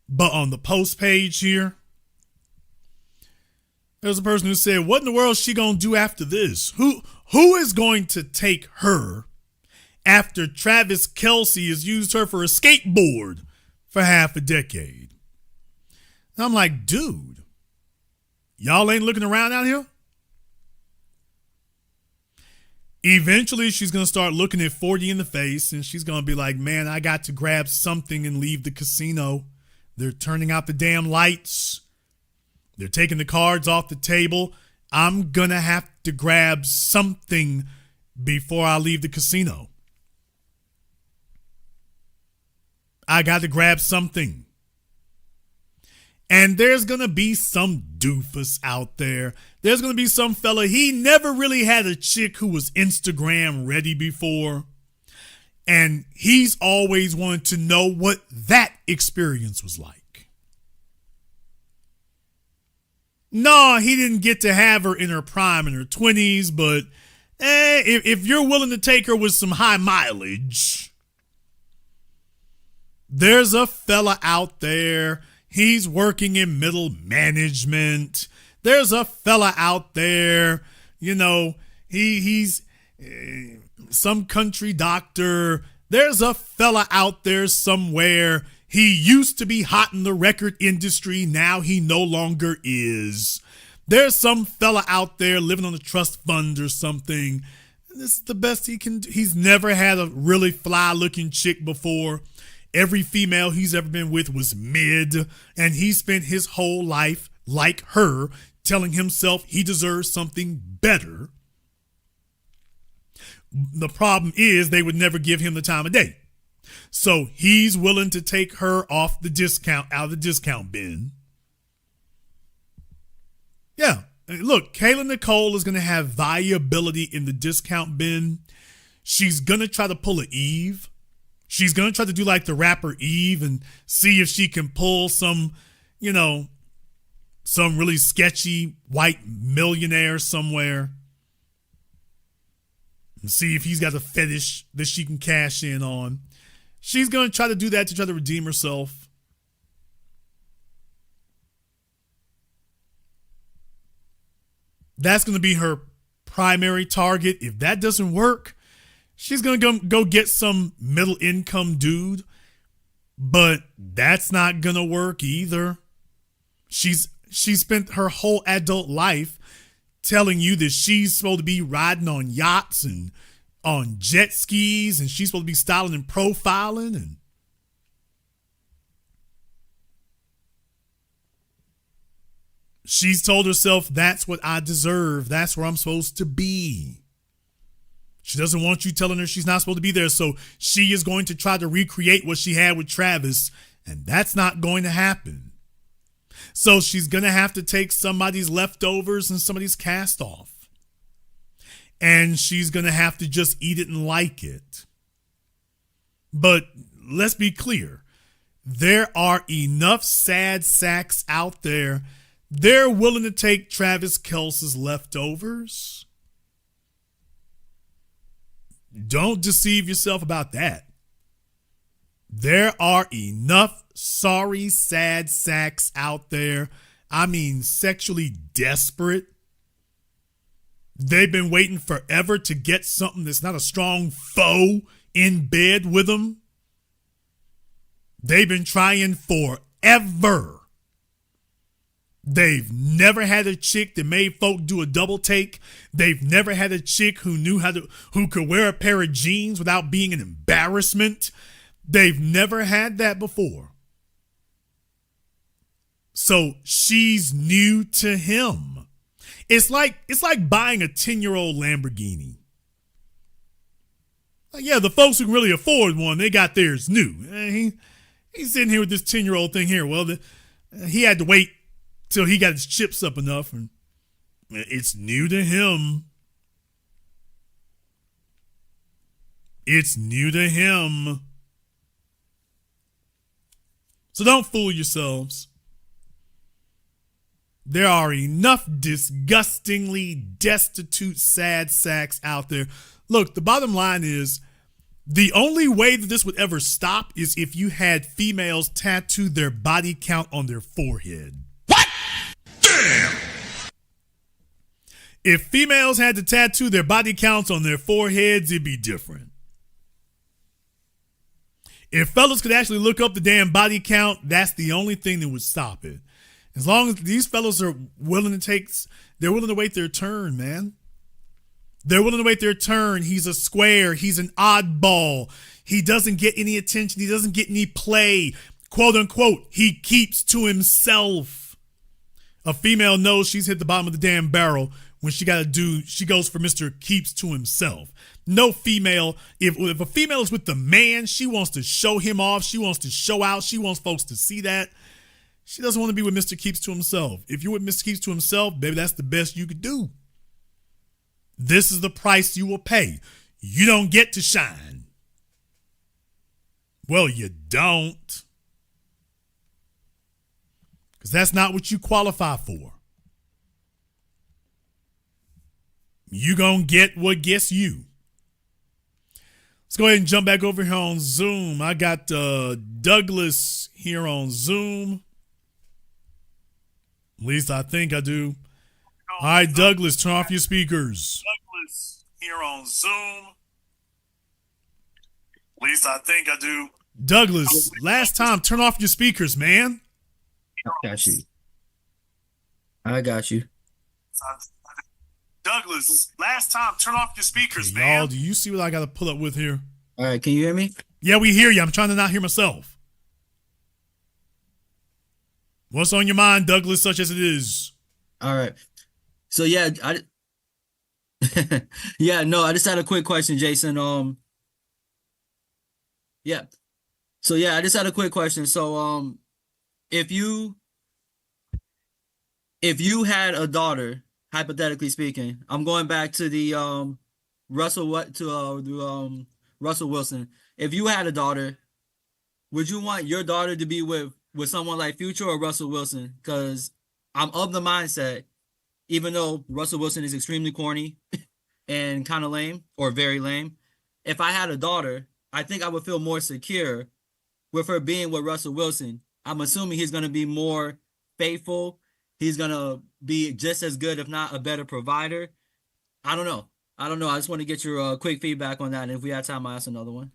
But on the post page here, there's a person who said, what in the world is she going to do after this? Who is going to take her after Travis Kelce has used her for a skateboard for half a decade? And I'm like, dude, y'all ain't looking around out here? Eventually, she's going to start looking at 40 in the face, and she's going to be like, man, I got to grab something and leave the casino. They're turning out the damn lights. They're taking the cards off the table. I'm going to have to grab something before I leave the casino. I got to grab something. And there's going to be some doofus out there. There's going to be some fella. He never really had a chick who was Instagram ready before. And he's always wanted to know what that experience was like. No, he didn't get to have her in her prime in her 20s, but if you're willing to take her with some high mileage, there's a fella out there. He's working in middle management. There's a fella out there, you know, he's some country doctor. There's a fella out there somewhere. He used to be hot in the record industry. Now he no longer is. There's some fella out there living on a trust fund or something. This is the best he can do. He's never had a really fly looking chick before. Every female he's ever been with was mid, and he spent his whole life like her, telling himself he deserves something better. The problem is they would never give him the time of day. So he's willing to take her off the discount, out of the discount bin. Yeah. Look, Kayla Nicole is going to have viability in the discount bin. She's going to try to pull a Eve. She's going to try to do like the rapper Eve and see if she can pull some, you know, some really sketchy white millionaire somewhere. And see if he's got a fetish that she can cash in on. She's going to try to do that to try to redeem herself. That's going to be her primary target. If that doesn't work, she's going to go get some middle income dude. But that's not going to work either. She spent her whole adult life telling you that she's supposed to be riding on yachts and on jet skis, and she's supposed to be styling and profiling, and she's told herself, that's what I deserve. That's where I'm supposed to be. She doesn't want you telling her she's not supposed to be there, so she is going to try to recreate what she had with Travis, and that's not going to happen. So she's going to have to take somebody's leftovers and somebody's cast off. And she's going to have to just eat it and like it. But let's be clear. There are enough sad sacks out there. They're willing to take Travis Kelce's leftovers. Don't deceive yourself about that. There are enough sorry, sad sacks out there. I mean, sexually desperate. They've been waiting forever to get something that's not a strong foe in bed with them. They've been trying forever. They've never had a chick that made folk do a double take. They've never had a chick who could wear a pair of jeans without being an embarrassment. They've never had that before. So she's new to him. It's like buying a 10-year-old Lamborghini. Like, yeah, the folks who can really afford one, they got theirs new. He's sitting here with this 10-year-old thing here. Well, he had to wait till he got his chips up enough, and it's new to him. It's new to him. So don't fool yourselves. There are enough disgustingly destitute sad sacks out there. Look, the bottom line is the only way that this would ever stop is if you had females tattoo their body count on their forehead. What? Damn! If females had to tattoo their body counts on their foreheads, it'd be different. If fellas could actually look up the damn body count, that's the only thing that would stop it. As long as these fellas are willing they're willing to wait their turn, man. They're willing to wait their turn. He's a square. He's an oddball. He doesn't get any attention. He doesn't get any play. Quote unquote, he keeps to himself. A female knows she's hit the bottom of the damn barrel when she goes for Mr. Keeps to himself. No female, if a female is with the man, she wants to show him off. She wants to show out. She wants folks to see that. She doesn't want to be with Mr. Keeps to himself. If you're with Mr. Keeps to himself, baby, that's the best you could do. This is the price you will pay. You don't get to shine. Well, you don't. Because that's not what you qualify for. You gonna get what gets you. Let's go ahead and jump back over here on Zoom. I got Douglas here on Zoom. At least I think I do. All right, Douglas, turn off your speakers. Douglas here on Zoom. At least I think I do. Douglas, last time, turn off your speakers, man. I got you. Douglas, last time, turn off your speakers, man. Y'all, do you see what I got to pull up with here? All right, can you hear me? Yeah, we hear you. I'm trying to not hear myself. What's on your mind, Douglas, such as it is? All right. So, yeah, I just had a quick question, Jason. Yeah. So, yeah, I just had a quick question. So, if you had a daughter, hypothetically speaking, I'm going back to the Russell Wilson. If you had a daughter, would you want your daughter to be with someone like Future or Russell Wilson? Because I'm of the mindset, even though Russell Wilson is extremely corny and kind of lame or very lame, if I had a daughter, I think I would feel more secure with her being with Russell Wilson. I'm assuming he's going to be more faithful. He's going to be just as good, if not a better provider. I don't know. I just want to get your quick feedback on that. And if we have time, I'll ask another one.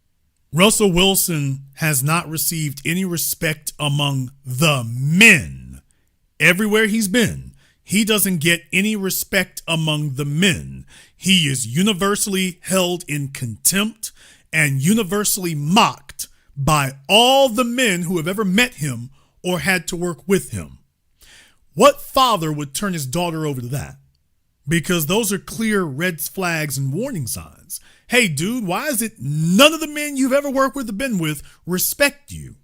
Russell Wilson has not received any respect among the men. Everywhere he's been, he doesn't get any respect among the men. He is universally held in contempt and universally mocked by all the men who have ever met him or had to work with him. What father would turn his daughter over to that? Because those are clear red flags and warning signs. Hey, dude, why is it none of the men you've ever worked with or been with respect you?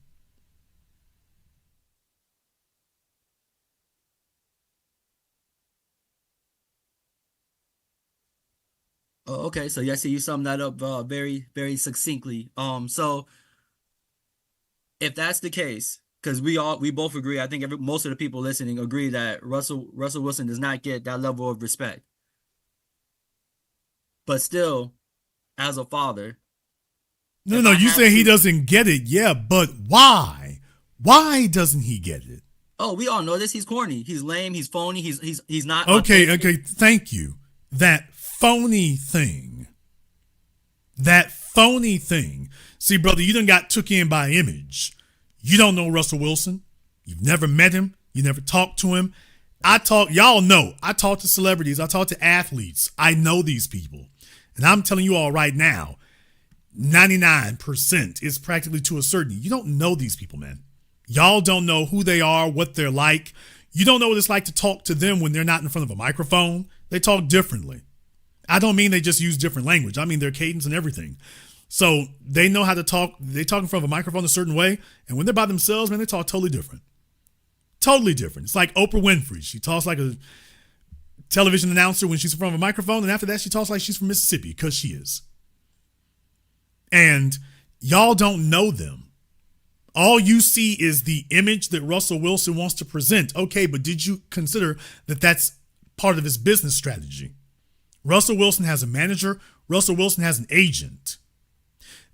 Oh, okay. So, yeah, I see you summed that up very, very succinctly. So if that's the case, because we both agree, I think most of the people listening agree that Russell Wilson does not get that level of respect. But still, as a father, no, you say he doesn't get it, yeah, but why? Why doesn't he get it? Oh, we all know this. He's corny. He's lame. He's phony. He's not. Okay. Thank you. That phony thing. See, brother, you done got took in by image. You don't know Russell Wilson. You've never met him. You never talked to him. Y'all know, I talk to celebrities. I talk to athletes. I know these people. And I'm telling you all right now, 99% is practically to a certainty. You don't know these people, man. Y'all don't know who they are, what they're like. You don't know what it's like to talk to them when they're not in front of a microphone. They talk differently. I don't mean they just use different language. I mean their cadence and everything. So they know how to talk. They talk in front of a microphone a certain way. And when they're by themselves, man, they talk totally different. Totally different. It's like Oprah Winfrey. She talks like a television announcer when she's in front of a microphone. And after that, she talks like she's from Mississippi, because she is. And y'all don't know them. All you see is the image that Russell Wilson wants to present. Okay, but did you consider that that's part of his business strategy? Russell Wilson has a manager. Russell Wilson has an agent.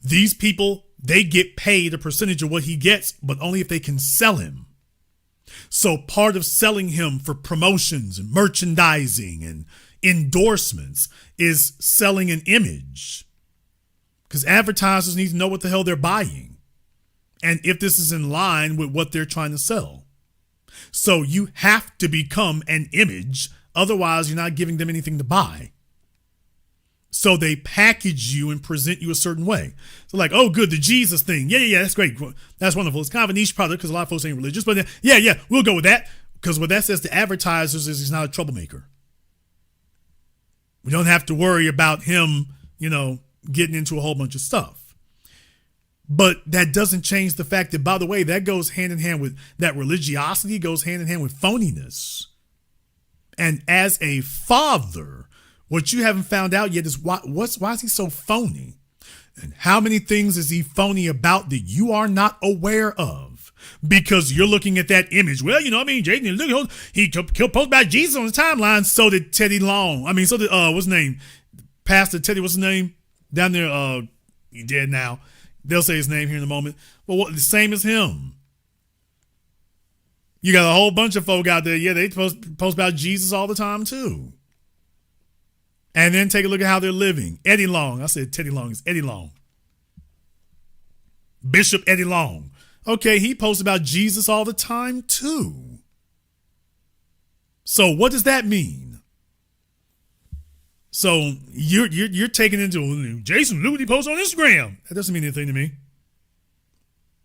These people, they get paid a percentage of what he gets, but only if they can sell him. So part of selling him for promotions and merchandising and endorsements is selling an image. Because advertisers need to know what the hell they're buying. And if this is in line with what they're trying to sell. So you have to become an image. Otherwise, you're not giving them anything to buy. So they package you and present you a certain way. So like, oh, good, the Jesus thing. Yeah, that's great. That's wonderful. It's kind of a niche product because a lot of folks ain't religious. But yeah, we'll go with that. Because what that says to advertisers is he's not a troublemaker. We don't have to worry about him, getting into a whole bunch of stuff. But that doesn't change the fact that, by the way, that goes hand in hand with that religiosity, goes hand in hand with phoniness. And as a father, what you haven't found out yet is why is he so phony? And how many things is he phony about that you are not aware of? Because you're looking at that image. Well, Jaden, look, he post about Jesus on his timeline. So did Teddy Long. So did, what's his name? Pastor Teddy, what's his name? Down there, he dead now. They'll say his name here in a moment. But the same as him. You got a whole bunch of folk out there. Yeah, they post about Jesus all the time too. And then take a look at how they're living. Eddie Long. I said Teddy Long. It's Eddie Long. Bishop Eddie Long. Okay, he posts about Jesus all the time too. So what does that mean? So you're taking into Jason, look what he posts on Instagram. That doesn't mean anything to me.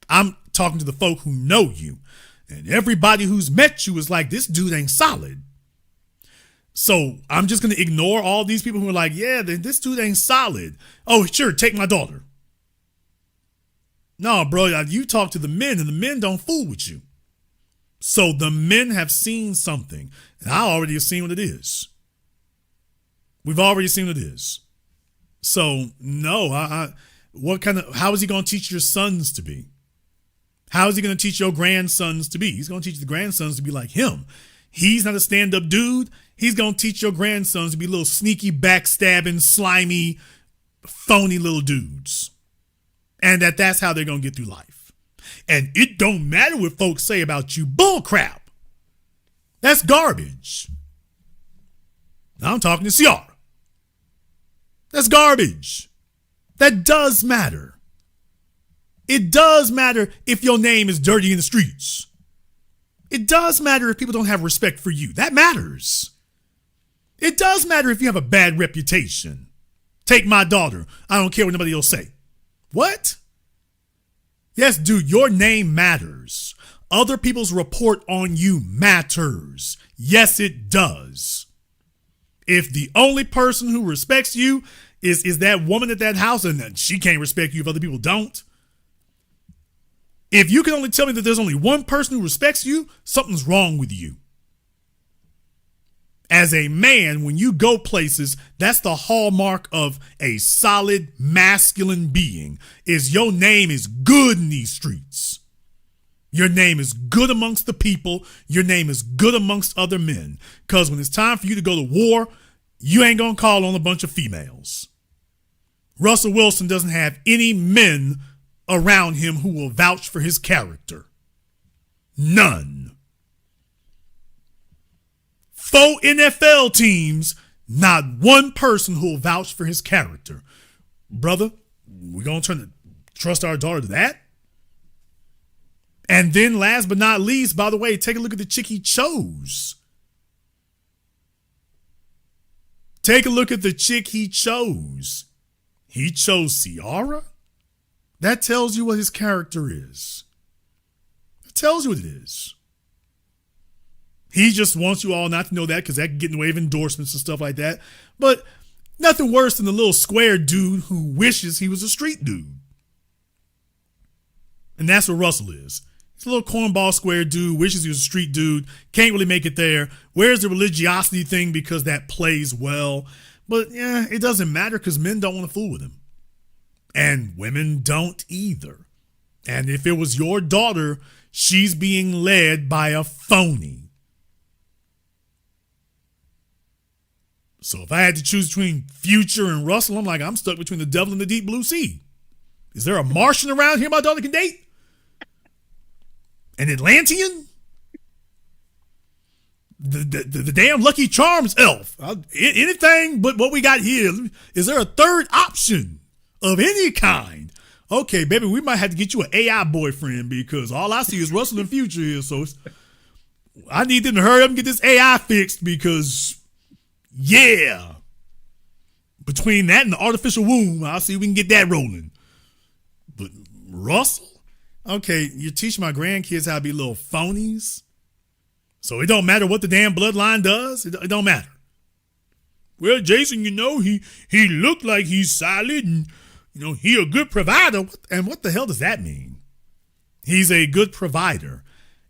I'm talking to the folk who know you. And everybody who's met you is like, this dude ain't solid. So I'm just going to ignore all these people who are like, yeah, this dude ain't solid. Oh, sure, take my daughter. No, bro, you talk to the men and the men don't fool with you. So the men have seen something. And I already have seen what it is. We've already seen what it is. So no, how is he going to teach your sons to be? How is he going to teach your grandsons to be? He's going to teach the grandsons to be like him. He's not a stand-up dude. He's going to teach your grandsons to be little sneaky, backstabbing, slimy, phony little dudes. And that's how they're going to get through life. And it don't matter what folks say about you. Bull crap. That's garbage. Now I'm talking to Ciara. That's garbage. That does matter. It does matter if your name is dirty in the streets. It does matter if people don't have respect for you. That matters. It does matter if you have a bad reputation. Take my daughter. I don't care what nobody else say. What? Yes, dude, your name matters. Other people's report on you matters. Yes, it does. If the only person who respects you is that woman at that house and she can't respect you if other people don't. If you can only tell me that there's only one person who respects you, something's wrong with you. As a man, when you go places, that's the hallmark of a solid masculine being, is your name is good in these streets. Your name is good amongst the people. Your name is good amongst other men. Because when it's time for you to go to war, you ain't going to call on a bunch of females. Russell Wilson doesn't have any men around him who will vouch for his character. None. 4 NFL teams, not one person who will vouch for his character. Brother, we're going to trust our daughter to that? And then last but not least, by the way, take a look at the chick he chose. Take a look at the chick he chose. He chose Ciara? That tells you what his character is. It tells you what it is. He just wants you all not to know that because that can get in the way of endorsements and stuff like that. But nothing worse than the little square dude who wishes he was a street dude. And that's what Russell is. He's a little cornball square dude, wishes he was a street dude, can't really make it there. Where's the religiosity thing because that plays well? But yeah, it doesn't matter because men don't want to fool with him. And women don't either. And if it was your daughter, she's being led by a phony. So if I had to choose between Future and Russell, I'm stuck between the devil and the deep blue sea. Is there a Martian around here my daughter can date? An Atlantean? The damn Lucky Charms elf. Anything but what we got here. Is there a third option of any kind? Okay, baby, we might have to get you an AI boyfriend because all I see is Russell and Future here. So I need them to hurry up and get this AI fixed because, yeah. Between that and the artificial womb, I'll see if we can get that rolling. But Russell? Okay, you teach my grandkids how to be little phonies. So it don't matter what the damn bloodline does. It don't matter. Well, Jason, he looked like he's solid and, he a good provider. And what the hell does that mean? He's a good provider.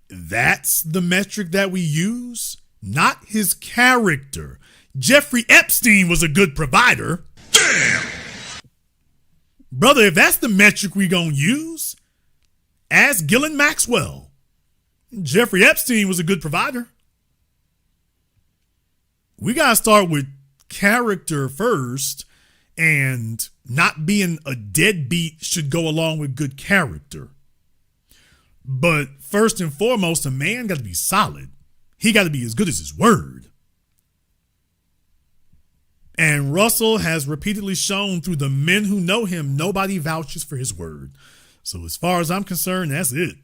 That's the metric that we use, not his character. Jeffrey Epstein was a good provider. Damn! Brother, if that's the metric we gonna use, ask Ghislaine Maxwell. Jeffrey Epstein was a good provider. We gotta start with character first, and not being a deadbeat should go along with good character. But first and foremost, a man got to be solid. He got to be as good as his word. And Russell has repeatedly shown through the men who know him, nobody vouches for his word. So as far as I'm concerned, that's it.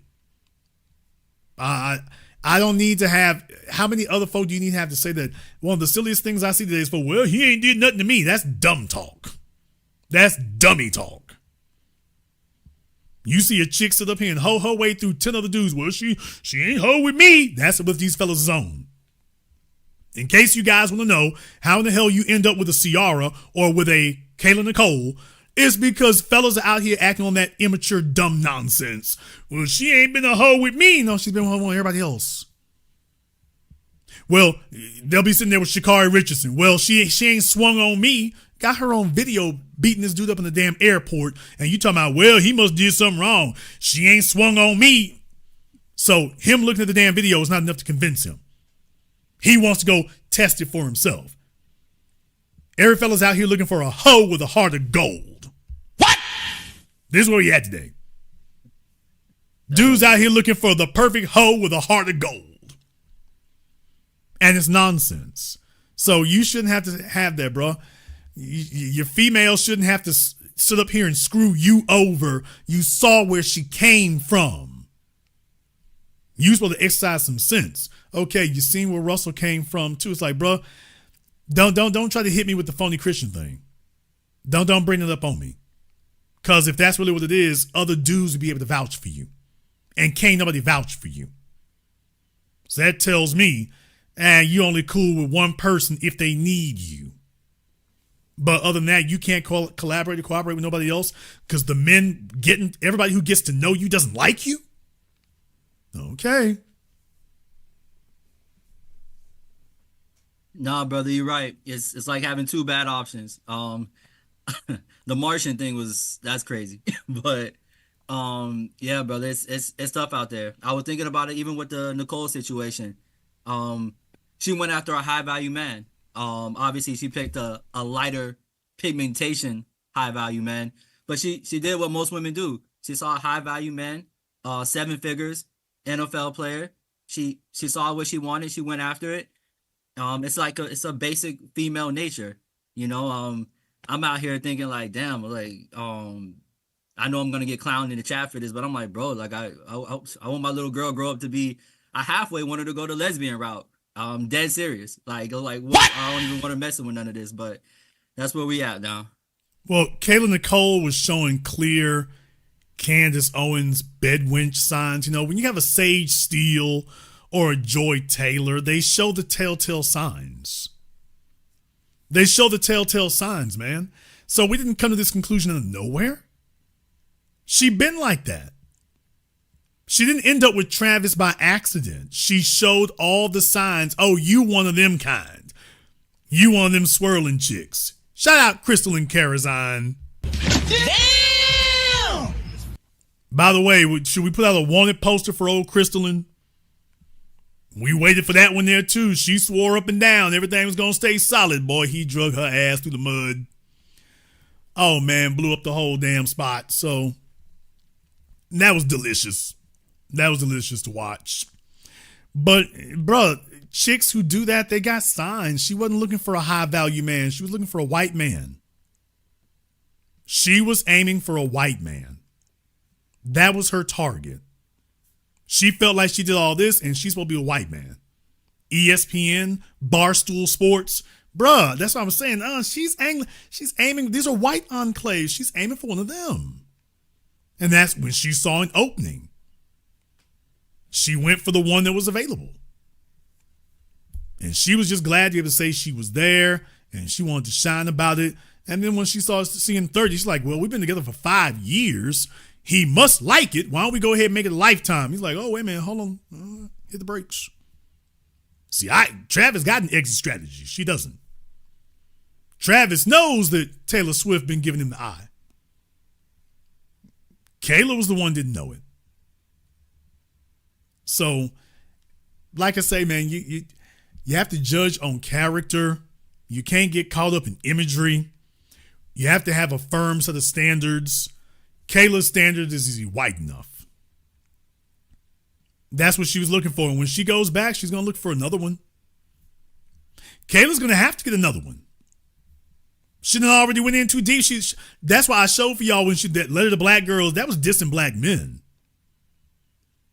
I don't need to have, how many other folk do you need to have to say that one of the silliest things I see today is, well, he ain't did nothing to me. That's dumb talk. That's dummy talk. You see a chick sit up here and hoe her way through 10 other dudes. Well, she ain't hoe with me. That's what these fellas is on. In case you guys want to know how in the hell you end up with a Ciara or with a Kayla Nicole, it's because fellas are out here acting on that immature, dumb nonsense. Well, she ain't been a hoe with me. No, she's been a hoe with everybody else. Well, they'll be sitting there with Sha'Carri Richardson. Well, she ain't swung on me. Got her on video beating this dude up in the damn airport. And you talking about, well, he must did something wrong. She ain't swung on me. So him looking at the damn video is not enough to convince him. He wants to go test it for himself. Every fella's out here looking for a hoe with a heart of gold. What? This is where we at today. Dudes out here looking for the perfect hoe with a heart of gold. And it's nonsense. So you shouldn't have to have that, bro. Your female shouldn't have to sit up here and screw you over. You saw where she came from. You supposed to exercise some sense. Okay, you seen where Russell came from too. It's like, bro, don't try to hit me with the phony Christian thing. Don't bring it up on me. Because if that's really what it is, other dudes would be able to vouch for you. And can't nobody vouch for you. So that tells me, you only cool with one person if they need you. But other than that, you can't collaborate or cooperate with nobody else because the men everybody who gets to know you doesn't like you? Okay. Nah, brother, you're right. It's like having two bad options. The Martian thing that's crazy. But yeah, brother, it's tough out there. I was thinking about it even with the Nicole situation. She went after a high value man. Obviously she picked a lighter pigmentation high value man, but she did what most women do. She saw a high value man, 7 figures, NFL player. She saw what she wanted. She went after it. It's a basic female nature, I'm out here thinking like, damn, like, I know I'm gonna get clowned in the chat for this, but I'm like, bro, like I want my little girl grow up to be. I halfway want her to go the lesbian route. I'm dead serious. Like what? I don't even want to mess with none of this, but that's where we at now. Well, Kayla Nicole was showing clear Candace Owens bedwench signs. When you have a Sage Steele or a Joy Taylor, they show the telltale signs. They show the telltale signs, man. So we didn't come to this conclusion out of nowhere. She been like that. She didn't end up with Travis by accident. She showed all the signs. Oh, you one of them kind. You one of them swirling chicks. Shout out Crystal and Karazine. Damn! By the way, should we put out a wanted poster for old Crystalline? We waited for that one there too. She swore up and down everything was going to stay solid. Boy, he drug her ass through the mud. Oh man, blew up the whole damn spot. So that was delicious. That was delicious to watch. But bruh, chicks who do that, they got signs. She wasn't looking for a high value man. She was looking for a white man. She was aiming for a white man. That was her target. She felt like she did all this and she's supposed to be a white man. ESPN, Barstool Sports. Bruh, that's what I'm saying. She's aiming. These are white enclaves. She's aiming for one of them. And that's when she saw an opening. She went for the one that was available. And she was just glad to be able to say she was there and she wanted to shine about it. And then when she started seeing 30, she's like, well, we've been together for 5 years. He must like it. Why don't we go ahead and make it a lifetime? He's like, oh, wait a minute. Hold on. Hit the brakes. See, Travis got an exit strategy. She doesn't. Travis knows that Taylor Swift been giving him the eye. Kayla was the one that didn't know it. So, like I say, man, you have to judge on character. You can't get caught up in imagery. You have to have a firm set of standards. Kayla's standard is he white enough? That's what she was looking for. And when she goes back, she's going to look for another one. Kayla's going to have to get another one. She done already went in too deep. That's why I showed for y'all when that letter to black girls, that was dissing black men.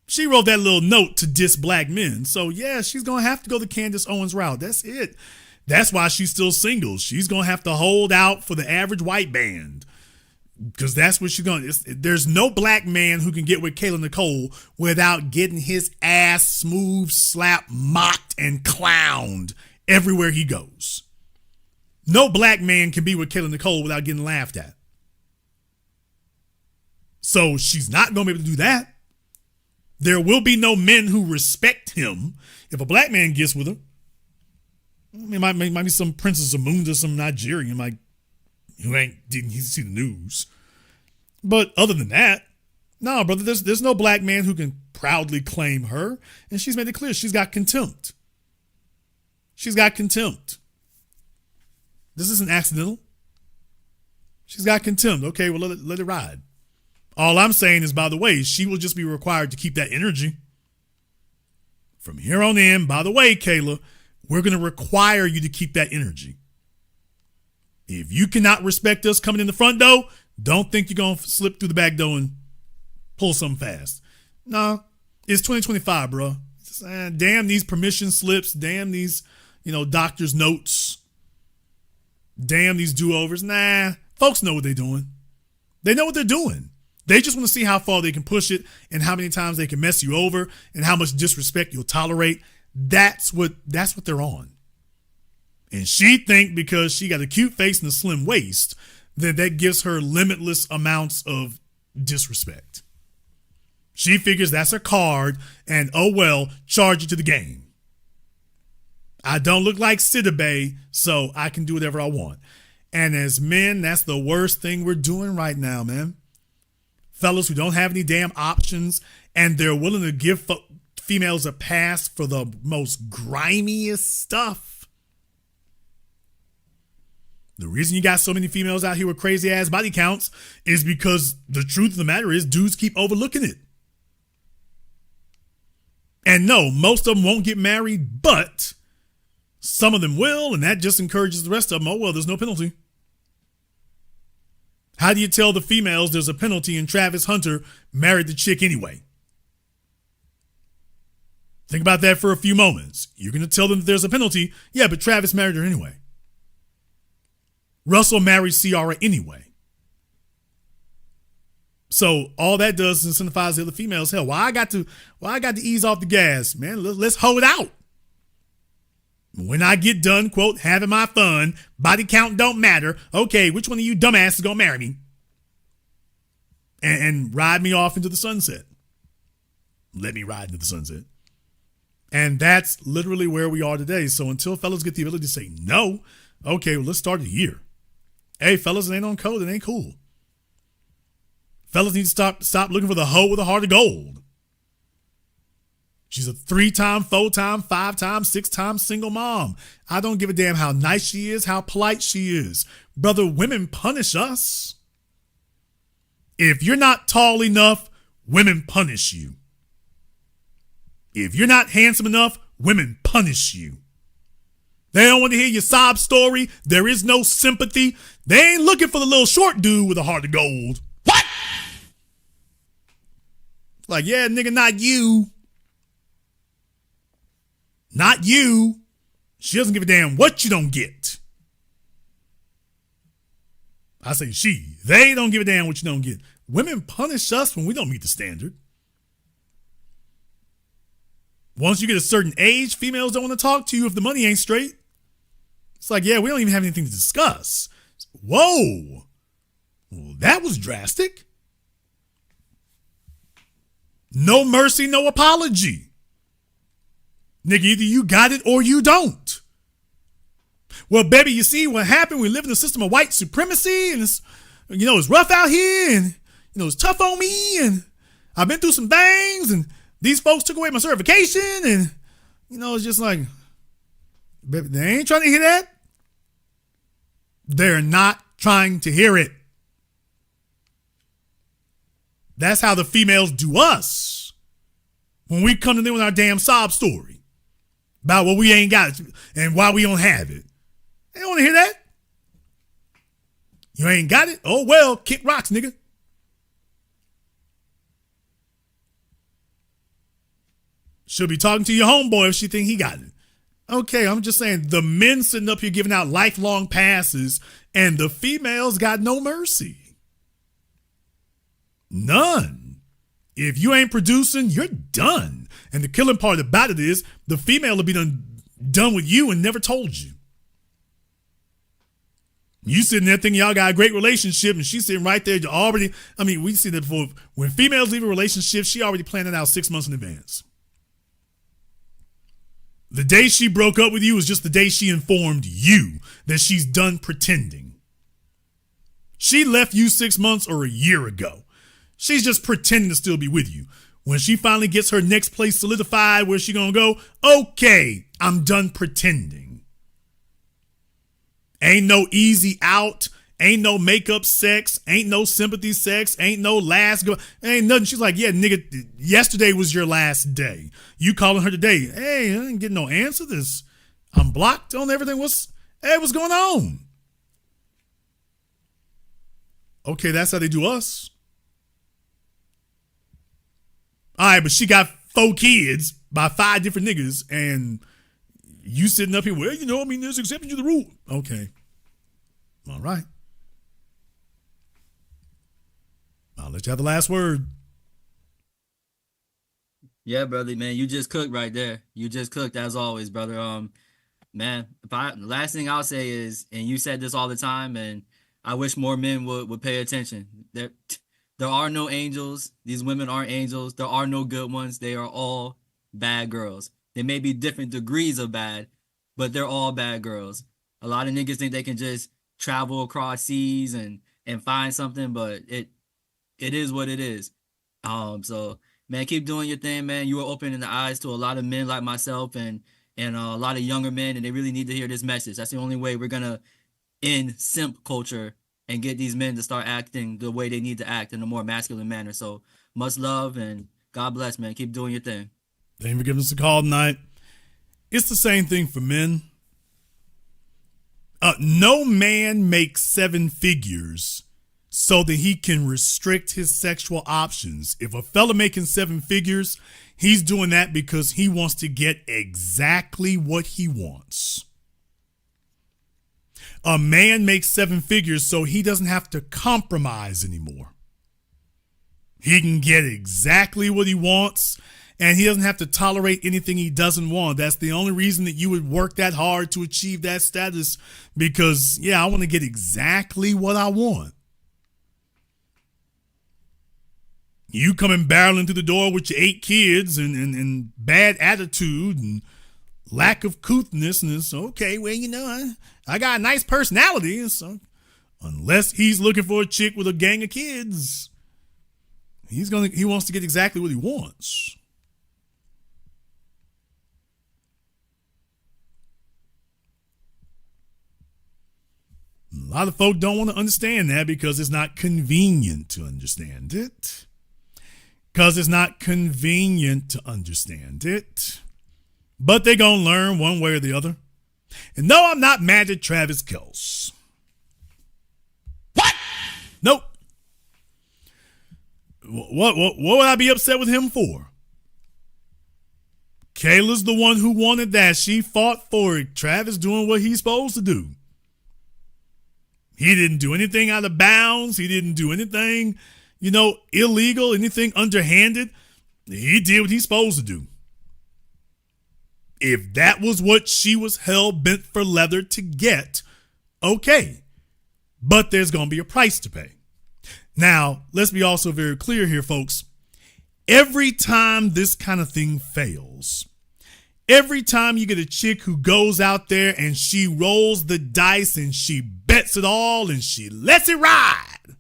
She wrote that little note to diss black men. So yeah, she's going to have to go the Candace Owens route. That's it. That's why she's still single. She's going to have to hold out for the average white band. Because that's what she's going to. There's no black man who can get with Kayla Nicole without getting his ass smooth, slapped, mocked, and clowned everywhere he goes. No black man can be with Kayla Nicole without getting laughed at. So she's not going to be able to do that. There will be no men who respect him. If a black man gets with her, it might be some Princess Zamunda, some Nigerian, like, who didn't see the news. But other than that, no, brother, there's no black man who can proudly claim her. And she's made it clear she's got contempt. She's got contempt. This isn't accidental. She's got contempt. Okay, well, let it ride. All I'm saying is, by the way, she will just be required to keep that energy. From here on in, by the way, Kayla, we're going to require you to keep that energy. If you cannot respect us coming in the front door, don't think you're going to slip through the back door and pull something fast. No, it's 2025, bro. Damn these permission slips. Damn these, doctor's notes. Damn these do-overs. Nah, folks know what they're doing. They know what they're doing. They just want to see how far they can push it and how many times they can mess you over and how much disrespect you'll tolerate. That's what they're on. And she think because she got a cute face and a slim waist, that gives her limitless amounts of disrespect. She figures that's her card and, oh well, charge it to the game. I don't look like Sidibe, so I can do whatever I want. And as men, that's the worst thing we're doing right now, man. Fellas who don't have any damn options and they're willing to give females a pass for the most grimiest stuff. The reason you got so many females out here with crazy ass body counts is because the truth of the matter is dudes keep overlooking it. And no, most of them won't get married, but some of them will, and that just encourages the rest of them. Oh, well, there's no penalty. How do you tell the females there's a penalty and Travis Hunter married the chick anyway? Think about that for a few moments. You're going to tell them that there's a penalty. Yeah, but Travis married her anyway. Russell married Ciara anyway. So all that does is incentivize the other females. Hell, why I got to ease off the gas, man. Let's hold it out. When I get done, quote, having my fun, body count don't matter. Okay, which one of you dumbasses is gonna marry me? And ride me off into the sunset. Let me ride into the sunset. And that's literally where we are today. So until fellas get the ability to say no, okay, well, let's start it here. Hey, fellas, it ain't on code. It ain't cool. Fellas need to stop looking for the hoe with a heart of gold. She's a 3-time, 4-time, 5-time, 6-time single mom. I don't give a damn how nice she is, how polite she is. Brother, women punish us. If you're not tall enough, women punish you. If you're not handsome enough, women punish you. They don't want to hear your sob story. There is no sympathy. They ain't looking for the little short dude with a heart of gold. What? Like, yeah, nigga, not you. Not you. She doesn't give a damn what you don't get. I say she. They don't give a damn what you don't get. Women punish us when we don't meet the standard. Once you get a certain age, females don't want to talk to you if the money ain't straight. It's like, yeah, we don't even have anything to discuss. Whoa. Well, that was drastic. No mercy, no apology. Nigga, either you got it or you don't. Well, baby, you see what happened? We live in a system of white supremacy, and it's rough out here, and it's tough on me, and I've been through some things, and these folks took away my certification, and it's just like, baby, they ain't trying to hear that. They're not trying to hear it. That's how the females do us when we come to them with our damn sob story about what we ain't got and why we don't have it. They don't want to hear that. You ain't got it? Oh, well, kick rocks, nigga. She'll be talking to your homeboy if she think he got it. Okay, I'm just saying, the men sitting up here giving out lifelong passes and the females got no mercy. None. If you ain't producing, you're done. And the killing part about it is the female will be done with you and never told you. You sitting there thinking y'all got a great relationship and she's sitting right there already. I mean, we see that before. When females leave a relationship, she already planned it out 6 months in advance. The day she broke up with you is just the day she informed you that she's done pretending. She left you 6 months or a year ago. She's just pretending to still be with you. When she finally gets her next place solidified, where she gonna go? Okay, I'm done pretending. Ain't no easy out. Ain't no makeup sex. Ain't no sympathy sex. Ain't no last go. Ain't nothing. She's like, yeah, nigga, yesterday was your last day. You calling her today? Hey, I ain't getting no answer. I'm blocked on everything. What's going on? Okay, that's how they do us. All right, but she got 4 kids by 5 different niggas, and you sitting up here, well, there's exception to the rule. Okay. All right. I'll let you have the last word. Yeah, brother, man, you just cooked right there. You just cooked as always, brother. Man, the last thing I'll say is, and you said this all the time, and I wish more men would pay attention. There are no angels. These women aren't angels. There are no good ones. They are all bad girls. They may be different degrees of bad, but they're all bad girls. A lot of niggas think they can just travel across seas and find something, but it is what it is. So man, keep doing your thing, man. You are opening the eyes to a lot of men like myself and a lot of younger men, and they really need to hear this message. That's the only way we're gonna end simp culture and get these men to start acting the way they need to act in a more masculine manner. So much love and God bless, man. Keep doing your thing. Thank you for giving us a call tonight. It's the same thing for men. No man makes 7 figures so that he can restrict his sexual options. If a fella making 7 figures, he's doing that because he wants to get exactly what he wants. A man makes 7 figures so he doesn't have to compromise anymore. He can get exactly what he wants, and he doesn't have to tolerate anything he doesn't want. That's the only reason that you would work that hard to achieve that status, because, yeah, I want to get exactly what I want. You coming barreling through the door with your 8 kids and bad attitude and lack of couthness, and it's okay, well, I got a nice personality, so unless he's looking for a chick with a gang of kids, He wants to get exactly what he wants. A lot of folk don't want to understand that because it's not convenient to understand it. But they're going to learn one way or the other. And no, I'm not mad at Travis Kelce. What? Nope. What would I be upset with him for? Kayla's the one who wanted that. She fought for it. Travis doing what he's supposed to do. He didn't do anything out of bounds. He didn't do anything, illegal, anything underhanded. He did what he's supposed to do. If that was what she was hell-bent for leather to get, okay. But there's going to be a price to pay. Now, let's be also very clear here, folks. Every time this kind of thing fails, every time you get a chick who goes out there and she rolls the dice and she bets it all and she lets it ride,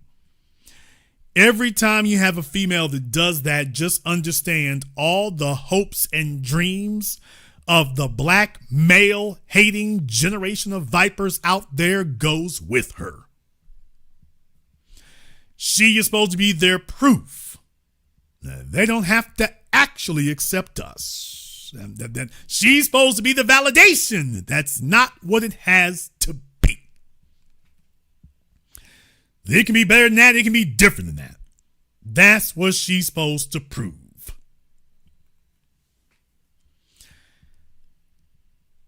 every time you have a female that does that, just understand all the hopes and dreams of the black male hating generation of vipers out there goes with her. She is supposed to be their proof. They don't have to actually accept us. She's supposed to be the validation. That's not what it has to be. It can be better than that. It can be different than that. That's what she's supposed to prove.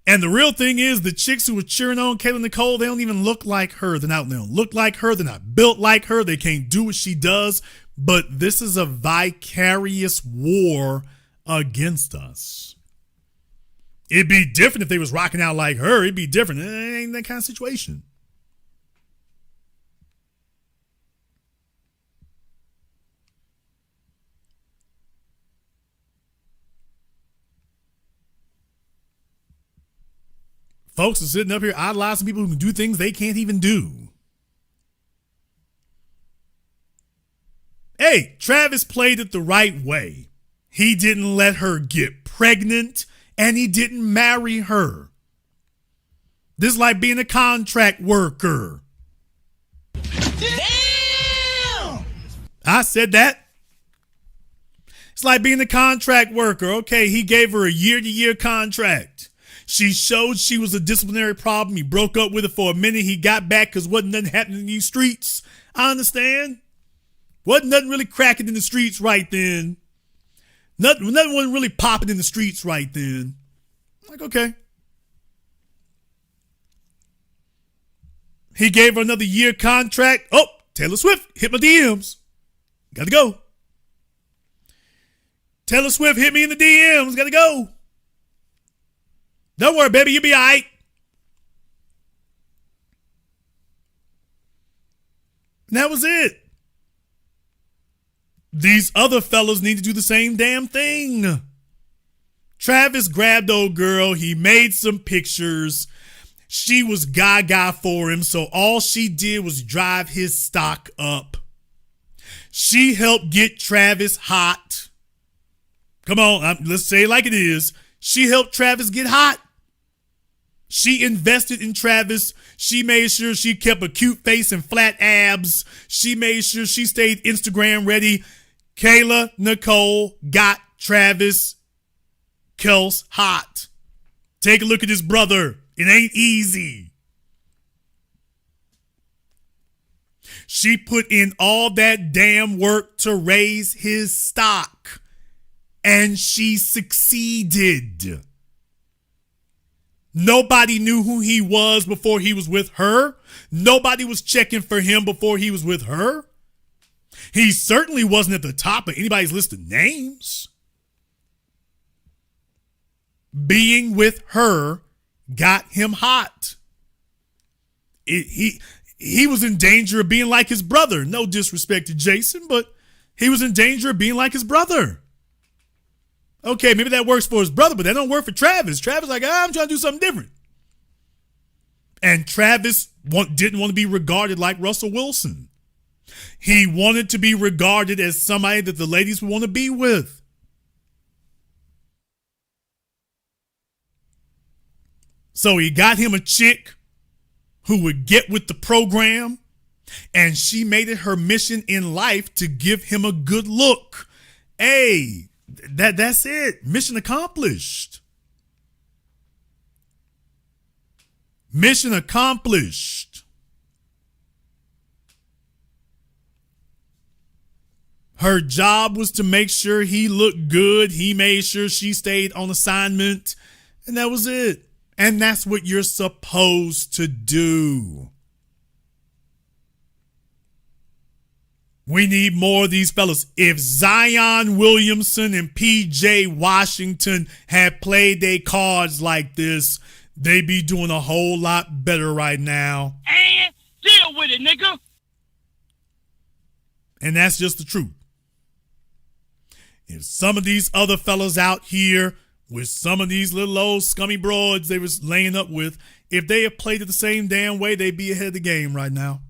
And the real thing is the chicks who were cheering on Kayla Nicole, they don't even look like her. They don't look like her. They're not built like her. They can't do what she does. But this is a vicarious war against us. It'd be different if they was rocking out like her. It'd be different. It ain't that kind of situation. Folks are sitting up here idolizing people who can do things they can't even do. Hey, Travis played it the right way. He didn't let her get pregnant and he didn't marry her. This is like being a contract worker. Damn! I said that. It's like being a contract worker. Okay, he gave her a year-to-year contract. She showed she was a disciplinary problem. He broke up with her for a minute. He got back because wasn't nothing happening in these streets. I understand. Wasn't nothing really cracking in the streets right then. Nothing wasn't really popping in the streets right then. Like, okay. He gave her another year contract. Oh, Taylor Swift hit my DMs. Got to go. Taylor Swift hit me in the DMs. Got to go. Don't worry, baby. You'll be all right. And that was it. These other fellas need to do the same damn thing. Travis grabbed old girl. He made some pictures. She was gaga for him. So all she did was drive his stock up. She helped get Travis hot. Come on, let's say it like it is. She helped Travis get hot. She invested in Travis. She made sure she kept a cute face and flat abs. She made sure she stayed Instagram ready. Kayla Nicole got Travis Kelce hot. Take a look at his brother. It ain't easy. She put in all that damn work to raise his stock. And she succeeded. Nobody knew who he was before he was with her. Nobody was checking for him before he was with her. He certainly wasn't at the top of anybody's list of names. Being with her got him hot. He was in danger of being like his brother. No disrespect to Jason, but he was in danger of being like his brother. Okay, maybe that works for his brother, but that don't work for Travis. Travis like, I'm trying to do something different. And Travis didn't want to be regarded like Russell Wilson. He wanted to be regarded as somebody that the ladies would want to be with. So he got him a chick who would get with the program, and she made it her mission in life to give him a good look. Hey, that's it. Mission accomplished. Mission accomplished. Her job was to make sure he looked good. He made sure she stayed on assignment, and that was it. And that's what you're supposed to do. We need more of these fellas. If Zion Williamson and PJ Washington had played their cards like this, they'd be doing a whole lot better right now. And deal with it, nigga. And that's just the truth. If some of these other fellas out here with some of these little old scummy broads they was laying up with, if they had played it the same damn way, they'd be ahead of the game right now.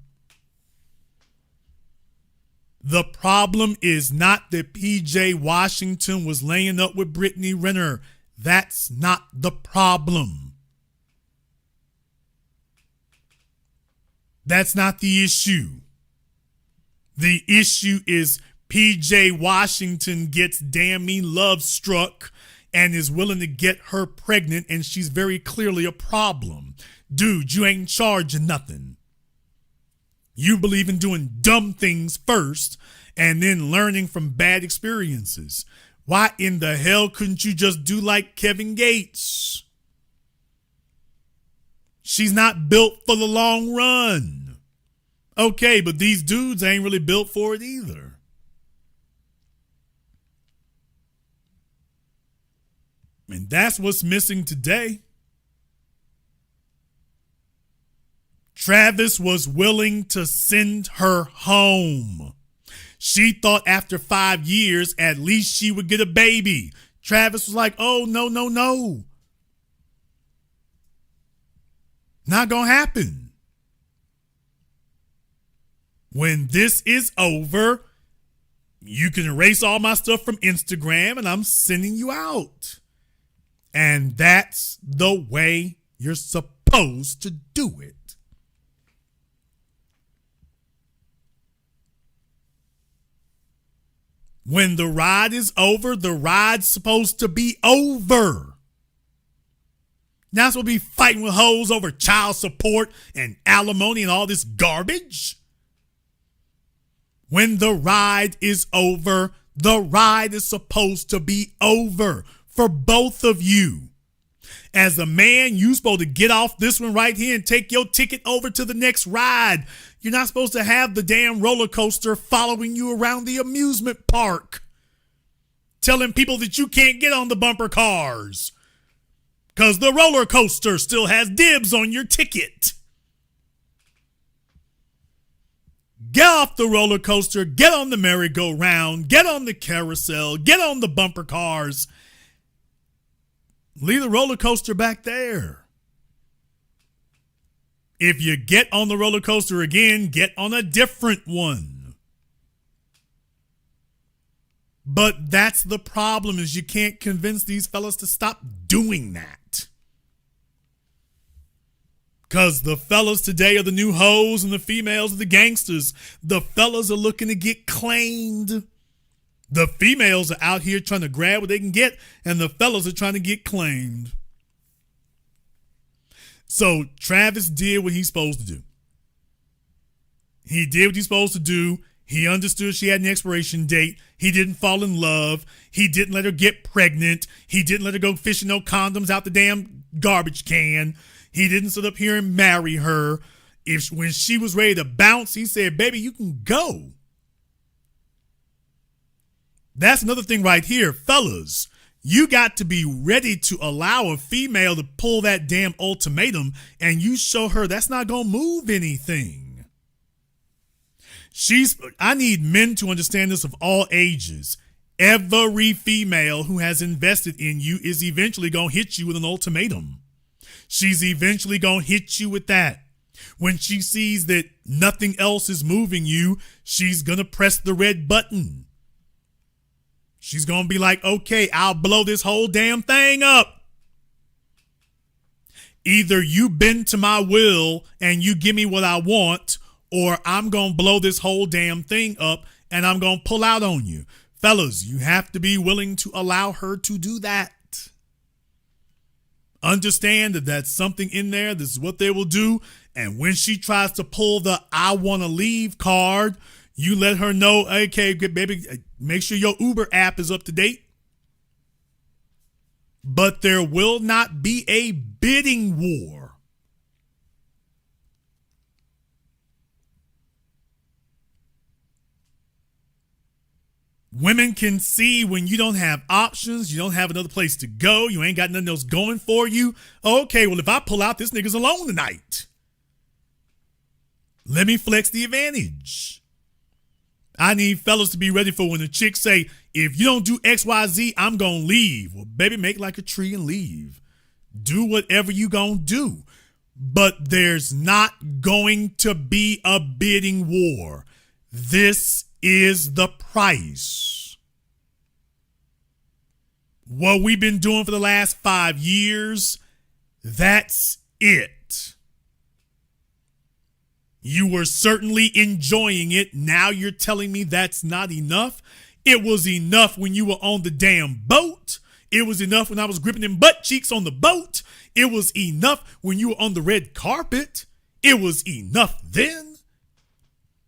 The problem is not that PJ Washington was laying up with Brittany Renner. That's not the problem. That's not the issue. The issue is PJ Washington gets damn me love struck and is willing to get her pregnant, and she's very clearly a problem. Dude, you ain't in charge of nothing. You believe in doing dumb things first and then learning from bad experiences. Why in the hell couldn't you just do like Kevin Gates? She's not built for the long run. Okay, but these dudes ain't really built for it either. And that's what's missing today. Travis was willing to send her home. She thought after 5 years, at least she would get a baby. Travis was like, oh, no. Not gonna happen. When this is over, you can erase all my stuff from Instagram and I'm sending you out. And that's the way you're supposed to do it. When the ride is over, the ride's supposed to be over. Now it's supposed to be fighting with hoes over child support and alimony and all this garbage. When the ride is over, the ride is supposed to be over. For both of you. As a man, you're supposed to get off this one right here and take your ticket over to the next ride. You're not supposed to have the damn roller coaster following you around the amusement park, telling people that you can't get on the bumper cars because the roller coaster still has dibs on your ticket. Get off the roller coaster, get on the merry-go-round, get on the carousel, get on the bumper cars. Leave the roller coaster back there. If you get on the roller coaster again, get on a different one. But that's the problem, is you can't convince these fellas to stop doing that. Because the fellas today are the new hoes and the females are the gangsters. The fellas are looking to get claimed. The females are out here trying to grab what they can get, and the fellas are trying to get claimed. So Travis did what he's supposed to do. He did what he's supposed to do. He understood she had an expiration date. He didn't fall in love. He didn't let her get pregnant. He didn't let her go fishing no condoms out the damn garbage can. He didn't sit up here and marry her. When she was ready to bounce, he said, baby, you can go. That's another thing right here, fellas. You got to be ready to allow a female to pull that damn ultimatum, and you show her that's not going to move anything. I need men to understand this of all ages. Every female who has invested in you is eventually going to hit you with an ultimatum. She's eventually going to hit you with that. When she sees that nothing else is moving you, she's going to press the red button. She's going to be like, okay, I'll blow this whole damn thing up. Either you bend to my will and you give me what I want, or I'm going to blow this whole damn thing up and I'm going to pull out on you. Fellas, you have to be willing to allow her to do that. Understand that that's something in there. This is what they will do. And when she tries to pull the I want to leave card, you let her know, okay, baby, make sure your Uber app is up to date. But there will not be a bidding war. Women can see when you don't have options, you don't have another place to go, you ain't got nothing else going for you. Okay, well, if I pull out, this nigga's alone tonight. Let me flex the advantage. I need fellas to be ready for when the chicks say, if you don't do X, Y, Z, I'm going to leave. Well, baby, make like a tree and leave. Do whatever you going to do. But there's not going to be a bidding war. This is the price. What we've been doing for the last 5 years, that's it. You were certainly enjoying it. Now you're telling me that's not enough? It was enough when you were on the damn boat. It was enough when I was gripping them butt cheeks on the boat. It was enough when you were on the red carpet. It was enough then.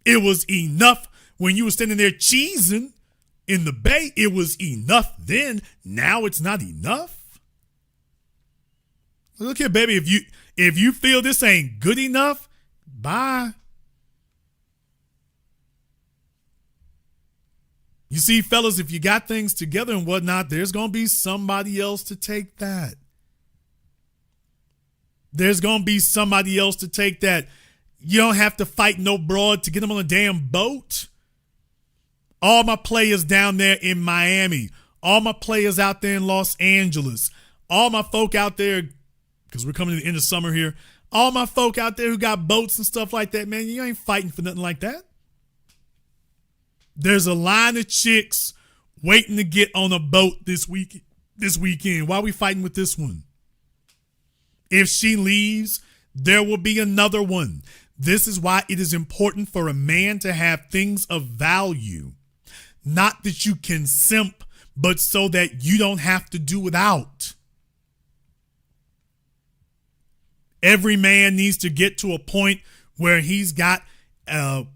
It was enough when you were standing there cheesing in the bay. It was enough then. Now it's not enough. Look here, baby. If you feel this ain't good enough, bye. You see, fellas, if you got things together and whatnot, there's going to be somebody else to take that. There's going to be somebody else to take that. You don't have to fight no broad to get them on a damn boat. All my players down there in Miami, all my players out there in Los Angeles, all my folk out there, because we're coming to the end of summer here, all my folk out there who got boats and stuff like that, man, you ain't fighting for nothing like that. There's a line of chicks waiting to get on a boat this weekend. Why are we fighting with this one? If she leaves, there will be another one. This is why it is important for a man to have things of value. Not that you can simp, but so that you don't have to do without. Every man needs to get to a point where he's got a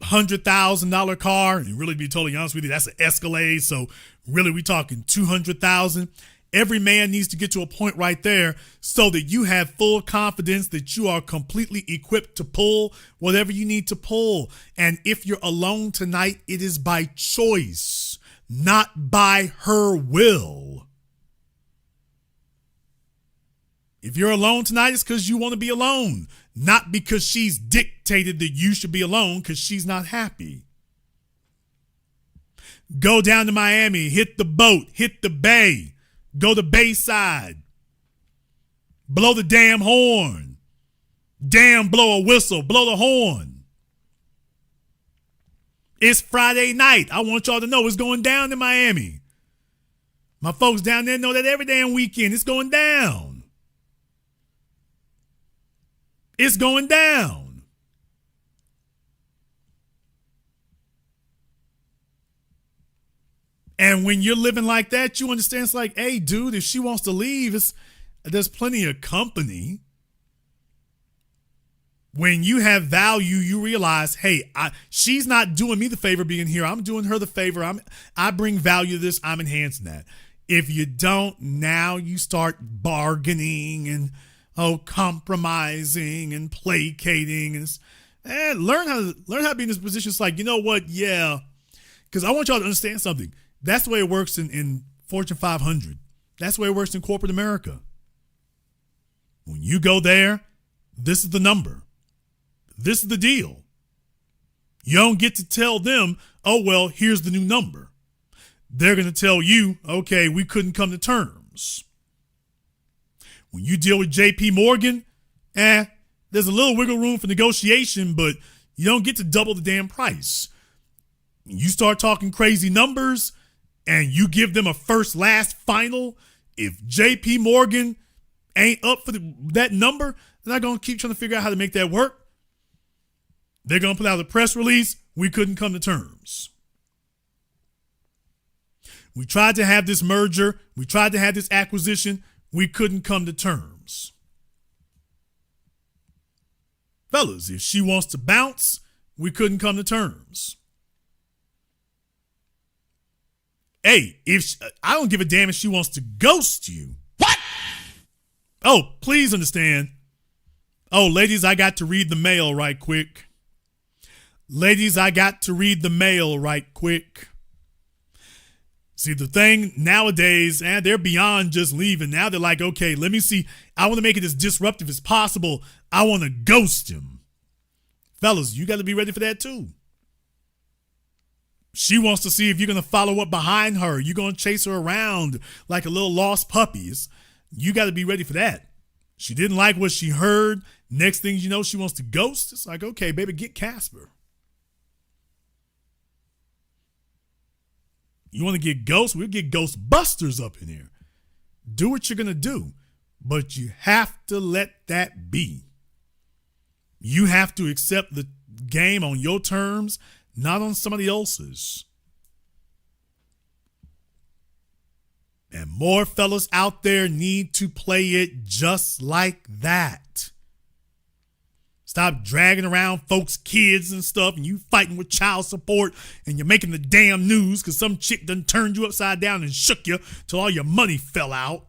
$100,000 car, and really, to be totally honest with you, that's an Escalade. So really, we talking $200,000. Every man needs to get to a point right there so that you have full confidence that you are completely equipped to pull whatever you need to pull. And if you're alone tonight, it is by choice, not by her will. If you're alone tonight, it's because you want to be alone, not because she's dictated that you should be alone because she's not happy. Go down to Miami, hit the boat, hit the bay, go to Bayside, blow the damn horn, blow a whistle, blow the horn. It's Friday night. I want y'all to know it's going down in Miami. My folks down there know that every damn weekend it's going down. It's going down. And when you're living like that, you understand it's like, hey, dude, if she wants to leave, there's plenty of company. When you have value, you realize, hey, she's not doing me the favor being here. I'm doing her the favor. I bring value to this. I'm enhancing that. If you don't, now you start bargaining and compromising and placating and learn how to be in this position. It's like, you know what? Yeah. Because I want y'all to understand something. That's the way it works in Fortune 500. That's the way it works in corporate America. When you go there, this is the number. This is the deal. You don't get to tell them, oh, well, here's the new number. They're going to tell you, okay, we couldn't come to terms. When you deal with JP Morgan, there's a little wiggle room for negotiation, but you don't get to double the damn price. You start talking crazy numbers and you give them a first, last, final. If JP Morgan ain't up for that number, they're not going to keep trying to figure out how to make that work. They're going to put out a press release. We couldn't come to terms. We tried to have this merger. We tried to have this acquisition. We couldn't come to terms. Fellas, if she wants to bounce, we couldn't come to terms. Hey, I don't give a damn if she wants to ghost you. What? Oh, please understand. Oh, ladies, I got to read the mail right quick. Ladies, I got to read the mail right quick. See, the thing nowadays, they're beyond just leaving. Now they're like, okay, let me see. I want to make it as disruptive as possible. I want to ghost him. Fellas, you got to be ready for that too. She wants to see if you're going to follow up behind her. You're going to chase her around like a little lost puppy. You got to be ready for that. She didn't like what she heard. Next thing you know, she wants to ghost. It's like, okay, baby, get Casper. You want to get ghosts? We'll get Ghostbusters up in here. Do what you're going to do, but you have to let that be. You have to accept the game on your terms, not on somebody else's. And more fellas out there need to play it just like that. Stop dragging around folks' kids and stuff, and you fighting with child support, and you're making the damn news because some chick done turned you upside down and shook you till all your money fell out.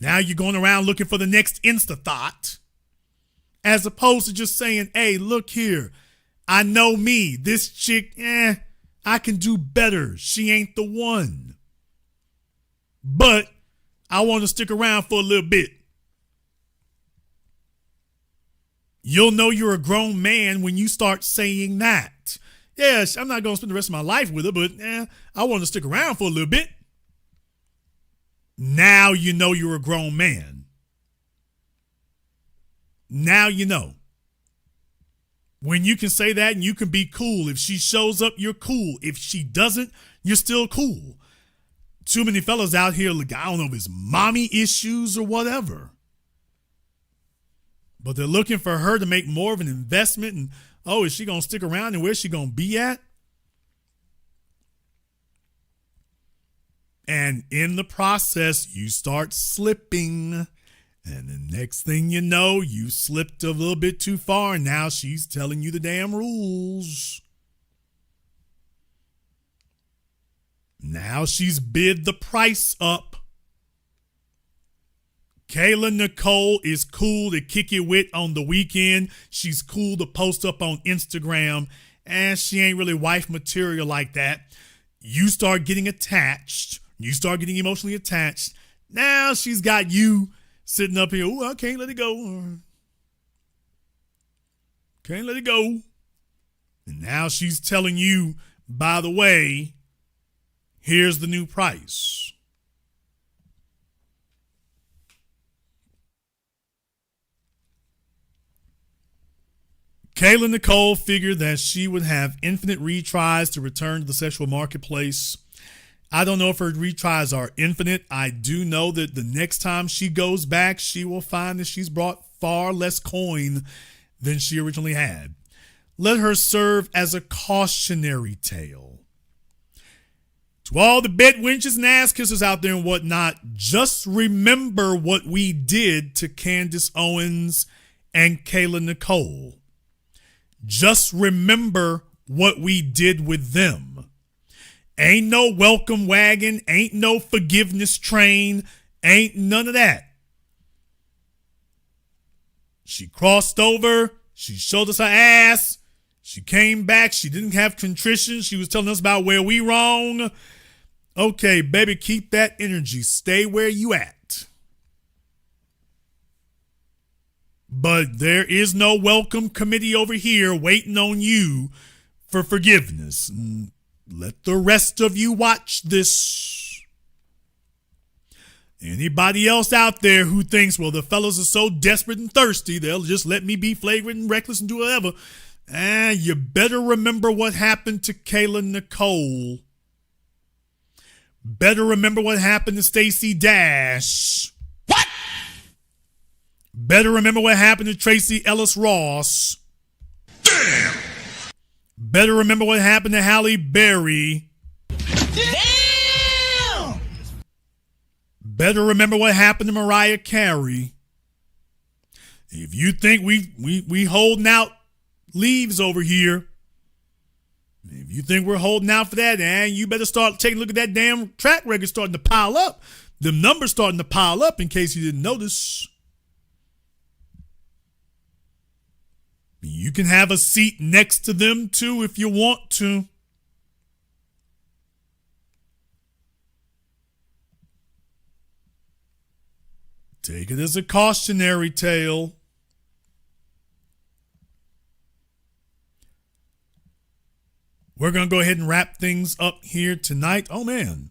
Now you're going around looking for the next Insta-thought, as opposed to just saying, hey, look here, I know me. This chick, I can do better. She ain't the one. But I want to stick around for a little bit. You'll know you're a grown man when you start saying that. Yes, I'm not going to spend the rest of my life with her, but I want to stick around for a little bit. Now you know you're a grown man. Now you know. When you can say that and you can be cool. If she shows up, you're cool. If she doesn't, you're still cool. Too many fellas out here, like, I don't know if it's mommy issues or whatever. But they're looking for her to make more of an investment. And, oh, is she going to stick around and where's she going to be at? And in the process, you start slipping. And the next thing you know, you slipped a little bit too far. And now she's telling you the damn rules. Now she's bid the price up. Kayla Nicole is cool to kick it with on the weekend. She's cool to post up on Instagram. And she ain't really wife material like that. You start getting attached. You start getting emotionally attached. Now she's got you sitting up here. Oh, I can't let it go. Can't let it go. And now she's telling you, by the way, here's the new price. Kayla Nicole figured that she would have infinite retries to return to the sexual marketplace. I don't know if her retries are infinite. I do know that the next time she goes back, she will find that she's brought far less coin than she originally had. Let her serve as a cautionary tale. To all the bed wenches and ass kissers out there and whatnot, just remember what we did to Candace Owens and Kayla Nicole. Just remember what we did with them. Ain't no welcome wagon, ain't no forgiveness train, ain't none of that. She crossed over, she showed us her ass, she came back, she didn't have contrition, she was telling us about where we wrong. Okay, baby, keep that energy, stay where you at. But there is no welcome committee over here waiting on you for forgiveness. Let the rest of you watch this. Anybody else out there who thinks, well, the fellas are so desperate and thirsty, they'll just let me be flagrant and reckless and do whatever. You better remember what happened to Kayla Nicole. Better remember what happened to Stacey Dash. What? Better remember what happened to Tracy Ellis Ross. Damn! Better remember what happened to Halle Berry. Damn! Better remember what happened to Mariah Carey. If you think we holding out leaves over here, if you think we're holding out for that, you better start taking a look at that damn track record starting to pile up. The numbers starting to pile up, in case you didn't notice. You can have a seat next to them too if you want to. Take it as a cautionary tale. We're going to go ahead and wrap things up here tonight. Oh, man.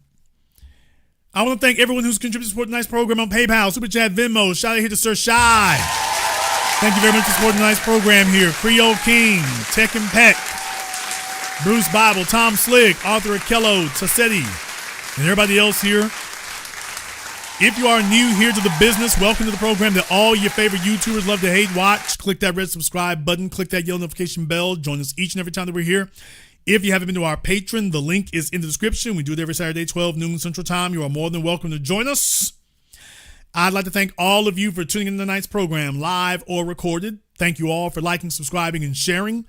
I want to thank everyone who's contributed to support the nice program on PayPal, Super Chat, Venmo. Shout out here to Sir Shy. Thank you very much for supporting the nice program here. Creole King, Tech and Peck, Bruce Bible, Tom Slick, Arthur Akello, Tassetti, and everybody else here. If you are new here to the business, welcome to the program that all your favorite YouTubers love to hate watch. Click that red subscribe button. Click that yellow notification bell. Join us each and every time that we're here. If you haven't been to our Patreon, the link is in the description. We do it every Saturday, 12 noon Central Time. You are more than welcome to join us. I'd like to thank all of you for tuning in to tonight's program, live or recorded. Thank you all for liking, subscribing, and sharing.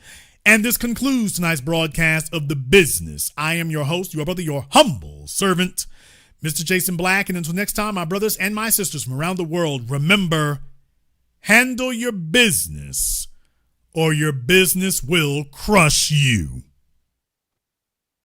And this concludes tonight's broadcast of The Business. I am your host, your brother, your humble servant, Mr. Jason Black. And until next time, my brothers and my sisters from around the world, remember, handle your business or your business will crush you.